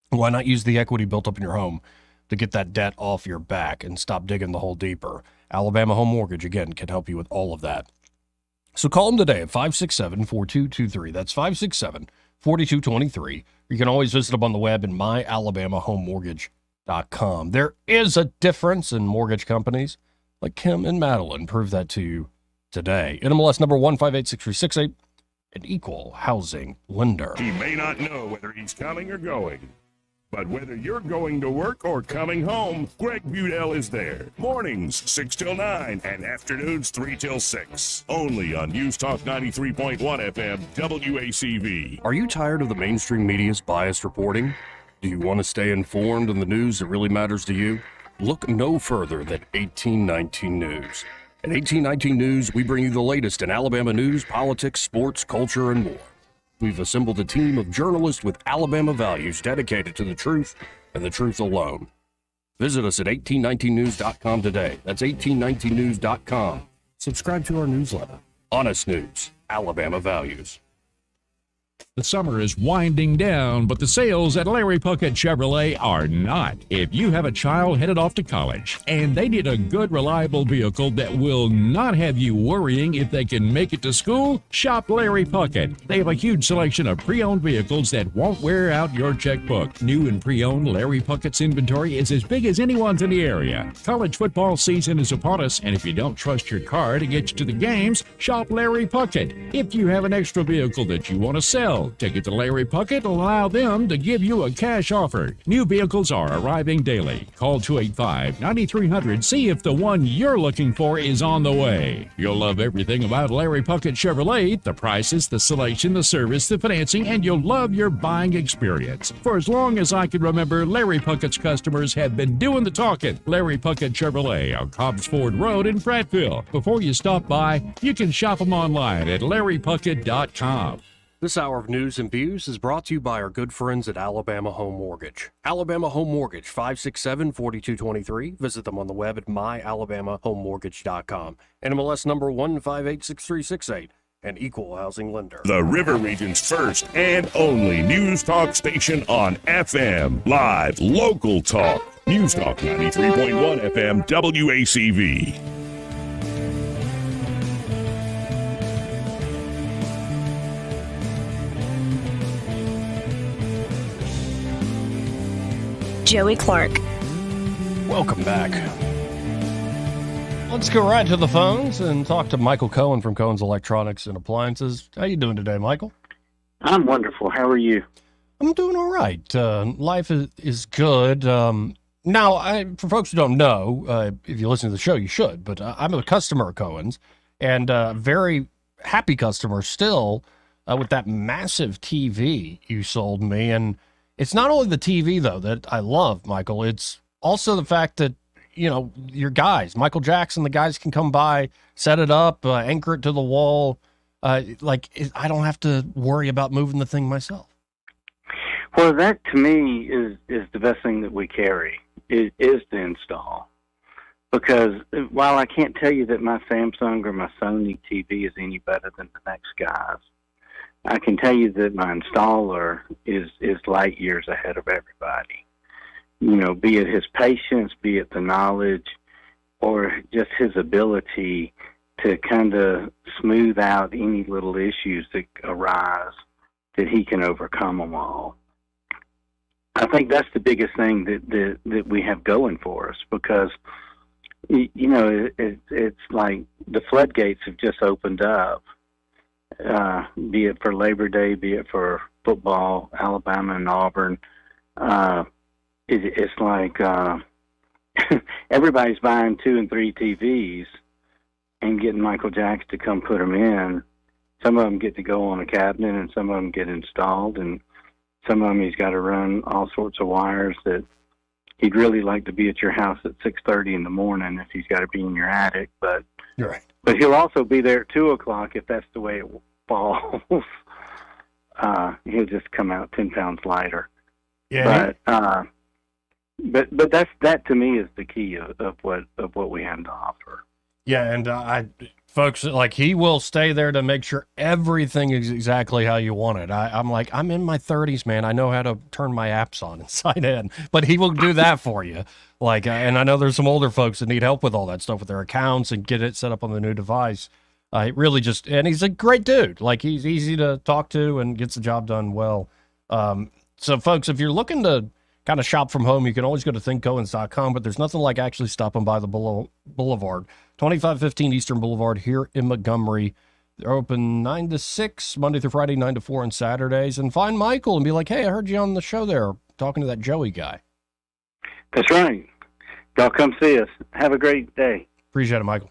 Why not use the equity built up in your home to get that debt off your back and stop digging the hole deeper? Alabama Home Mortgage, again, can help you with all of that. So call them today at 567-4223. That's 567-4223. You can always visit them on the web at myalabamahomemortgage.com. There is a difference in mortgage companies, like Kim and Madeline prove that to you today. NMLS number 1586368, an equal housing lender. He may not know whether he's coming or going, but whether you're going to work or coming home, Greg Budell is there. Mornings 6 till 9 and afternoons 3 till 6. Only on News Talk 93.1 FM WACV. Are you tired of the mainstream media's biased reporting? Do you want to stay informed on the news that really matters to you? Look no further than 1819 News. At 1819 News, we bring you the latest in Alabama news, politics, sports, culture, and more. We've assembled a team of journalists with Alabama values dedicated to the truth and the truth alone. Visit us at 1819news.com today. That's 1819news.com. Subscribe to our newsletter. Honest News, Alabama Values. The summer is winding down, but the sales at Larry Puckett Chevrolet are not. If you have a child headed off to college and they need a good, reliable vehicle that will not have you worrying if they can make it to school, shop Larry Puckett. They have a huge selection of pre-owned vehicles that won't wear out your checkbook. New and pre-owned, Larry Puckett's inventory is as big as anyone's in the area. College football season is upon us, and if you don't trust your car to get you to the games, shop Larry Puckett. If you have an extra vehicle that you want to sell, take it to Larry Puckett and allow them to give you a cash offer. New vehicles are arriving daily. Call 285-9300. See if the one you're looking for is on the way. You'll love everything about Larry Puckett Chevrolet: the prices, the selection, the service, the financing, and you'll love your buying experience. For as long as I can remember, Larry Puckett's customers have been doing the talking. Larry Puckett Chevrolet on Cobbs Ford Road in Prattville. Before you stop by, you can shop them online at larrypuckett.com. This hour of news and views is brought to you by our good friends at Alabama Home Mortgage. Alabama Home Mortgage, 567-4223. Visit them on the web at myalabamahomemortgage.com. NMLS number 1586368, an equal housing lender. The River Region's first and only news talk station on FM. Live, local talk. News Talk 93.1 FM WACV. Joey Clark. Welcome back. Let's go right to the phones and talk to Michael Cohen from Cohen's Electronics and Appliances. How you doing today, Michael? I'm wonderful. How are you? I'm doing all right. Life is good. Now, for folks who don't know, if you listen to the show, you should, but I'm a customer of Cohen's, and very happy customer still with that massive TV you sold me. And it's not only the TV, though, that I love, Michael. It's also the fact that, you know, your guys, Michael Jackson, the guys can come by, set it up, anchor it to the wall. I don't have to worry about moving the thing myself. Well, that to me is the best thing that we carry, is the install. Because while I can't tell you that my Samsung or my Sony TV is any better than the next guy's, I can tell you that my installer is light years ahead of everybody. You know, be it his patience, be it the knowledge, or just his ability to kind of smooth out any little issues that arise, that he can overcome them all. I think that's the biggest thing that we have going for us, because, you know, it's like the floodgates have just opened up, be it for Labor Day, be it for football, Alabama and Auburn. It's like everybody's buying 2 and 3 TVs and getting Michael Jackson to come put them in. Some of them get to go on a cabinet, and some of them get installed, and some of them he's got to run all sorts of wires that he'd really like to be at your house at 6:30 in the morning if he's got to be in your attic. But you're right. But he'll also be there at 2 o'clock if that's the way it falls. He'll just come out 10 pounds lighter. Yeah. But that to me is the key of what we have to offer. Yeah, and folks, like, he will stay there to make sure everything is exactly how you want it. I'm like, I'm in my 30s, man. I know how to turn my apps on and sign in, but he will do that for you. Like, and I know there's some older folks that need help with all that stuff with their accounts and get it set up on the new device. Really just, and he's a great dude. Like, he's easy to talk to and gets the job done well. So folks, if you're looking to kind of shop from home, you can always go to thinkcohens.com, but there's nothing like actually stopping by the Boulevard. 2515 Eastern Boulevard here in Montgomery. They're open 9 to 6, Monday through Friday, 9 to 4 on Saturdays. And find Michael and be like, hey, I heard you on the show there talking to that Joey guy. That's right. Y'all come see us. Have a great day. Appreciate it, Michael.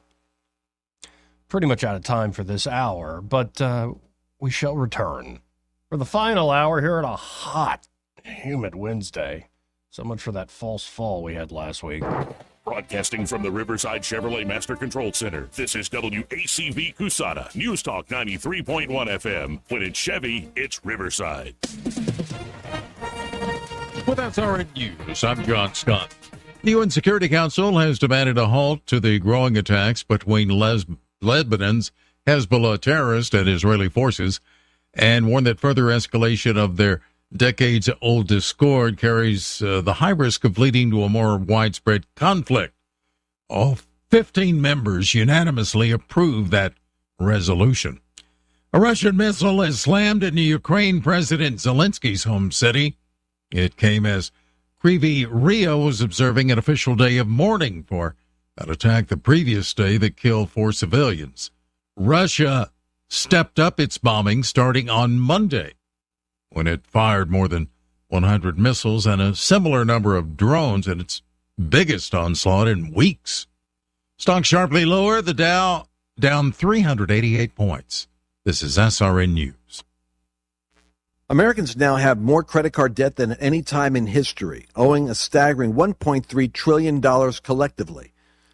Pretty much out of time for this hour, but we shall return for the final hour here at a hot, humid Wednesday. So much for that false fall we had last week. Broadcasting from the Riverside Chevrolet Master Control Center, this is WACV Cusana, News Talk 93.1 FM. When it's Chevy, it's Riverside. With SRN News, I'm John Scott. The UN Security Council has demanded a halt to the growing attacks between Lebanon's Hezbollah terrorists and Israeli forces, and warned that further escalation of their decades-old discord carries the high risk of leading to a more widespread conflict. All 15 members unanimously approved that resolution. A Russian missile has slammed into Ukraine President Zelensky's home city. It came as Kryvyi Rih was observing an official day of mourning for an attack the previous day that killed 4 civilians. Russia stepped up its bombing starting on Monday, when it fired more than 100 missiles and a similar number of drones in its biggest onslaught in weeks. Stock sharply lower, the Dow down 388 points. This is SRN News. Americans now have more credit card debt than at any time in history, owing a staggering $1.3 trillion collectively.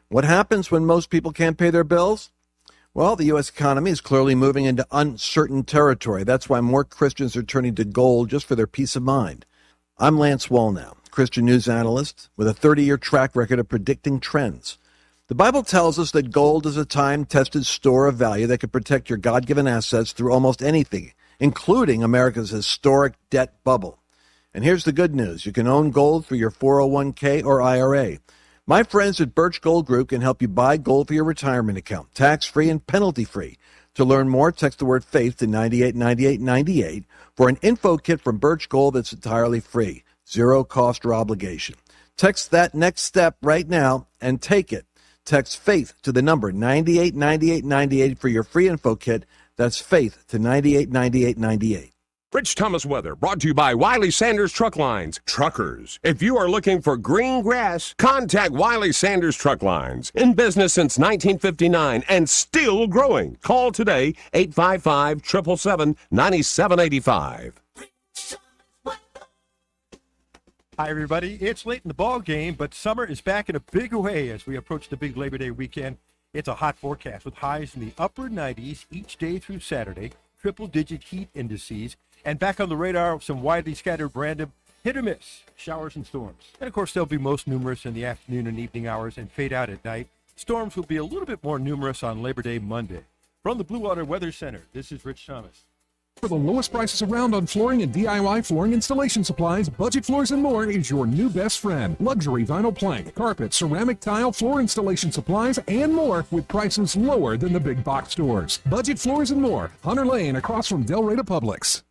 What happens when most people can't pay their bills? Well, the U.S. economy is clearly moving into uncertain territory. That's why more Christians are turning to gold just for their peace of mind. I'm Lance Wallnow, Christian news analyst with a 30-year track record of predicting trends. The Bible tells us that gold is a time-tested store of value that can protect your God-given assets through almost anything, including America's historic debt bubble. And here's the good news. You can own gold through your 401k or IRA. My friends at Birch Gold Group can help you buy gold for your retirement account, tax-free and penalty-free. To learn more, text the word FAITH to 989898 for an info kit from Birch Gold that's entirely free, zero cost or obligation. Text that next step right now and take it. Text FAITH to the number 989898 for your free info kit. That's FAITH to 989898. Rich Thomas weather brought to you by Wiley Sanders Truck Lines. Truckers, if you are looking for green grass, contact Wiley Sanders Truck Lines. In business since 1959 and still growing. Call today, 855-777-9785. Hi, everybody. It's late in the ball game, but summer is back in a big way as we approach the big Labor Day weekend. It's a hot forecast with highs in the upper 90s each day through Saturday, triple-digit heat indices, and back on the radar, some widely scattered random hit or miss showers and storms. And, of course, they'll be most numerous in the afternoon and evening hours and fade out at night. Storms will be a little bit more numerous on Labor Day Monday. From the Blue Water Weather Center, this is Rich Thomas. For the lowest prices around on flooring and DIY flooring installation supplies, Budget Floors and More is your new best friend. Luxury vinyl plank, carpet, ceramic tile, floor installation supplies, and more with prices lower than the big box stores. Budget Floors and More, Hunter Lane across from Del Rey Publix.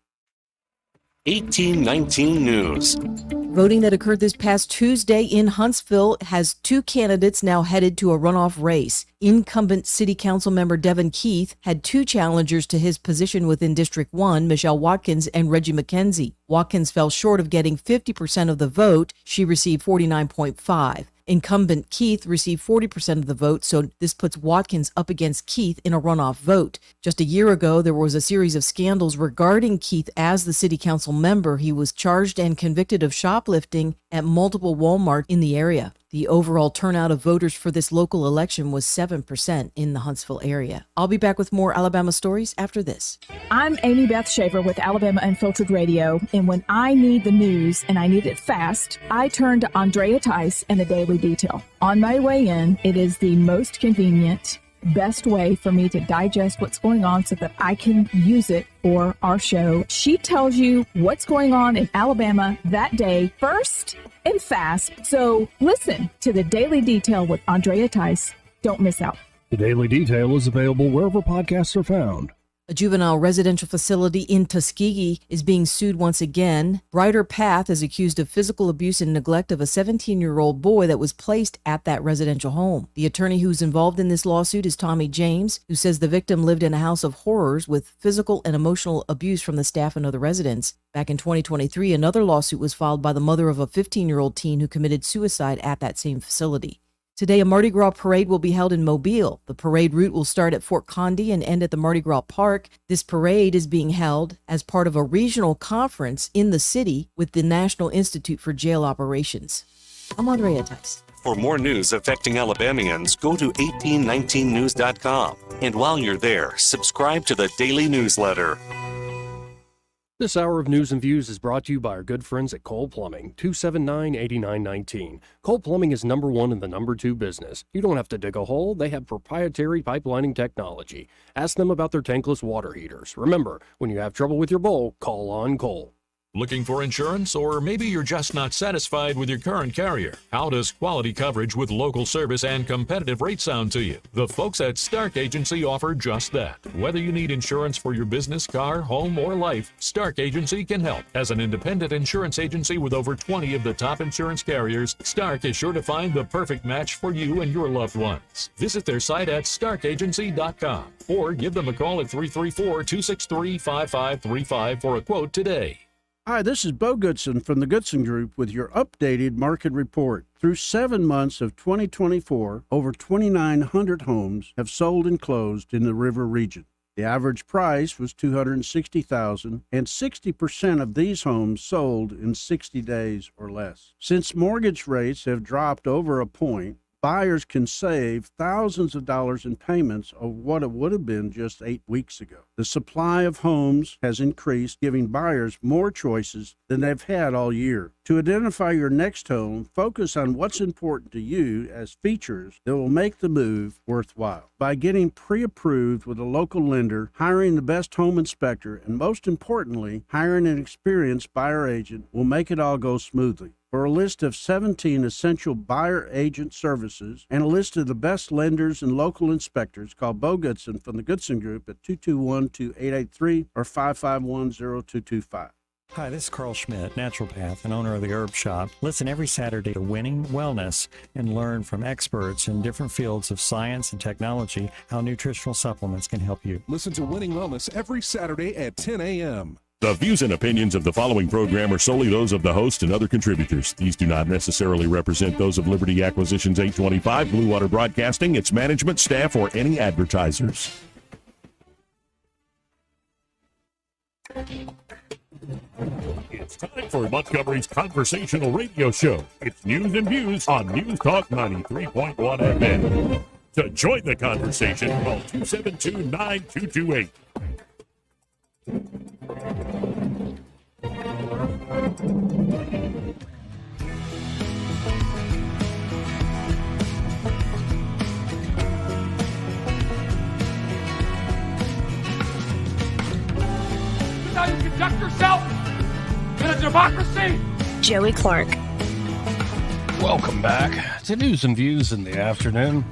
1819 News. Voting that occurred this past Tuesday in Huntsville has two candidates now headed to a runoff race. Incumbent City Council member Devin Keith had two challengers to his position within District 1, Michelle Watkins and Reggie McKenzie. Watkins fell short of getting 50% of the vote. She received 49.5%. Incumbent Keith received 40% of the vote, so this puts Watkins up against Keith in a runoff vote. Just a year ago, there was a series of scandals regarding Keith as the city council member. He was charged and convicted of shoplifting at multiple Walmart in the area. The overall turnout of voters for this local election was 7% in the Huntsville area. I'll be back with more Alabama stories after this. I'm Amy Beth Shaver with Alabama Unfiltered Radio, and when I need the news and I need it fast, I turn to Andrea Tice and the Daily Detail. On my way in, it is the most convenient, best way for me to digest what's going on so that I can use it for our show. She tells you what's going on in Alabama that day first and fast. So listen to the Daily Detail with Andrea Tice. Don't miss out. The Daily Detail is available wherever podcasts are found. A juvenile residential facility in Tuskegee is being sued once again. Brighter Path is accused of physical abuse and neglect of a 17-year-old boy that was placed at that residential home. The attorney who's involved in this lawsuit is Tommy James, who says the victim lived in a house of horrors with physical and emotional abuse from the staff and other residents. Back in 2023, another lawsuit was filed by the mother of a 15-year-old teen who committed suicide at that same facility. Today, a Mardi Gras parade will be held in Mobile. The parade route will start at Fort Condy and end at the Mardi Gras Park. This parade is being held as part of a regional conference in the city with the National Institute for Jail Operations. I'm Andrea Tice. For more news affecting Alabamians, go to 1819news.com. And while you're there, subscribe to the daily newsletter. This hour of News and Views is brought to you by our good friends at Cole Plumbing, 279-8919. Cole Plumbing is number one in the number two business. You don't have to dig a hole. They have proprietary pipelining technology. Ask them about their tankless water heaters. Remember, when you have trouble with your bowl, call on Cole. Looking for insurance, or maybe you're just not satisfied with your current carrier? How does quality coverage with local service and competitive rates sound to you? The folks at Stark Agency offer just that. Whether you need insurance for your business, car, home, or life, Stark Agency can help. As an independent insurance agency with over 20 of the top insurance carriers, Stark is sure to find the perfect match for you and your loved ones. Visit their site at starkagency.com or give them a call at 334-263-5535 for a quote today. Hi, this is Bo Goodson from the Goodson Group with your updated market report. Through 7 months of 2024, over 2,900 homes have sold and closed in the River region. The average price was $260,000, and 60% of these homes sold in 60 days or less. Since mortgage rates have dropped over a point, buyers can save thousands of dollars in payments of what it would have been just 8 weeks ago. The supply of homes has increased, giving buyers more choices than they've had all year. To identify your next home, focus on what's important to you as features that will make the move worthwhile. By getting pre-approved with a local lender, hiring the best home inspector, and most importantly, hiring an experienced buyer agent will make it all go smoothly. For a list of 17 essential buyer agent services and a list of the best lenders and local inspectors, call Bo Goodson from the Goodson Group at 221-2883 or 551-0225. Hi, this is Carl Schmidt, naturopath and owner of the Herb Shop. Listen every Saturday to Winning Wellness and learn from experts in different fields of science and technology how nutritional supplements can help you. Listen to Winning Wellness every Saturday at 10 a.m. The views and opinions of the following program are solely those of the host and other contributors. These do not necessarily represent those of Liberty Acquisitions 825, Blue Water Broadcasting, its management, staff, or any advertisers. It's time for Montgomery's conversational radio show. It's news and views on News Talk 93.1 FM. To join the conversation, call 272-9228. How you conduct yourself in a democracy. Joey Clark. Welcome back to News and Views in the afternoon.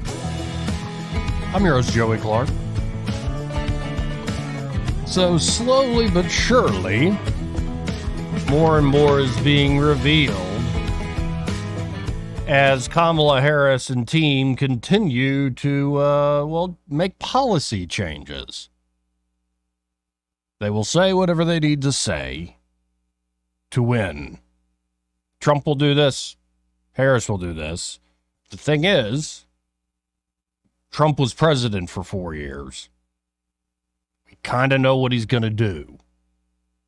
I'm your host, Joey Clark. So slowly but surely, more and more is being revealed as Kamala Harris and team continue to, make policy changes. They will say whatever they need to say to win. Trump will do this. Harris will do this. The thing is, Trump was president for 4 years. We kind of know what he's going to do.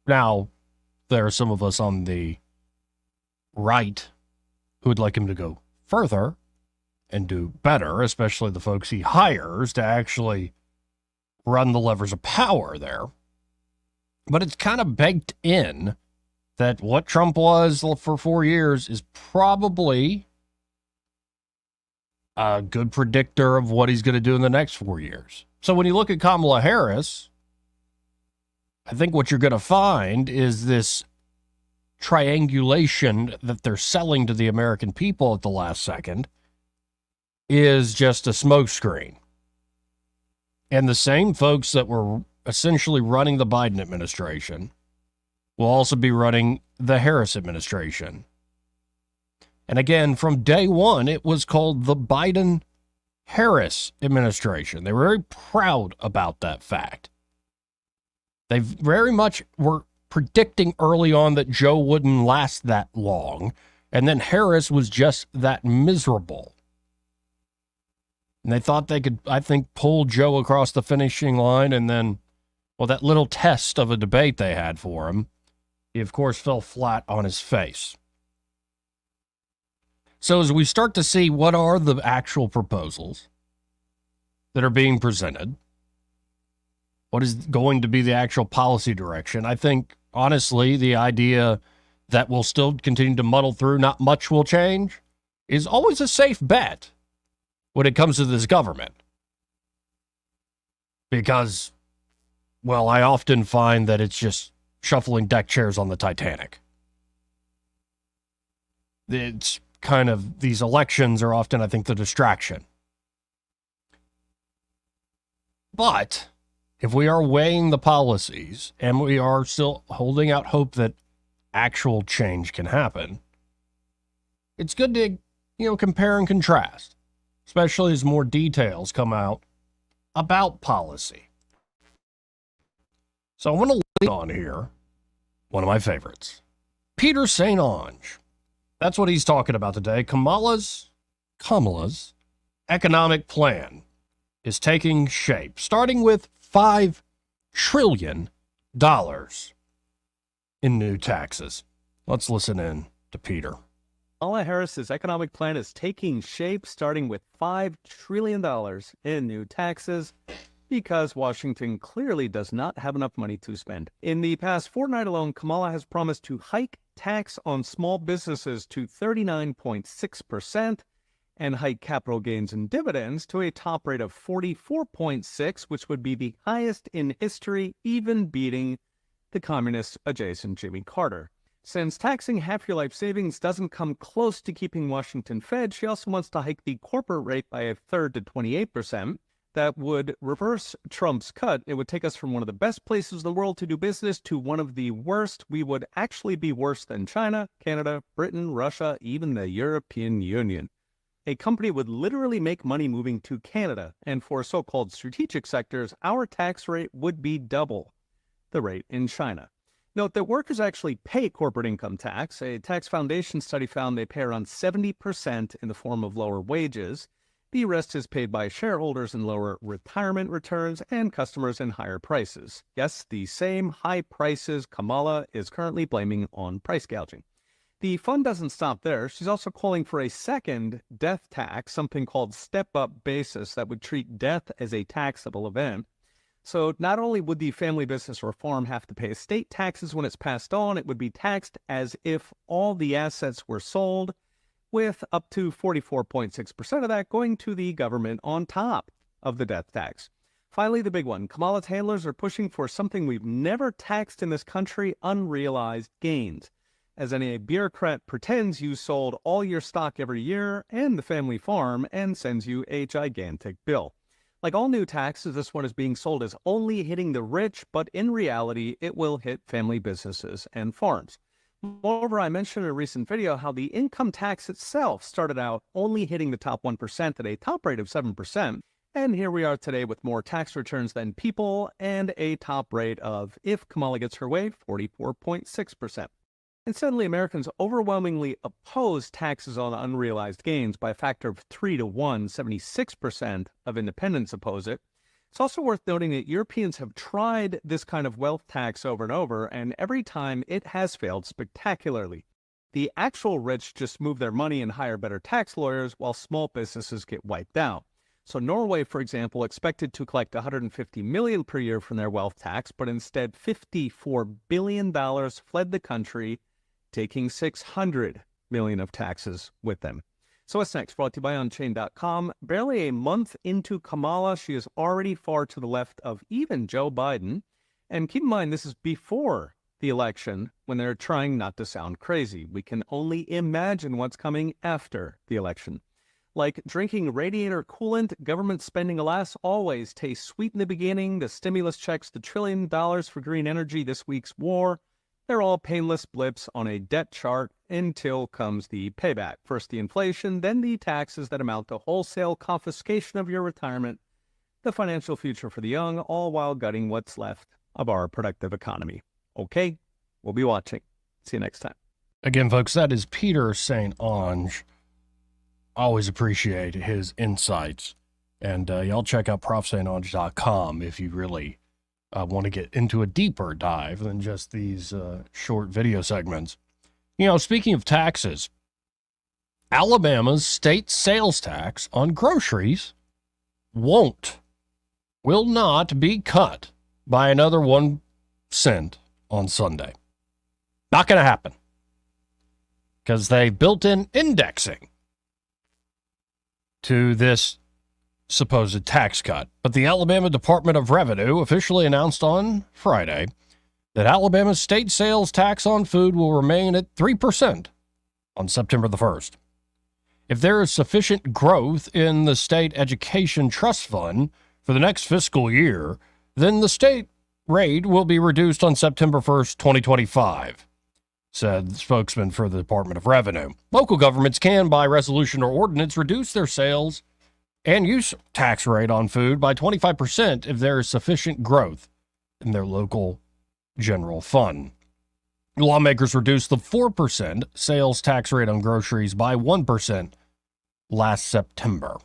Now, there are some of us on the right who would like him to go further and do better, especially the folks he hires to actually run the levers of power there. But it's kind of baked in that what Trump was for 4 years is probably a good predictor of what he's going to do in the next 4 years. So when you look at Kamala Harris, I think what you're going to find is this triangulation that they're selling to the American people at the last second is just a smokescreen. And the same folks that were essentially running the Biden administration will also be running the Harris administration. And again, from day one, it was called the Biden-Harris administration. They were very proud about that fact. They very much were predicting early on that Joe wouldn't last that long, and then Harris was just that miserable. And they thought they could, I think, pull Joe across the finishing line, and then, that little test of a debate they had for him, he, of course, fell flat on his face. So as we start to see what are the actual proposals that are being presented, what is going to be the actual policy direction, I think, honestly, the idea that we'll still continue to muddle through, not much will change, is always a safe bet when it comes to this government. Because, I often find that it's just shuffling deck chairs on the Titanic. It's kind of, these elections are often, I think, the distraction. But if we are weighing the policies and we are still holding out hope that actual change can happen, it's good to, compare and contrast, especially as more details come out about policy. So I want to lead on here one of my favorites, Peter St. Onge. That's what he's talking about today. Kamala's economic plan is taking shape, starting with $5 trillion in new taxes. Let's listen in to Peter. Kamala Harris's economic plan is taking shape, starting with $5 trillion in new taxes, because Washington clearly does not have enough money to spend. In the past fortnight alone, Kamala has promised to hike tax on small businesses to 39.6% and hike capital gains and dividends to a top rate of 44.6%, which would be the highest in history, even beating the communist-adjacent Jimmy Carter. Since taxing half your life savings doesn't come close to keeping Washington fed, she also wants to hike the corporate rate by a third to 28%. That would reverse Trump's cut. It would take us from one of the best places in the world to do business to one of the worst. We would actually be worse than China, Canada, Britain, Russia, even the European Union. A company would literally make money moving to Canada, and for so-called strategic sectors, our tax rate would be double the rate in China. Note that workers actually pay corporate income tax. A tax foundation study found they pay around 70% in the form of lower wages. The rest is paid by shareholders in lower retirement returns and customers in higher prices. Yes, the same high prices Kamala is currently blaming on price gouging. The fund doesn't stop there. She's also calling for a second death tax, something called step-up basis, that would treat death as a taxable event. So not only would the family business reform have to pay estate taxes when it's passed on, it would be taxed as if all the assets were sold, with up to 44.6% of that going to the government on top of the death tax. Finally, the big one. Kamala's handlers are pushing for something we've never taxed in this country, unrealized gains. As any bureaucrat pretends you sold all your stock every year and the family farm and sends you a gigantic bill. Like all new taxes, this one is being sold as only hitting the rich, but in reality, it will hit family businesses and farms. Moreover, I mentioned in a recent video how the income tax itself started out only hitting the top 1% at a top rate of 7%. And here we are today with more tax returns than people and a top rate of, if Kamala gets her way, 44.6%. And suddenly Americans overwhelmingly oppose taxes on unrealized gains by a factor of 3 to 1. 76% of independents oppose it. It's also worth noting that Europeans have tried this kind of wealth tax over and over, and every time it has failed spectacularly. The actual rich just move their money and hire better tax lawyers, while small businesses get wiped out. So Norway, for example, expected to collect $150 million per year from their wealth tax, but instead $54 billion fled the country, taking $600 million of taxes with them. So what's next? Brought to you by Unchained.com. Barely a month into Kamala, she is already far to the left of even Joe Biden. And keep in mind, this is before the election, when they're trying not to sound crazy. We can only imagine what's coming after the election. Like drinking radiator coolant, government spending, alas, always tastes sweet in the beginning. The stimulus checks, the $1 trillion for green energy, this week's war. They're all painless blips on a debt chart until comes the payback. First the inflation, then the taxes that amount to wholesale confiscation of your retirement, the financial future for the young, all while gutting what's left of our productive economy. Okay, we'll be watching. See you next time. Again, folks, that is Peter St. Onge. Always appreciate his insights. And y'all check out profsaintonge.com if you really want to get into a deeper dive than just these short video segments. You know, speaking of taxes, Alabama's state sales tax on groceries will not be cut by another 1 cent on Sunday. Not going to happen. Because they built in indexing to this supposed tax cut. But the Alabama Department of Revenue officially announced on Friday that Alabama's state sales tax on food will remain at 3% on September the 1st. If there is sufficient growth in the state education trust fund for the next fiscal year, then the state rate will be reduced on September 1st, 2025, said the spokesman for the Department of Revenue. Local governments can, by resolution or ordinance, reduce their sales and use tax rate on food by 25% if there is sufficient growth in their local general fund. Lawmakers reduced the 4% sales tax rate on groceries by 1% last September.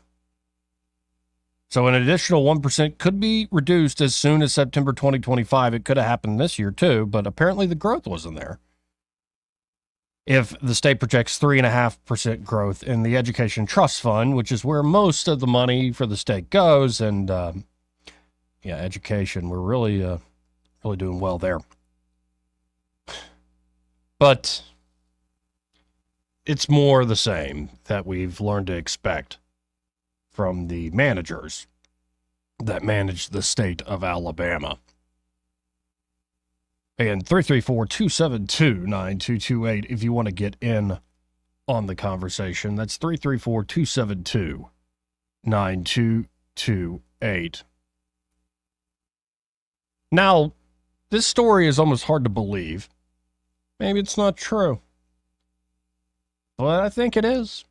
So an additional 1% could be reduced as soon as September 2025. It could have happened this year too, but apparently the growth wasn't there. If the state projects 3.5% growth in the Education Trust Fund, which is where most of the money for the state goes, and education, we're really doing well there. But it's more the same that we've learned to expect from the managers that manage the state of Alabama. And 334-272-9228 if you want to get in on the conversation. That's 334-272-9228. Now, this story is almost hard to believe. Maybe it's not true. But I think it is.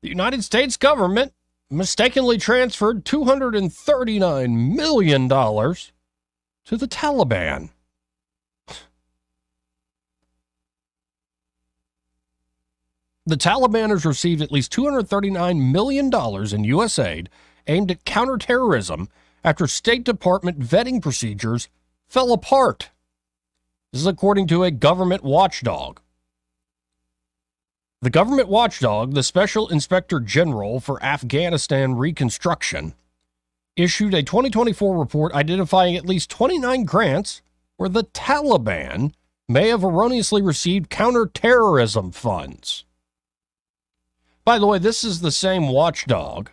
The United States government mistakenly transferred $239 million to the Taliban. The Taliban has received at least $239 million in U.S. aid aimed at counterterrorism after State Department vetting procedures fell apart. This is according to a government watchdog. The government watchdog, the Special Inspector General for Afghanistan Reconstruction, issued a 2024 report identifying at least 29 grants where the Taliban may have erroneously received counterterrorism funds. By the way, this is the same watchdog,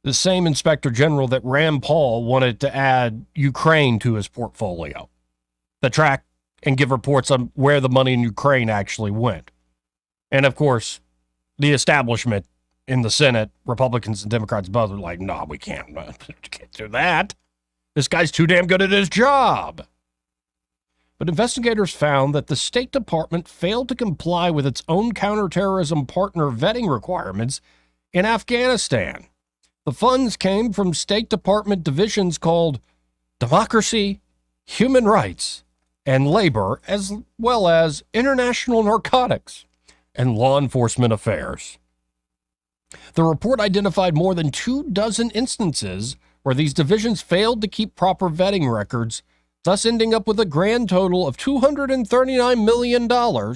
the same Inspector General that Rand Paul wanted to add Ukraine to his portfolio, to track and give reports on where the money in Ukraine actually went. And of course, the establishment in the Senate, Republicans and Democrats both are like, no, we can't do that. This guy's too damn good at his job. But investigators found that the State Department failed to comply with its own counterterrorism partner vetting requirements in Afghanistan. The funds came from State Department divisions called Democracy, Human Rights, and Labor, as well as International Narcotics and Law Enforcement Affairs. The report identified more than 24 instances where these divisions failed to keep proper vetting records, thus ending up with a grand total of $239 million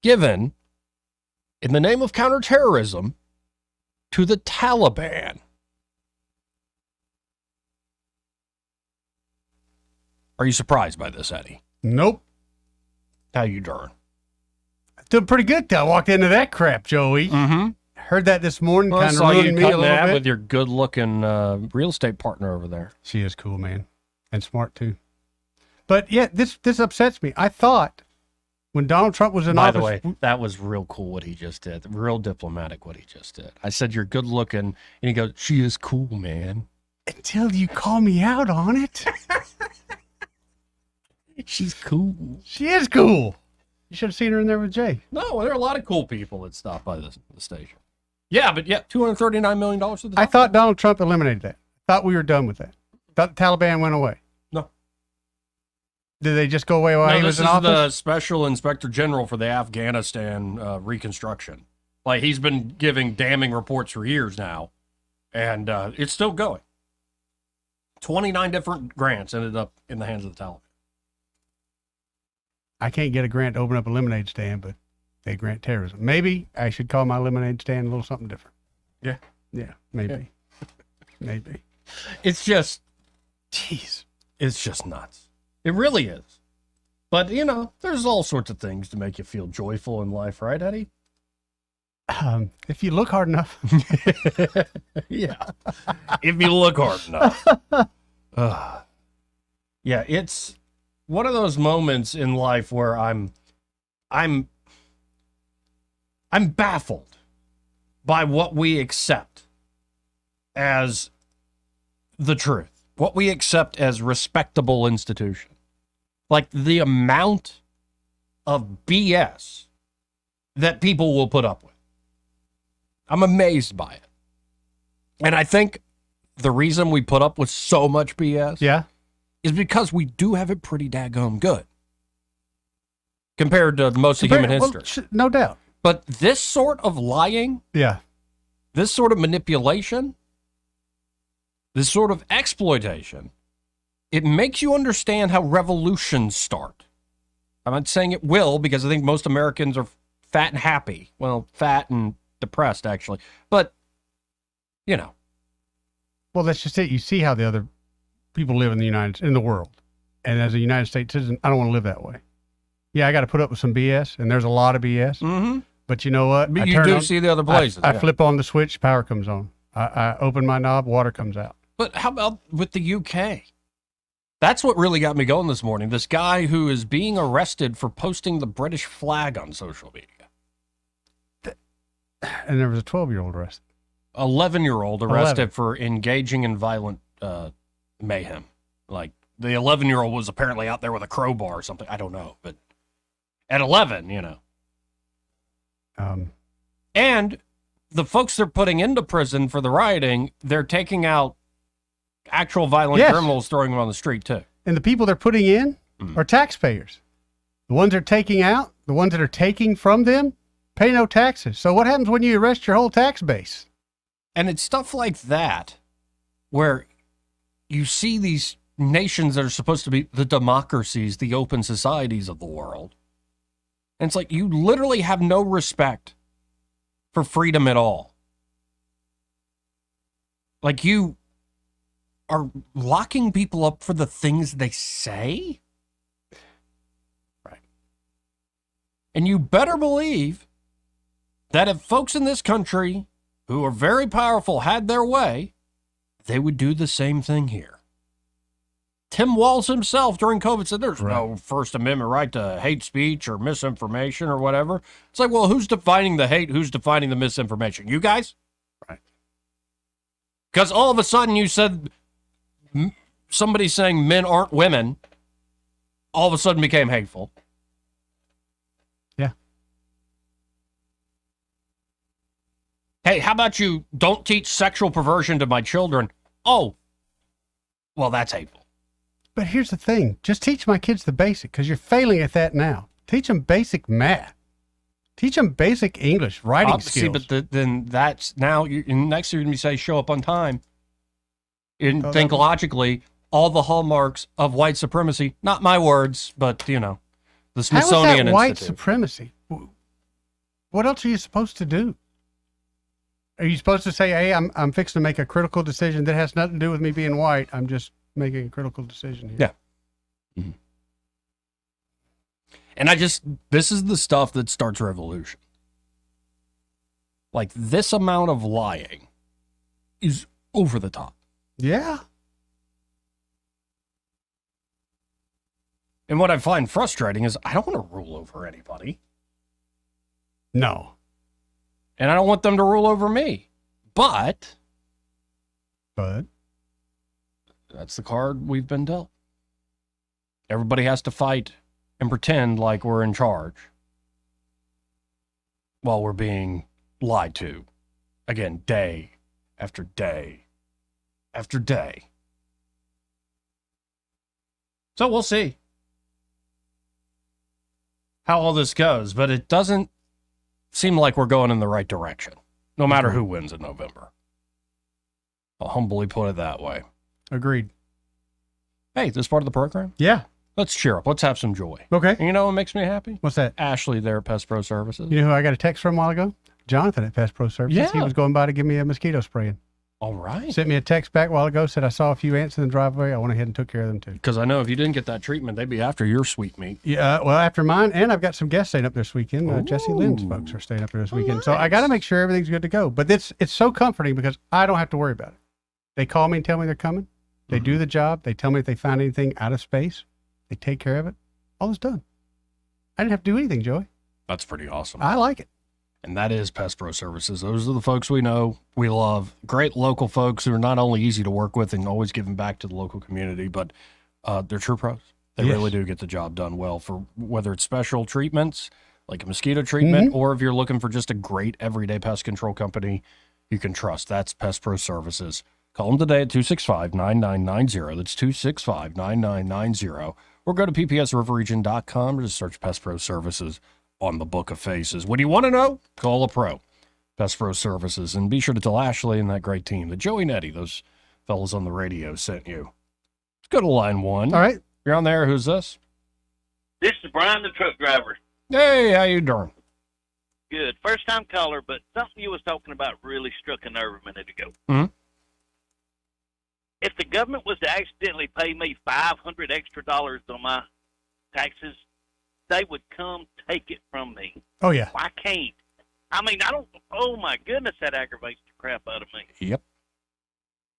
given, in the name of counterterrorism, to the Taliban. Are you surprised by this, Eddie? Nope. How you doing? Doing pretty good till I walked into that crap, Joey. Mm-hmm. Heard that this morning, Well, I kind of saw you ruined me a cutting little that bit. with your good-looking real estate partner over there. She is cool, man, and smart too. But yeah, this upsets me. I thought when Donald Trump was in By office, the way, that was real cool what he just did. Real diplomatic what he just did. I said, you're good looking. And he goes, she is cool, man. until you call me out on it. She's cool. She is cool. You should have seen her in there with Jay. No, there are a lot of cool people that stop by the station. Yeah, but yeah, $239 million to the I thought Donald Trump eliminated that. Thought we were done with that. Thought the Taliban went away. No. Did they just go away while he was in office? The Special Inspector General for the Afghanistan reconstruction. Like, he's been giving damning reports for years now, and it's still going. 29 different grants ended up in the hands of the Taliban. I can't get a grant to open up a lemonade stand, but they grant terrorism. Maybe I should call my lemonade stand a little something different. Yeah. Yeah, maybe. Yeah. Maybe. It's just, jeez, it's just nuts. It really is. But, you know, there's all sorts of things to make you feel joyful in life, right, Eddie? If you look hard enough. Yeah. If you look hard enough. Yeah, it's one of those moments in life where I'm baffled by what we accept as the truth, what we accept as respectable institution. Like the amount of BS that people will put up with. I'm amazed by it. And I think the reason we put up with so much BS is because we do have it pretty daggone good compared to most of human history. No doubt. But this sort of lying, this sort of manipulation, this sort of exploitation, it makes you understand how revolutions start. I'm not saying it will, because I think most Americans are fat and happy. Well, fat and depressed, actually. But, you know. Well, that's just it. You see how the other people live in the world. And as a United States citizen, I don't want to live that way. Yeah, I got to put up with some BS, and there's a lot of BS. Mm-hmm. But you know what? But you do see the other places. I flip on the switch, power comes on. I open my knob, water comes out. But how about with the UK? That's what really got me going this morning. This guy who is being arrested for posting the British flag on social media. And there was a 12-year-old arrested. 11-year-old arrested for engaging in violent mayhem. Like, the 11-year-old was apparently out there with a crowbar or something. I don't know. But at 11, you know. And the folks they're putting into prison for the rioting, they're taking out actual violent criminals, throwing them on the street, too. And the people they're putting in are taxpayers. The ones they're taking out, the ones that are taking from them, pay no taxes. So what happens when you arrest your whole tax base? And it's stuff like that where you see these nations that are supposed to be the democracies, the open societies of the world. And it's like you literally have no respect for freedom at all. Like you are locking people up for the things they say? Right. And you better believe that if folks in this country who are very powerful had their way, they would do the same thing here. Tim Walz himself during COVID said there's no First Amendment right to hate speech or misinformation or whatever. It's like, well, who's defining the hate? Who's defining the misinformation? You guys? Right. Because all of a sudden you said somebody saying men aren't women all of a sudden became hateful. Yeah. Hey, how about you don't teach sexual perversion to my children? Oh, well, that's hateful. But here's the thing. Just teach my kids the basic, because you're failing at that now. Teach them basic math. Teach them basic English, writing skills. See, but then that's now, next year you say show up on time. And think logically, all the hallmarks of white supremacy, not my words, but, you know, the Smithsonian How is that white Institute. supremacy? What else are you supposed to do? Are you supposed to say, hey, I'm fixing to make a critical decision that has nothing to do with me being white. I'm just making a critical decision here. Yeah. Mm-hmm. And this is the stuff that starts revolution. Like, this amount of lying is over the top. Yeah. And what I find frustrating is I don't want to rule over anybody. No. And I don't want them to rule over me. But that's the card we've been dealt. Everybody has to fight and pretend like we're in charge while we're being lied to. Again, day after day after day. So we'll see how all this goes, but it doesn't seem like we're going in the right direction, no matter who wins in November. I'll humbly put it that way. Agreed. Hey, this part of the program? Yeah. Let's cheer up. Let's have some joy. Okay. And you know what makes me happy? What's that? Ashley there at Pest Pro Services. You know who I got a text from a while ago? Jonathan at Pest Pro Services. Yeah. He was going by to give me a mosquito spraying. All right. Sent me a text back a while ago, said I saw a few ants in the driveway. I went ahead and took care of them too. Because I know if you didn't get that treatment, they'd be after your sweet meat. Yeah, well, after mine, and I've got some guests staying up this weekend. Jesse Lynn's folks are staying up there this weekend. So I got to make sure everything's good to go. But it's so comforting because I don't have to worry about it. They call me and tell me they're coming. They do the job. They tell me if they find anything out of space. They take care of it. All is done. I didn't have to do anything, Joey. That's pretty awesome. I like it. And that is Pest Pro Services. Those are the folks we know, we love. Great local folks who are not only easy to work with and always giving back to the local community, but they're true pros. They really do get the job done well, for whether it's special treatments, like a mosquito treatment, or if you're looking for just a great everyday pest control company you can trust. That's Pest Pro Services. Call them today at 265-9990. That's 265-9990. Or go to ppsriverregion.com or just search Pest Pro Services on the Book of Faces. What do you want to know? Call a pro. Pest Pro Services. And be sure to tell Ashley and that great team that Joey and Eddie, those fellas on the radio, sent you. Let's go to line one. All right. You're on there. Who's this? This is Brian, the truck driver. Hey, how you doing? Good. First time caller, but something you was talking about really struck a nerve a minute ago. Mm-hmm. If the government was to accidentally pay me $500 extra on my taxes, they would come take it from me. Oh, yeah. I can't. I mean, I don't, oh my goodness, that aggravates the crap out of me. Yep.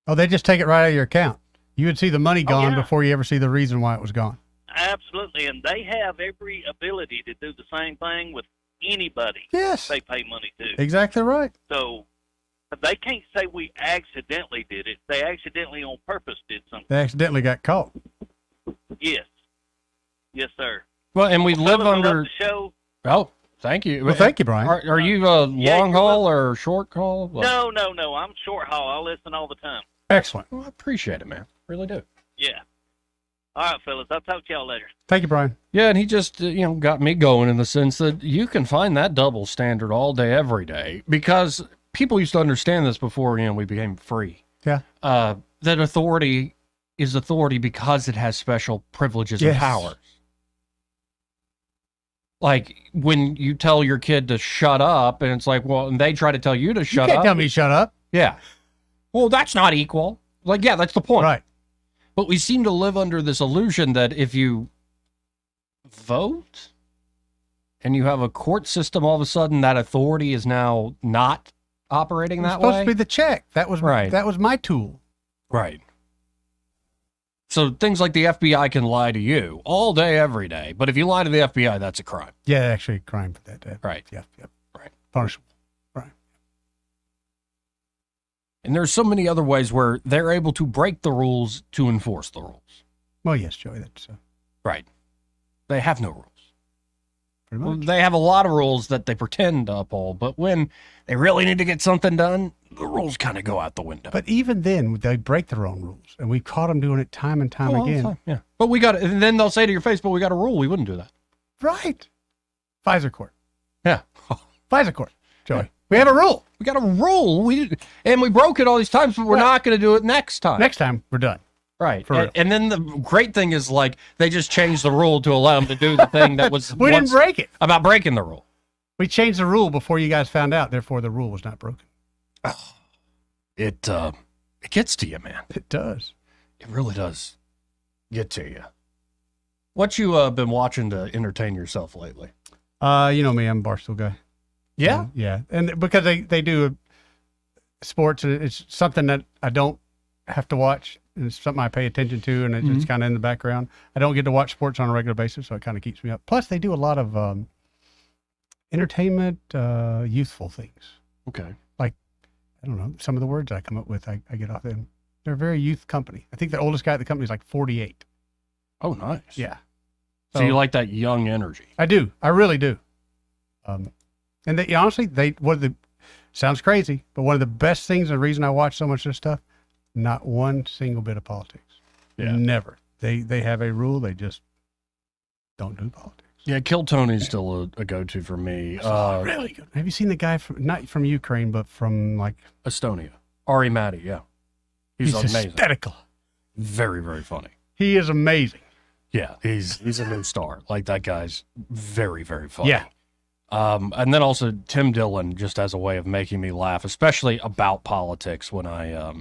Oh, they just take it right out of your account. You would see the money gone yeah. before you ever see the reason why it was gone. Absolutely. And they have every ability to do the same thing with anybody yes. they pay money to. Exactly right. So they can't say we accidentally did it. They accidentally on purpose did something. They accidentally got caught. Yes. Yes, sir. Well, and we live under... The show. Oh, thank you. Well, thank you, Brian. Are you a long haul or short haul? What? No. I'm short haul. I listen all the time. Excellent. Well, I appreciate it, man. Really do. Yeah. All right, fellas. I'll talk to y'all later. Thank you, Brian. Yeah, and he just, got me going in the sense that you can find that double standard all day, every day, because people used to understand this before, we became free. Yeah. That authority is authority because it has special privileges and powers. Like when you tell your kid to shut up, and it's like, well, and they try to tell you to shut up. You can't tell me to shut up. Yeah. Well, that's not equal. Like, yeah, that's the point. Right. But we seem to live under this illusion that if you vote and you have a court system, all of a sudden that authority is now not operating that way. Supposed to be the check. That was right. That was my tool. Right. So things like the FBI can lie to you all day, every day. But if you lie to the FBI, that's a crime. Yeah, actually, a crime for that. Right. Yeah. Right. Punishable. And there's so many other ways where they're able to break the rules to enforce the rules. Well, yes, Joey. That's right. They have no rules. Pretty much. They have a lot of rules that they pretend to uphold, but when they really need to get something done, the rules kind of go out the window. But even then, they break their own rules, and we've caught them doing it time and time all the again. time, yeah. But and then they'll say to your face, but we got a rule. We wouldn't do that. Right. Pfizer court. Yeah. Pfizer court, Joey. Yeah. We have a rule. We got a rule. We broke it all these times, but we're not going to do it next time. Next time, we're done. Right. For real. And then the great thing is, like, they just changed the rule to allow them to do the thing that was we didn't break it. About breaking the rule. We changed the rule before you guys found out. Therefore, the rule was not broken. Oh, it gets to you, man. It does. It really does get to you. What you been watching to entertain yourself lately? You know me, I'm a Barstool guy. Yeah? Yeah. And because they do sports, and it's something that I don't have to watch. And it's something I pay attention to, and it's kind of in the background. I don't get to watch sports on a regular basis, so it kind of keeps me up. Plus, they do a lot of entertainment, youthful things. Okay. Like, I don't know, some of the words I come up with, I get off them. They're a very youth company. I think the oldest guy at the company is like 48. Oh, nice. Yeah. So you like that young energy? I do. I really do. And they, honestly, sounds crazy, but one of the best things, the reason I watch so much of this stuff, not one single bit of politics. Yeah. Never. They have a rule. They just don't do politics. Yeah, Kill Tony's still a go-to for me. Really good. Have you seen the guy not from Ukraine, but from like Estonia? Ari Matti, yeah. He's amazing. Hysterical. Very, very funny. He is amazing. Yeah, he's a new star. Like, that guy's very, very funny. Yeah. And then also Tim Dillon, just as a way of making me laugh, especially about politics when I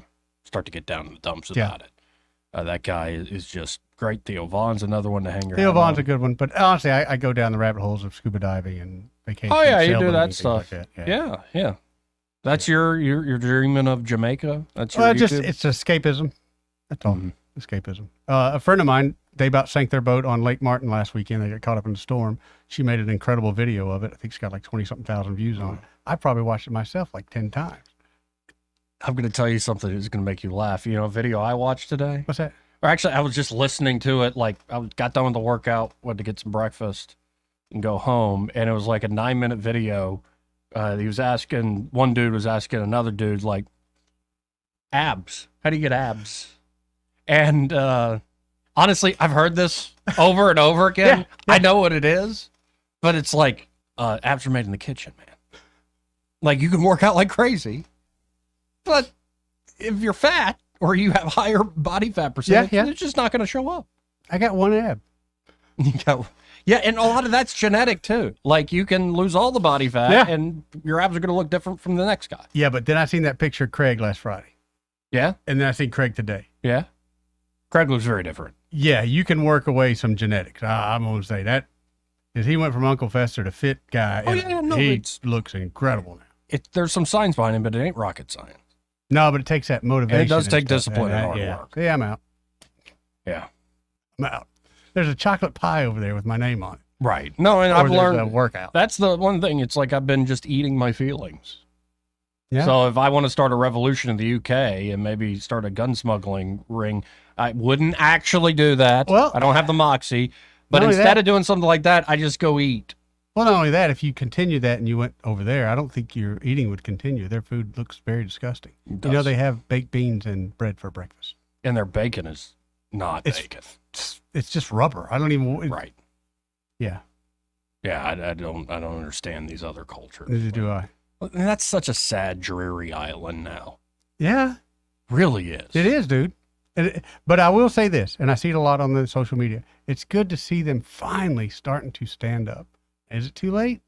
start to get down in the dumps about it. That guy is just great. Theo Vaughn's another one to hang your Theo hat Vaughn's on. a good one, but honestly, I go down the rabbit holes of scuba diving and vacation. Oh yeah, you sailing do and that things stuff. like that. Yeah. That's you're dreaming of Jamaica. That's your Well, YouTube? it's escapism. That's all. Escapism. A friend of mine, they about sank their boat on Lake Martin last weekend. They got caught up in the storm. She made an incredible video of it. I think she's got like 20-something thousand views on it. I probably watched it myself like 10 times. I'm going to tell you something that's going to make you laugh. You know, a video I watched today. What's that? Or actually, I was just listening to it. Like, got done with the workout, went to get some breakfast, and go home. And it was like a 9-minute video. One dude was asking another dude, like, abs. How do you get abs? And honestly, I've heard this over and over again. I know what it is, but it's like abs are made in the kitchen, man. Like, you can work out like crazy, but if you're fat or you have higher body fat percentage, it's just not going to show up. I got one ab. Yeah, and a lot of that's genetic too. Like, you can lose all the body fat, and your abs are going to look different from the next guy. Yeah, but then I seen that picture of Craig last Friday. Yeah? And then I seen Craig today. Yeah? Craig looks very different. Yeah, you can work away some genetics. I'm going to say that. Because he went from Uncle Fester to fit guy. Oh, and he looks incredible now. There's some science behind him, but it ain't rocket science. No, but it takes that motivation. And it does take stuff. discipline and hard work. Yeah, I'm out. Yeah. I'm out. There's a chocolate pie over there with my name on it. Right. No, and Or I've there's learned a workout. That's the one thing. It's like I've been just eating my feelings. Yeah. So if I want to start a revolution in the UK and maybe start a gun smuggling ring, I wouldn't actually do that. Well, I don't have the moxie. But not only instead that- of doing something like that, I just go eat. Well, not only that, if you continue that and you went over there, I don't think your eating would continue. Their food looks very disgusting. You know, does. they have baked beans and bread for breakfast. And their bacon is not bacon. It's it's just rubber. I don't even. Right. Yeah. Yeah, I don't understand these otother cultures. Neither do I. And that's such a sad, dreary island now. Yeah. Really is. It is, dude. But I will say this, and I see it a lot on the social media. It's good to see them finally starting to stand up. Is it too late?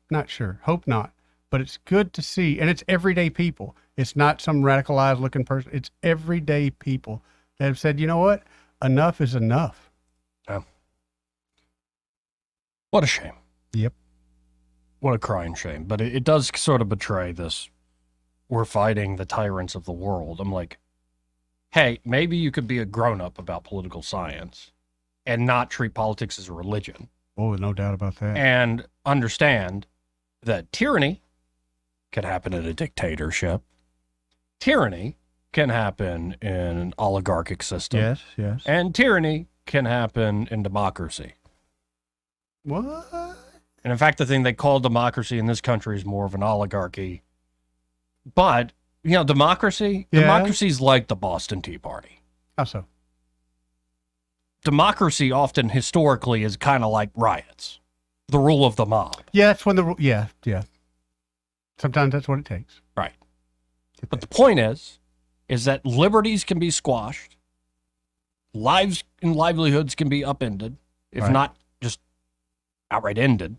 Not sure. Hope not. But it's good to see, and it's everyday people. It's not some radicalized looking person. It's everyday people that have said, you know what? Enough is enough. Yeah. What a shame. Yep. What a crying shame. But it does sort of betray this. We're fighting the tyrants of the world. I'm like, hey, maybe you could be a grown-up about political science and not treat politics as a religion. Oh, no doubt about that. And understand that tyranny can happen in a dictatorship. Tyranny can happen in an oligarchic system. Yes, yes. And tyranny can happen in democracy. What? And in fact, the thing they call democracy in this country is more of an oligarchy. But, you know, democracy is like the Boston Tea Party. How so? Democracy often historically is kind of like riots, the rule of the mob. Yeah, that's when yeah. Sometimes that's what it takes. Right. But the point is that liberties can be squashed, lives and livelihoods can be upended, if Right. not just outright ended.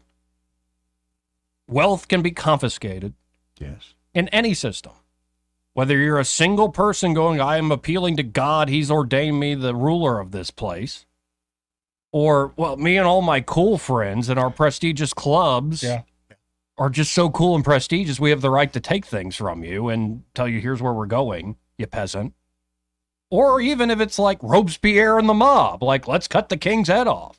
Wealth can be confiscated. Yes. In any system. Whether you're a single person going, I am appealing to God, he's ordained me the ruler of this place. Or, well, me and all my cool friends in our prestigious clubs are just so cool and prestigious, we have the right to take things from you and tell you, here's where we're going, you peasant. Or even if it's like Robespierre and the mob, like, let's cut the king's head off.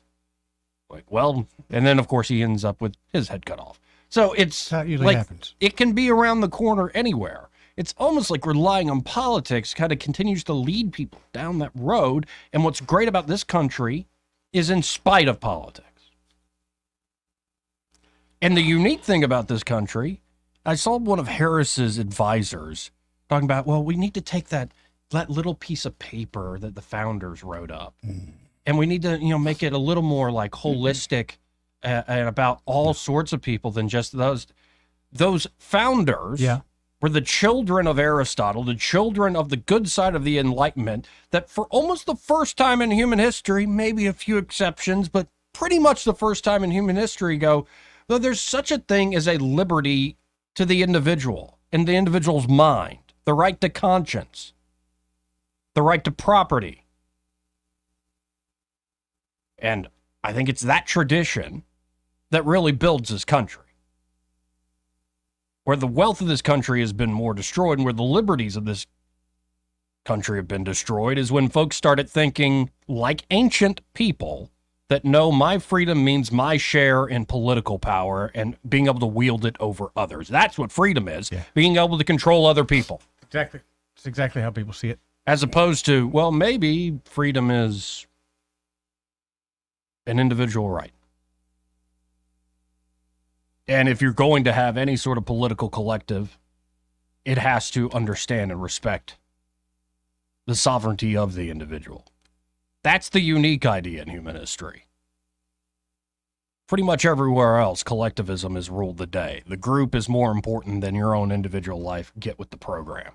Like, well, and then, of course, he ends up with his head cut off. So it's That usually like, happens. it can be around the corner anywhere. It's almost like relying on politics kind of continues to lead people down that road. And what's great about this country is in spite of politics. And the unique thing about this country, I saw one of Harris's advisors talking about, well, we need to take that little piece of paper that the founders wrote up, and we need to, make it a little more like holistic and about all sorts of people than just those founders. Yeah. Were the children of Aristotle, the children of the good side of the Enlightenment, that for almost the first time in human history, maybe a few exceptions, but pretty much the first time in human history go, though there's such a thing as a liberty to the individual, in the individual's mind, the right to conscience, the right to property. And I think it's that tradition that really builds this country. Where the wealth of this country has been more destroyed and where the liberties of this country have been destroyed is when folks started thinking like ancient people that no, my freedom means my share in political power and being able to wield it over others. That's what freedom is, being able to control other people. Exactly. It's exactly how people see it. As opposed to, well, maybe freedom is an individual right. And if you're going to have any sort of political collective, it has to understand and respect the sovereignty of the individual. That's the unique idea in human history. Pretty much everywhere else, collectivism has ruled the day. The group is more important than your own individual life. Get with the program.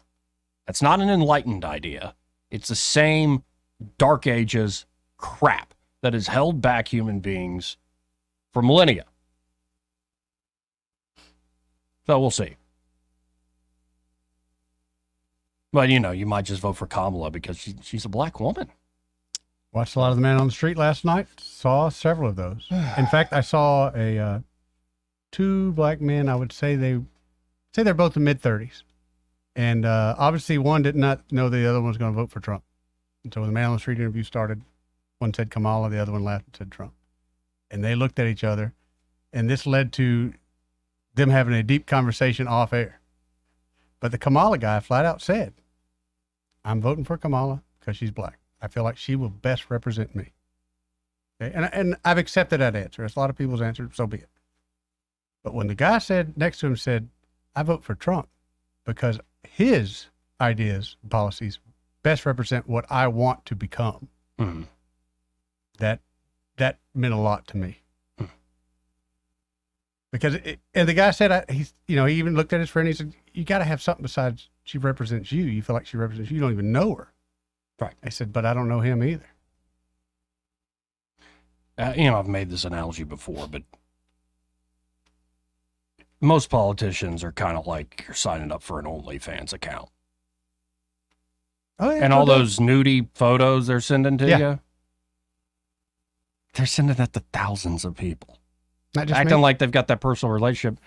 That's not an enlightened idea. It's the same Dark Ages crap that has held back human beings for millennia. So we'll see. But, you might just vote for Kamala because she's a black woman. Watched a lot of the Man on the Street last night. Saw several of those. In fact, I saw two black men. I would say they're both in mid-30s. And obviously one did not know the other one was going to vote for Trump. And so when the Man on the Street interview started, one said Kamala, the other one laughed and said Trump. And they looked at each other. And this led to them having a deep conversation off air. But the Kamala guy flat out said, I'm voting for Kamala because she's black. I feel like she will best represent me. Okay? And I've accepted that answer. It's a lot of people's answer, so be it. But when the guy next to him said, I vote for Trump because his ideas and policies best represent what I want to become. Mm-hmm. that meant a lot to me. Because and the guy said, he even looked at his friend. He said, "You got to have something besides she represents you. You feel like she represents you. You don't even know her." Right. I said, "But I don't know him either." I've made this analogy before, but most politicians are kind of like you're signing up for an OnlyFans account. Oh, yeah, and all those nudie photos they're sending to you, they're sending that to thousands of people. Not just acting me. like they've got that personal relationship.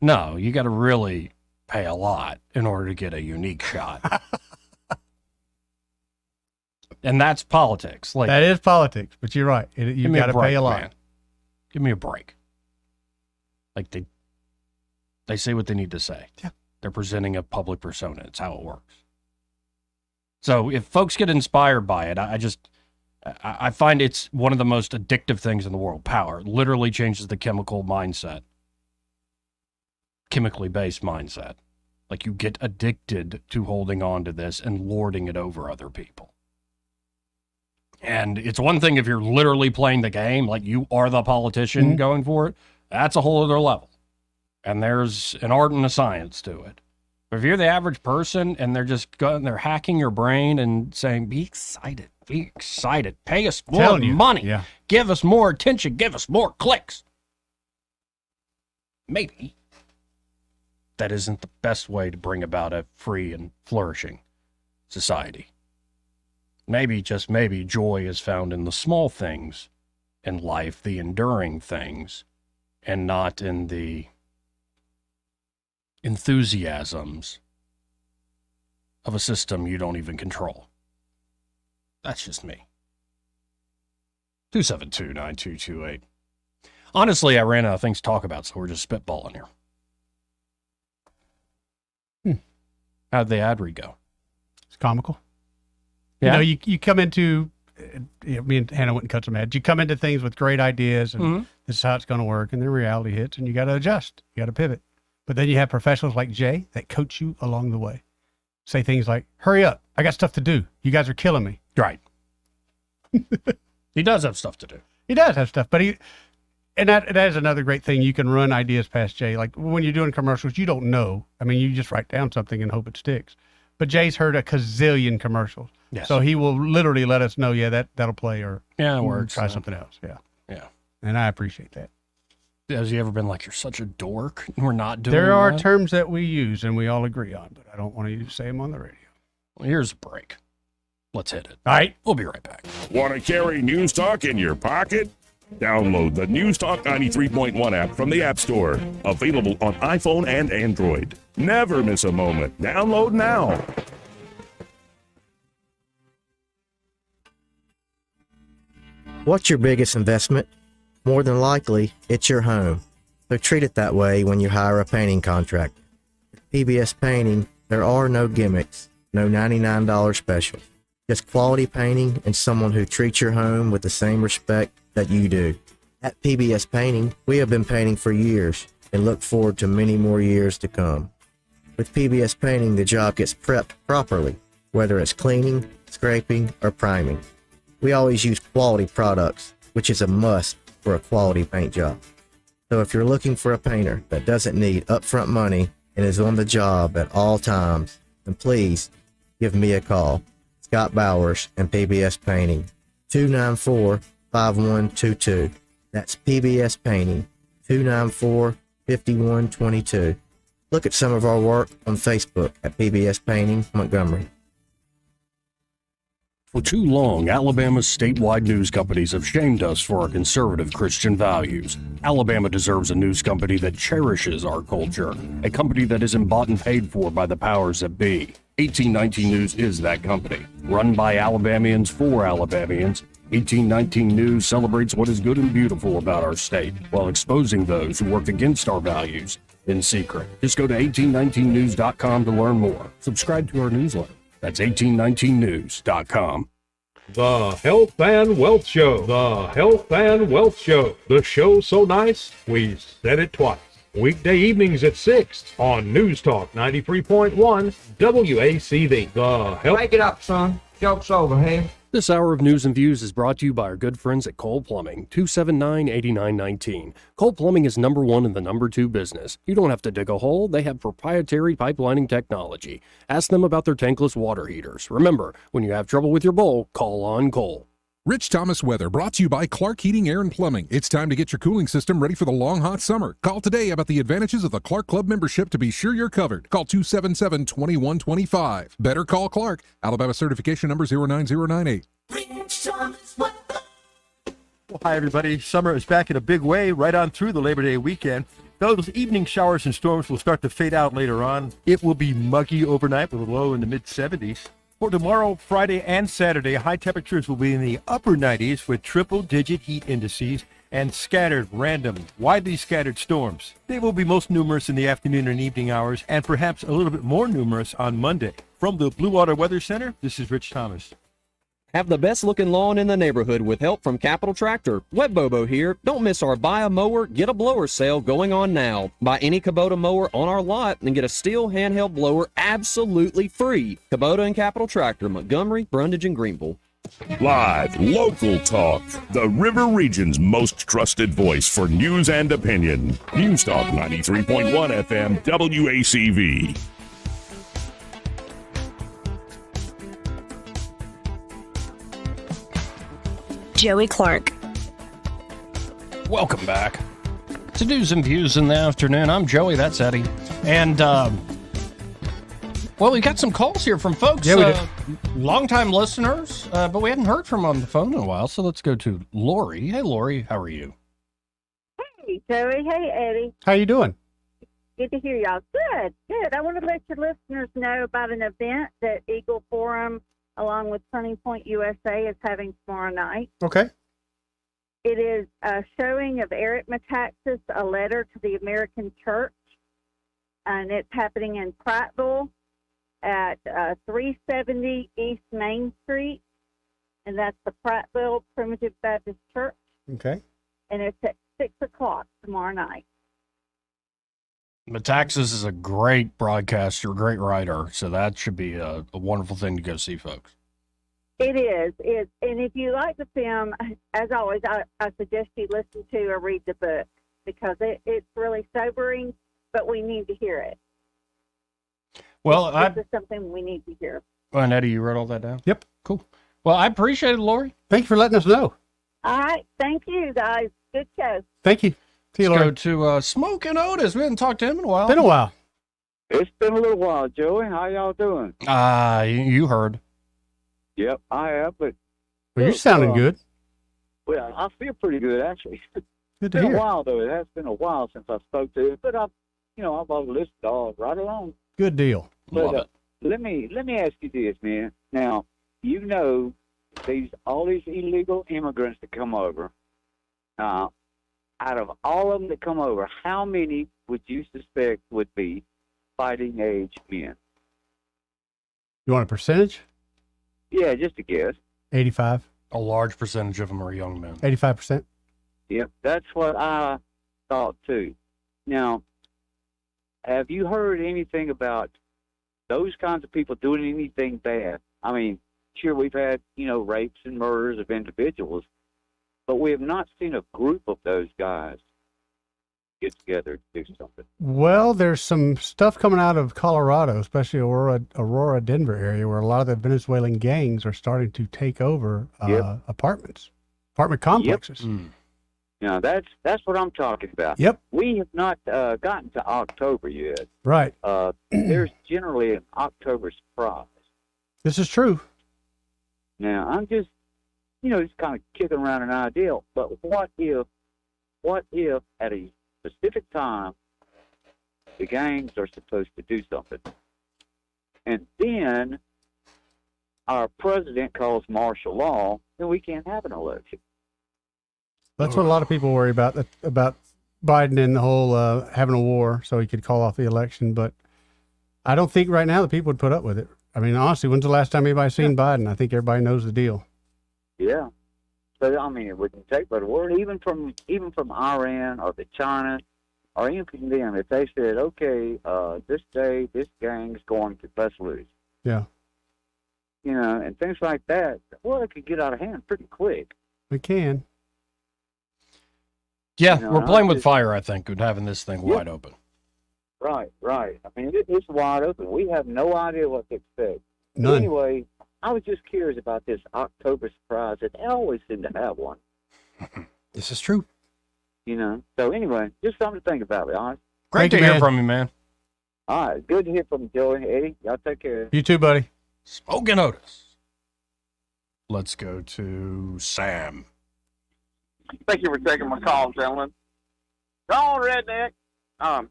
No, you got to really pay a lot in order to get a unique shot. And that's politics. Like, that is politics, but you're right. You've got to pay a lot. Man. Give me a break. Like they say what they need to say. Yeah. They're presenting a public persona. It's how it works. So if folks get inspired by it, I find it's one of the most addictive things in the world. Power. It literally changes the chemically based mindset. Like you get addicted to holding on to this and lording it over other people. And it's one thing if you're literally playing the game, like you are the politician going for it. That's a whole other level. And there's an art and a science to it. But if you're the average person and they're hacking your brain and saying, be excited, pay us more money, give us more attention, give us more clicks. Maybe that isn't the best way to bring about a free and flourishing society. Maybe, just maybe, joy is found in the small things in life, the enduring things, and not in the enthusiasms of a system you don't even control. That's just me. 272-9228. Honestly, I ran out of things to talk about, so we're just spitballing here. How'd the ad read go? It's comical. Yeah. You come into, me and Hannah went and cut some ads. You come into things with great ideas and this is how it's going to work, and then reality hits and you got to adjust. You got to pivot. But then you have professionals like Jay that coach you along the way. Say things like, hurry up. I got stuff to do. You guys are killing me. Right. He does have stuff to do. He does have stuff, but that is another great thing. You can run ideas past Jay. Like when you're doing commercials, you don't know. I mean, you just write down something and hope it sticks. But Jay's heard a gazillion commercials. Yes. So he will literally let us know, that'll play, or it works. Try something else. Yeah. Yeah. And I appreciate that. Has he ever been like, you're such a dork? We're not doing There are that? terms that we use and we all agree on, but I don't want to say them on the radio. Well, here's a break. Let's hit it. All right. We'll be right back. Want to carry News Talk in your pocket? Download the News Talk 93.1 app from the App Store. Available on iPhone and Android. Never miss a moment. Download now. What's your biggest investment? More than likely, it's your home. So treat it that way when you hire a painting contractor. At PBS Painting, there are no gimmicks, no $99 specials. Just quality painting and someone who treats your home with the same respect that you do. At PBS Painting, we have been painting for years and look forward to many more years to come. With PBS Painting, the job gets prepped properly, whether it's cleaning, scraping, or priming. We always use quality products, which is a must for a quality paint job. So if you're looking for a painter that doesn't need upfront money and is on the job at all times, then please give me a call. Scott Bowers and PBS Painting, 294-5122. That's PBS Painting, 294-5122. Look at some of our work on Facebook at PBS Painting Montgomery. For too long, Alabama's statewide news companies have shamed us for our conservative Christian values. Alabama deserves a news company that cherishes our culture, a company that isn't bought and paid for by the powers that be. 1819 News is that company. Run by Alabamians for Alabamians, 1819 News celebrates what is good and beautiful about our state, while exposing those who work against our values in secret. Just go to 1819news.com to learn more. Subscribe to our newsletter. That's 1819news.com. The Health and Wealth Show. The Health and Wealth Show. The show so nice, we said it twice. Weekday evenings at 6 on News Talk 93.1 WACD. The Health. Make it up, son. Joke's over, hey? This hour of News and Views is brought to you by our good friends at Cole Plumbing, 279-8919. Cole Plumbing is number one in the number two business. You don't have to dig a hole. They have proprietary pipelining technology. Ask them about their tankless water heaters. Remember, when you have trouble with your bowl, call on Cole. Rich Thomas Weather, brought to you by Clark Heating, Air, and Plumbing. It's time to get your cooling system ready for the long, hot summer. Call today about the advantages of the Clark Club membership to be sure you're covered. Call 277-2125. Better call Clark. Alabama certification number 09098. Well, hi, everybody. Summer is back in a big way right on through the Labor Day weekend. Those evening showers and storms will start to fade out later on. It will be muggy overnight with a low in the mid-70s. For tomorrow, Friday, and Saturday, high temperatures will be in the upper 90s with triple-digit heat indices and scattered, random, widely scattered storms. They will be most numerous in the afternoon and evening hours and perhaps a little bit more numerous on Monday. From the Blue Water Weather Center, this is Rich Thomas. Have the best looking lawn in the neighborhood with help from Capital Tractor. Web Bobo here. Don't miss our Buy a Mower, Get a Blower sale going on now. Buy any Kubota mower on our lot and get a Stihl handheld blower absolutely free. Kubota and Capital Tractor, Montgomery, Brundage, and Greenville. Live, local talk. The River Region's most trusted voice for news and opinion. News Talk 93.1 FM, WACV. Joey Clark. Welcome back to News and Views in the afternoon. I'm Joey, that's Eddie. And, well, we got some calls here from folks, Yeah, we did. longtime listeners, but we hadn't heard from them on the phone in a while, so let's go to Lori. Hey, Lori, how are you? Hey, Joey. Hey, Eddie. How you doing? Good to hear y'all. Good, good. I want to let your listeners know about an event that Eagle Forum, along with Turning Point USA, is having tomorrow night. Okay. It is a showing of Eric Metaxas, A Letter to the American Church, and it's happening in Prattville at 370 East Main Street, and that's the Prattville Primitive Baptist Church, Okay. and it's at 6 o'clock tomorrow night. Metaxas is a great broadcaster, great writer, so that should be a wonderful thing to go see, folks. It is. And if you like the film, as always, I suggest you listen to or read the book because it's really sobering, but we need to hear it. Well, This is something we need to hear. And Eddie, you wrote all that down? Yep. Cool. Well, I appreciate it, Lori. Thank you for letting us know. All right. Thank you, guys. Good show. Thank you. See you, Let's Lori. go to Smoking Otis. We haven't talked to him in a while. Been a while. It's been a little while, Joey. How y'all doing? You heard. Yep, I have, but Well, you're sounding good. well, I feel pretty good actually. Good It's to been hear. a while though. It has been a while since I spoke to you, but I've listened all right along. Good deal. But let me ask you this, man. Now, you know all these illegal immigrants that come over. Out of all of them that come over, how many would you suspect would be fighting age men? You want a percentage? Yeah, just a guess. 85. A large percentage of them are young men. 85%. Yep, that's what I thought too. Now, have you heard anything about those kinds of people doing anything bad? I mean, sure, we've had, rapes and murders of individuals, but we have not seen a group of those guys get together to do something. Well, there's some stuff coming out of Colorado, especially Aurora, Denver area, where a lot of the Venezuelan gangs are starting to take over apartment complexes. Now, that's what I'm talking about. Yep. We have not gotten to October yet. Right. There's generally an October surprise. This is true. Now, I'm just kind of kicking around an idea, but what if at a specific time the gangs are supposed to do something, and then our president calls martial law, then we can't have an election. That's what a lot of people worry about Biden and the whole having a war so he could call off the election. But I don't think right now the people would put up with it. I mean, honestly, when's the last time anybody seen Biden? I think everybody knows the deal. Yeah. But I mean, it wouldn't take but a word, even from Iran or the China, or even from them, if they said, okay, this day this gang's going to bust loose. Yeah. you know, and things like that, well, it could get out of hand pretty quick. We can. Yeah, You know, we're playing I with just- fire, I think, with having this thing wide open. Right. I mean, it's wide open. We have no idea what to expect. But None. anyway, I was just curious about this October surprise. They always seem to have one. This is true. You know. So anyway, just something to think about, all right? Great to hear from you, man. All right. Good to hear from you, Joey. Eddie, y'all take care. You too, buddy. Smoking Otis. Let's go to Sam. Thank you for taking my call, gentlemen. Go on, redneck. I'm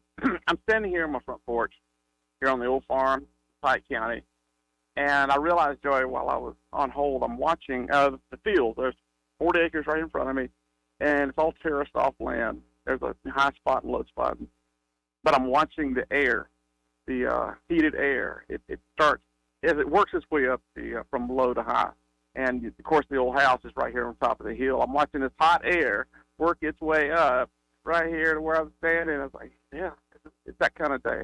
standing here on my front porch here on the old farm, Pike County, and I realized, Joey, while I was on hold, I'm watching the field. There's 40 acres right in front of me, and it's all terraced off land. There's a high spot and low spot, but I'm watching the air, the heated air. It starts as it works its way up from low to high. And, of course, the old house is right here on top of the hill. I'm watching this hot air work its way up right here to where I'm standing. I was like, yeah, it's that kind of day.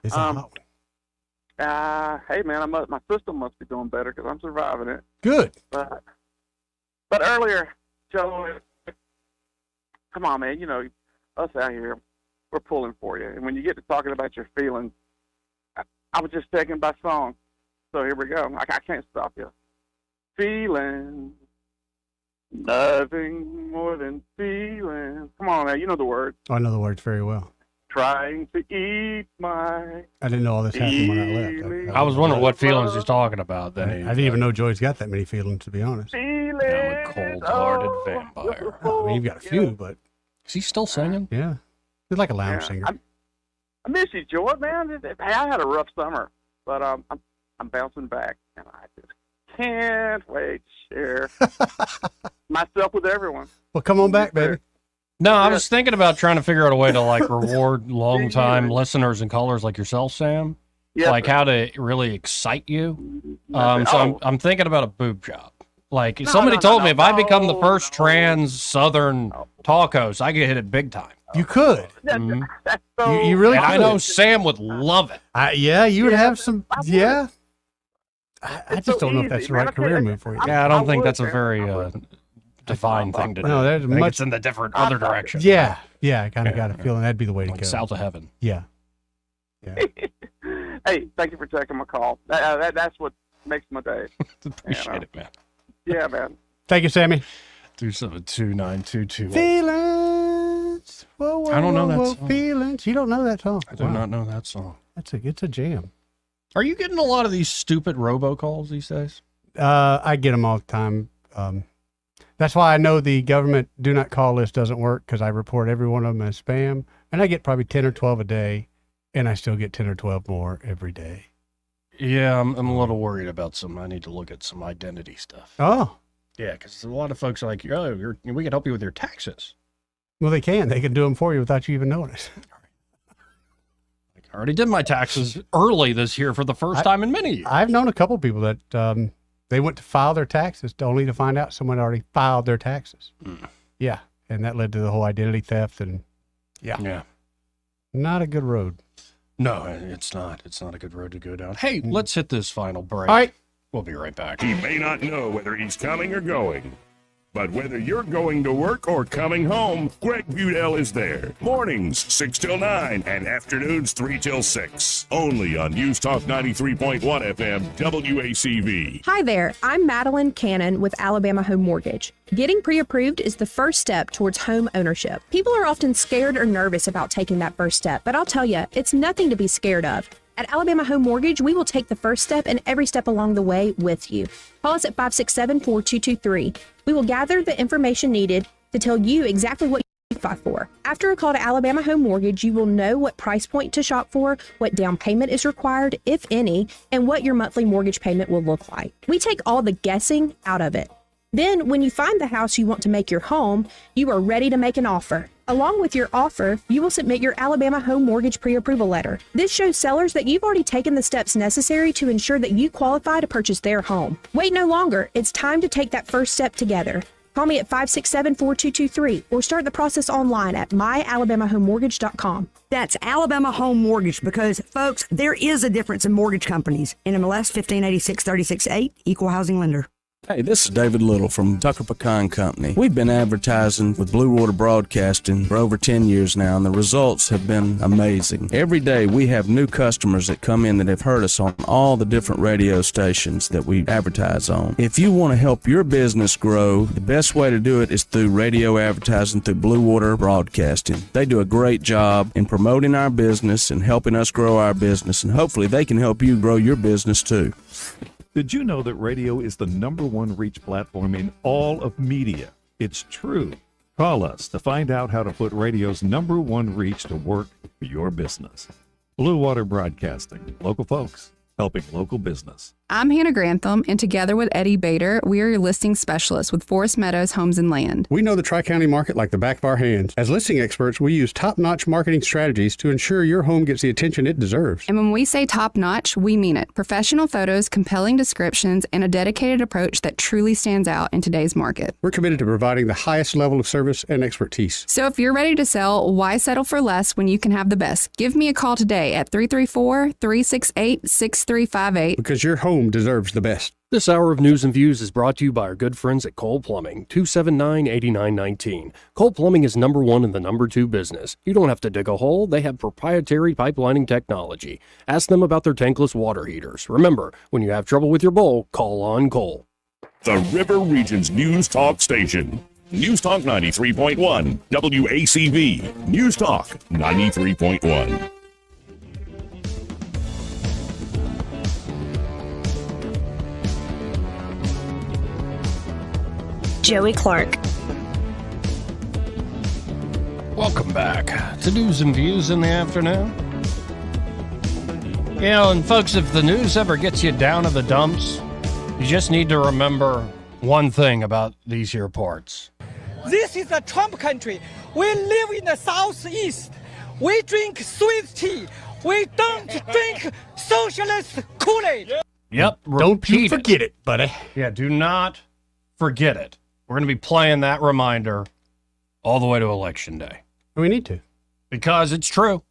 It's a hot one. Hey, man, my system must be doing better because I'm surviving it. Good. But earlier, Joe, come on, man, you know, us out here, we're pulling for you. And when you get to talking about your feelings, I was just taken by song. So here we go. I can't stop you. Feeling, nothing more than feeling. Come on, man, you know the words. I know the words very well. Trying to eat my. I didn't know all this happened when I left. I was wondering what feelings he's talking about. I Then didn't even know Joey's got that many feelings, to be honest. I'm a cold-hearted vampire. I mean, you've got a few, but is he still singing? Yeah, he's like a lounge singer. I miss you, Joy, man. Hey, I had a rough summer, but I'm bouncing back, and I just can't wait to share myself with everyone. Well, come on back, baby. No, I was thinking about trying to figure out a way to like reward long-time listeners and callers like yourself, Sam. Yes, like sir. how to really excite you. So I'm thinking about a boob job. Like somebody told me if I become the first trans Southern talk host, I get hit it big time. You could. Mhm. You really And could. I know Sam would love it. Yeah, you would have some. Yeah. I just don't know if that's the right career move for you. Yeah, I don't think that's a very divine thing to do. No, there's I think much it's in the different other direction. Yeah, I kind of got a feeling that'd be the way to Like go. south of heaven. Yeah. Hey, thank you for taking my call. That's what makes my day. Appreciate it, man. Yeah, man. Thank you, Sammy. 272-9221. Feelings. Whoa, whoa, I don't know whoa, that whoa, song. Feelings. You don't know that song? I do not know that song. It's a jam. Are you getting a lot of these stupid robocalls these days? I get them all the time. That's why I know the government do not call list doesn't work, because I report every one of them as spam, and I get probably 10 or 12 a day, and I still get 10 or 12 more every day. Yeah, I'm a little worried about some. I need to look at some identity stuff. Oh, Yeah, because a lot of folks are like, oh, we can help you with your taxes. well, they can. They can do them for you without you even knowing it. I already did my taxes early this year for the first time in many years. I've known a couple people that they went to file their taxes only to find out someone already filed their taxes. Yeah, and that led to the whole identity theft, and Yeah. not a good road. No, it's not. It's not a good road to go down. Hey, let's hit this final break. All right. We'll be right back. He may not know whether he's coming or going, but whether you're going to work or coming home, Greg Budell is there. Mornings 6 till 9 and afternoons 3 till 6. Only on News Talk 93.1 FM WACV. Hi there, I'm Madeline Cannon with Alabama Home Mortgage. Getting pre-approved is the first step towards home ownership. People are often scared or nervous about taking that first step, but I'll tell you, it's nothing to be scared of. At Alabama Home Mortgage, we will take the first step and every step along the way with you. Call us at 567-4223. We will gather the information needed to tell you exactly what you qualify for. After a call to Alabama Home Mortgage, you will know what price point to shop for, what down payment is required, if any, and what your monthly mortgage payment will look like. We take all the guessing out of it. Then, when you find the house you want to make your home, you are ready to make an offer. Along with your offer, you will submit your Alabama Home Mortgage pre-approval letter. This shows sellers that you've already taken the steps necessary to ensure that you qualify to purchase their home. Wait no longer. It's time to take that first step together. Call me at 567-4223 or start the process online at myalabamahomemortgage.com. That's Alabama Home Mortgage because, folks, there is a difference in mortgage companies. NMLS 1586-36-8, Equal Housing Lender. Hey, this is David Little from Tucker Pecan Company. We've been advertising with Blue Water Broadcasting for over 10 years now, and the results have been amazing. Every day we have new customers that come in that have heard us on all the different radio stations that we advertise on. If you want to help your business grow, the best way to do it is through radio advertising through Blue Water Broadcasting. They do a great job in promoting our business and helping us grow our business, and hopefully they can help you grow your business too. Did you know that radio is the #1 reach platform in all of media? It's true. Call us to find out how to put radio's #1 reach to work for your business. Blue Water Broadcasting. Local folks helping local business. I'm Hannah Grantham, and together with Eddie Bader, we are your listing specialists with Forest Meadows Homes and Land. We know the Tri-County market like the back of our hands. As listing experts, we use top-notch marketing strategies to ensure your home gets the attention it deserves. And when we say top-notch, we mean it. Professional photos, compelling descriptions, and a dedicated approach that truly stands out in today's market. We're committed to providing the highest level of service and expertise. So if you're ready to sell, why settle for less when you can have the best? Give me a call today at 334-368-6358. Because your home deserves the best. This hour of News and Views is brought to you by our good friends at Cole Plumbing, 279-8919. Cole Plumbing is #1 in the #2 business. You don't have to dig a hole. They have proprietary pipelining technology. Ask them about their tankless water heaters. Remember, when you have trouble with your bowl, call on Cole. The River Region's News Talk Station. News Talk 93.1, WACV. News Talk 93.1. Joey Clark. Welcome back to News and Views in the afternoon. You know, and folks, if the news ever gets you down to the dumps, you just need to remember one thing about these here parts. This is a Trump country. We live in the Southeast. We drink sweet tea. We don't drink socialist Kool-Aid. Yep. Don't you forget it, buddy. Yeah, do not forget it. We're going to be playing that reminder all the way to Election Day. We need to. Because it's true.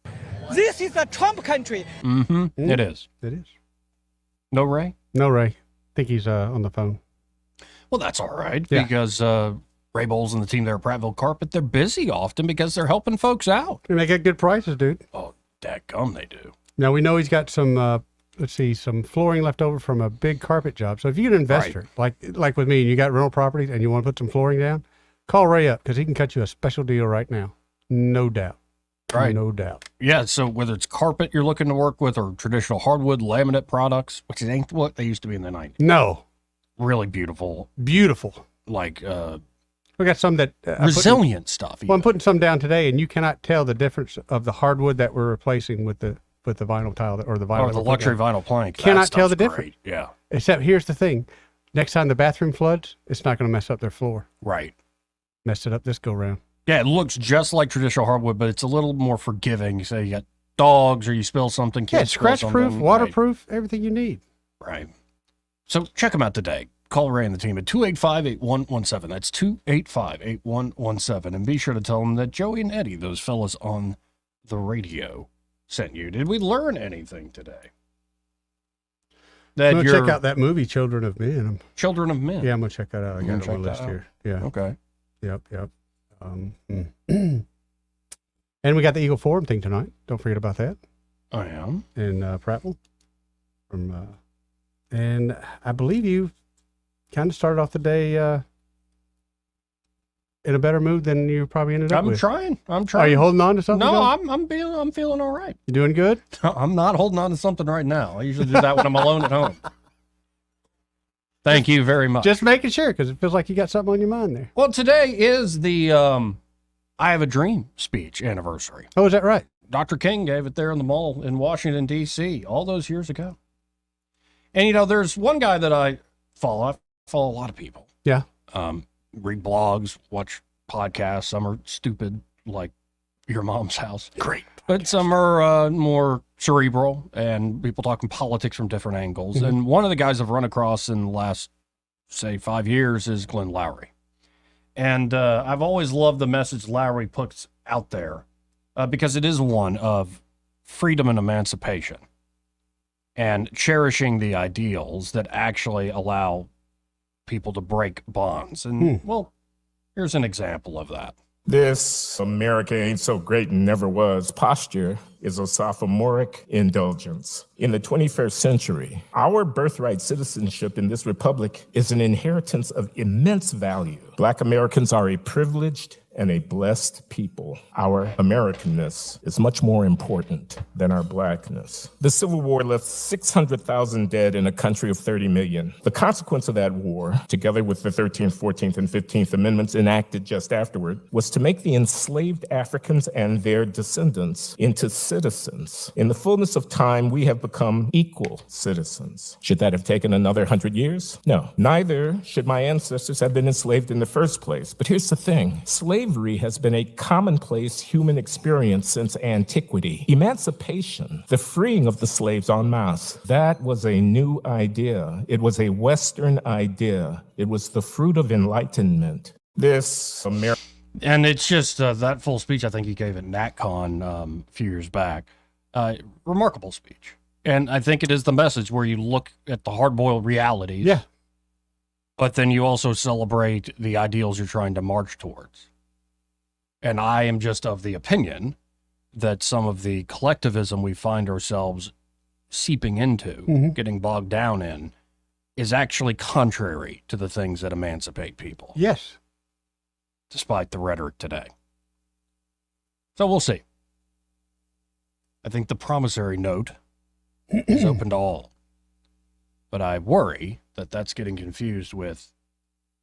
This is a Trump country. Mm-hmm. It is. It is. No Ray? No Ray. I think he's on the phone. Well, that's all right. Yeah. Because Ray Bowles and the team there at Prattville Carpet, they're busy often because they're helping folks out. And they get good prices, dude. Oh, dadgum they do. Now, we know he's got some... some flooring left over from a big carpet job. So if you're an investor, like with me, and you got rental properties and you want to put some flooring down, call Ray up because he can cut you a special deal right now. No doubt. Right. No doubt. Yeah, so whether it's carpet you're looking to work with or traditional hardwood laminate products, which ain't what they used to be in the 90s. No. Really beautiful. Beautiful. Like we got some that resilient stuff. Well, I'm putting some down today, and you cannot tell the difference of the hardwood that we're replacing with the vinyl tile or the vinyl. Or the luxury vinyl plank. Cannot tell the difference. Great. Yeah. Except here's the thing. Next time the bathroom floods, it's not going to mess up their floor. Right. Messed it up this go round. Yeah, it looks just like traditional hardwood, but it's a little more forgiving. You say you got dogs or you spill something. Yeah, scratch proof, waterproof, everything you need. Right. So check them out today. Call Ray and the team at 285-8117. That's 285-8117. And be sure to tell them that Joey and Eddie, those fellas on the radio, sent you. Did we learn anything today? I'm going to check out that movie, Children of Men. Children of Men? Yeah, I'm going to check that out. I got it on my list here. Yeah. Okay. Yep. And we got the Eagle Forum thing tonight. Don't forget about that. I am. In Prattville. And I believe you kind of started off the day in a better mood than you probably ended up with. I'm trying. Are you holding on to something? No, I'm feeling all right. You doing good? I'm not holding on to something right now. I usually do that when I'm alone at home. Thank you very much. Just making sure, because it feels like you got something on your mind there. Well, today is the I Have a Dream speech anniversary. Oh, is that right? Dr. King gave it there in the mall in Washington, D.C. all those years ago. And, you know, there's one guy that I follow. I follow a lot of people. Yeah. Read blogs, watch podcasts. Some are stupid, like Your Mom's House. Great. But some are more cerebral, and people talking politics from different angles. Mm-hmm. And one of the guys I've run across in the last, say, 5 years is Glenn Lowry. And I've always loved the message Lowry puts out there because it is one of freedom and emancipation and cherishing the ideals that actually allow people to break bonds. And, well, here's an example of that. This America ain't so great and never was posture is a sophomoric indulgence. In the 21st century, our birthright citizenship in this republic is an inheritance of immense value. Black Americans are a privileged and a blessed people. Our Americanness is much more important than our blackness. The Civil War left 600,000 dead in a country of 30 million. The consequence of that war, together with the 13th, 14th, and 15th Amendments enacted just afterward, was to make the enslaved Africans and their descendants into citizens. In the fullness of time, we have become equal citizens. Should that have taken another 100 years? No. Neither should my ancestors have been enslaved in the first place. But here's the thing. Slavery has been a commonplace human experience since antiquity. Emancipation, the freeing of the slaves en masse, that was a new idea. It was a Western idea. It was the fruit of enlightenment. This America. And it's just that full speech I think he gave at NatCon a few years back. Remarkable speech. And I think it is the message where you look at the hard-boiled realities. Yeah. But then you also celebrate the ideals you're trying to march towards. And I am just of the opinion that some of the collectivism we find ourselves seeping into, getting bogged down in, is actually contrary to the things that emancipate people. Yes. Despite the rhetoric today. So we'll see. I think the promissory note is open to all. But I worry that that's getting confused with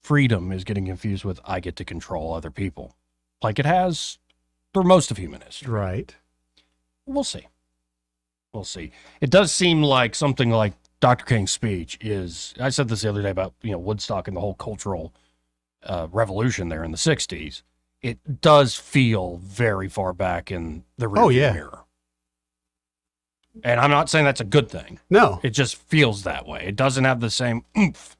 freedom is getting confused with I get to control other people. Like it has through most of human history. Right. We'll see. We'll see. It does seem like something like Dr. King's speech is, I said this the other day about, Woodstock and the whole cultural revolution there in the 60s. It does feel very far back in the rearview mirror. And I'm not saying that's a good thing. No. It just feels that way. It doesn't have the same oomph.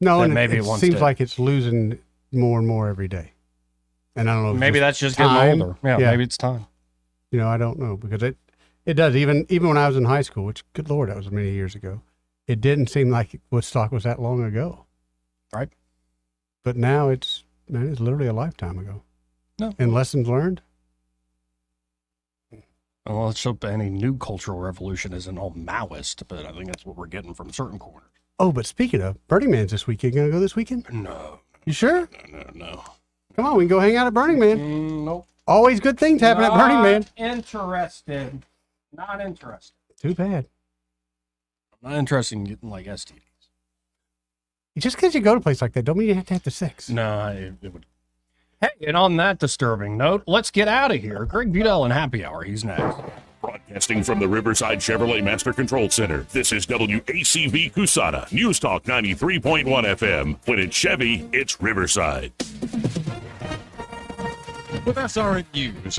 No, and maybe it once seems did. like it's losing more and more every day. And I don't know if Maybe it's that's just time. getting older. Yeah, maybe it's time. I don't know because it does. Even when I was in high school, which, good Lord, that was many years ago, it didn't seem like Woodstock was that long ago. Right. But now it's literally a lifetime ago. No. And lessons learned? Well, let's hope any new cultural revolution isn't all Maoist, but I think that's what we're getting from certain corners. Oh, but speaking of, Burning Man's this weekend. Going to go this weekend? No. You sure? No. Come on, we can go hang out at Burning Man. Nope. Always good things happen at Burning Man. Interested. Not interested. Too bad. I'm not interested in getting like STDs. Just because you go to a place like that, don't mean you have to have the sex. No, it would. Hey, and on that disturbing note, let's get out of here. Greg Budell and Happy Hour. He's next. Broadcasting from the Riverside Chevrolet Master Control Center, this is WACV Cusana, News Talk 93.1 FM. When it's Chevy, it's Riverside. With SRN News, I'm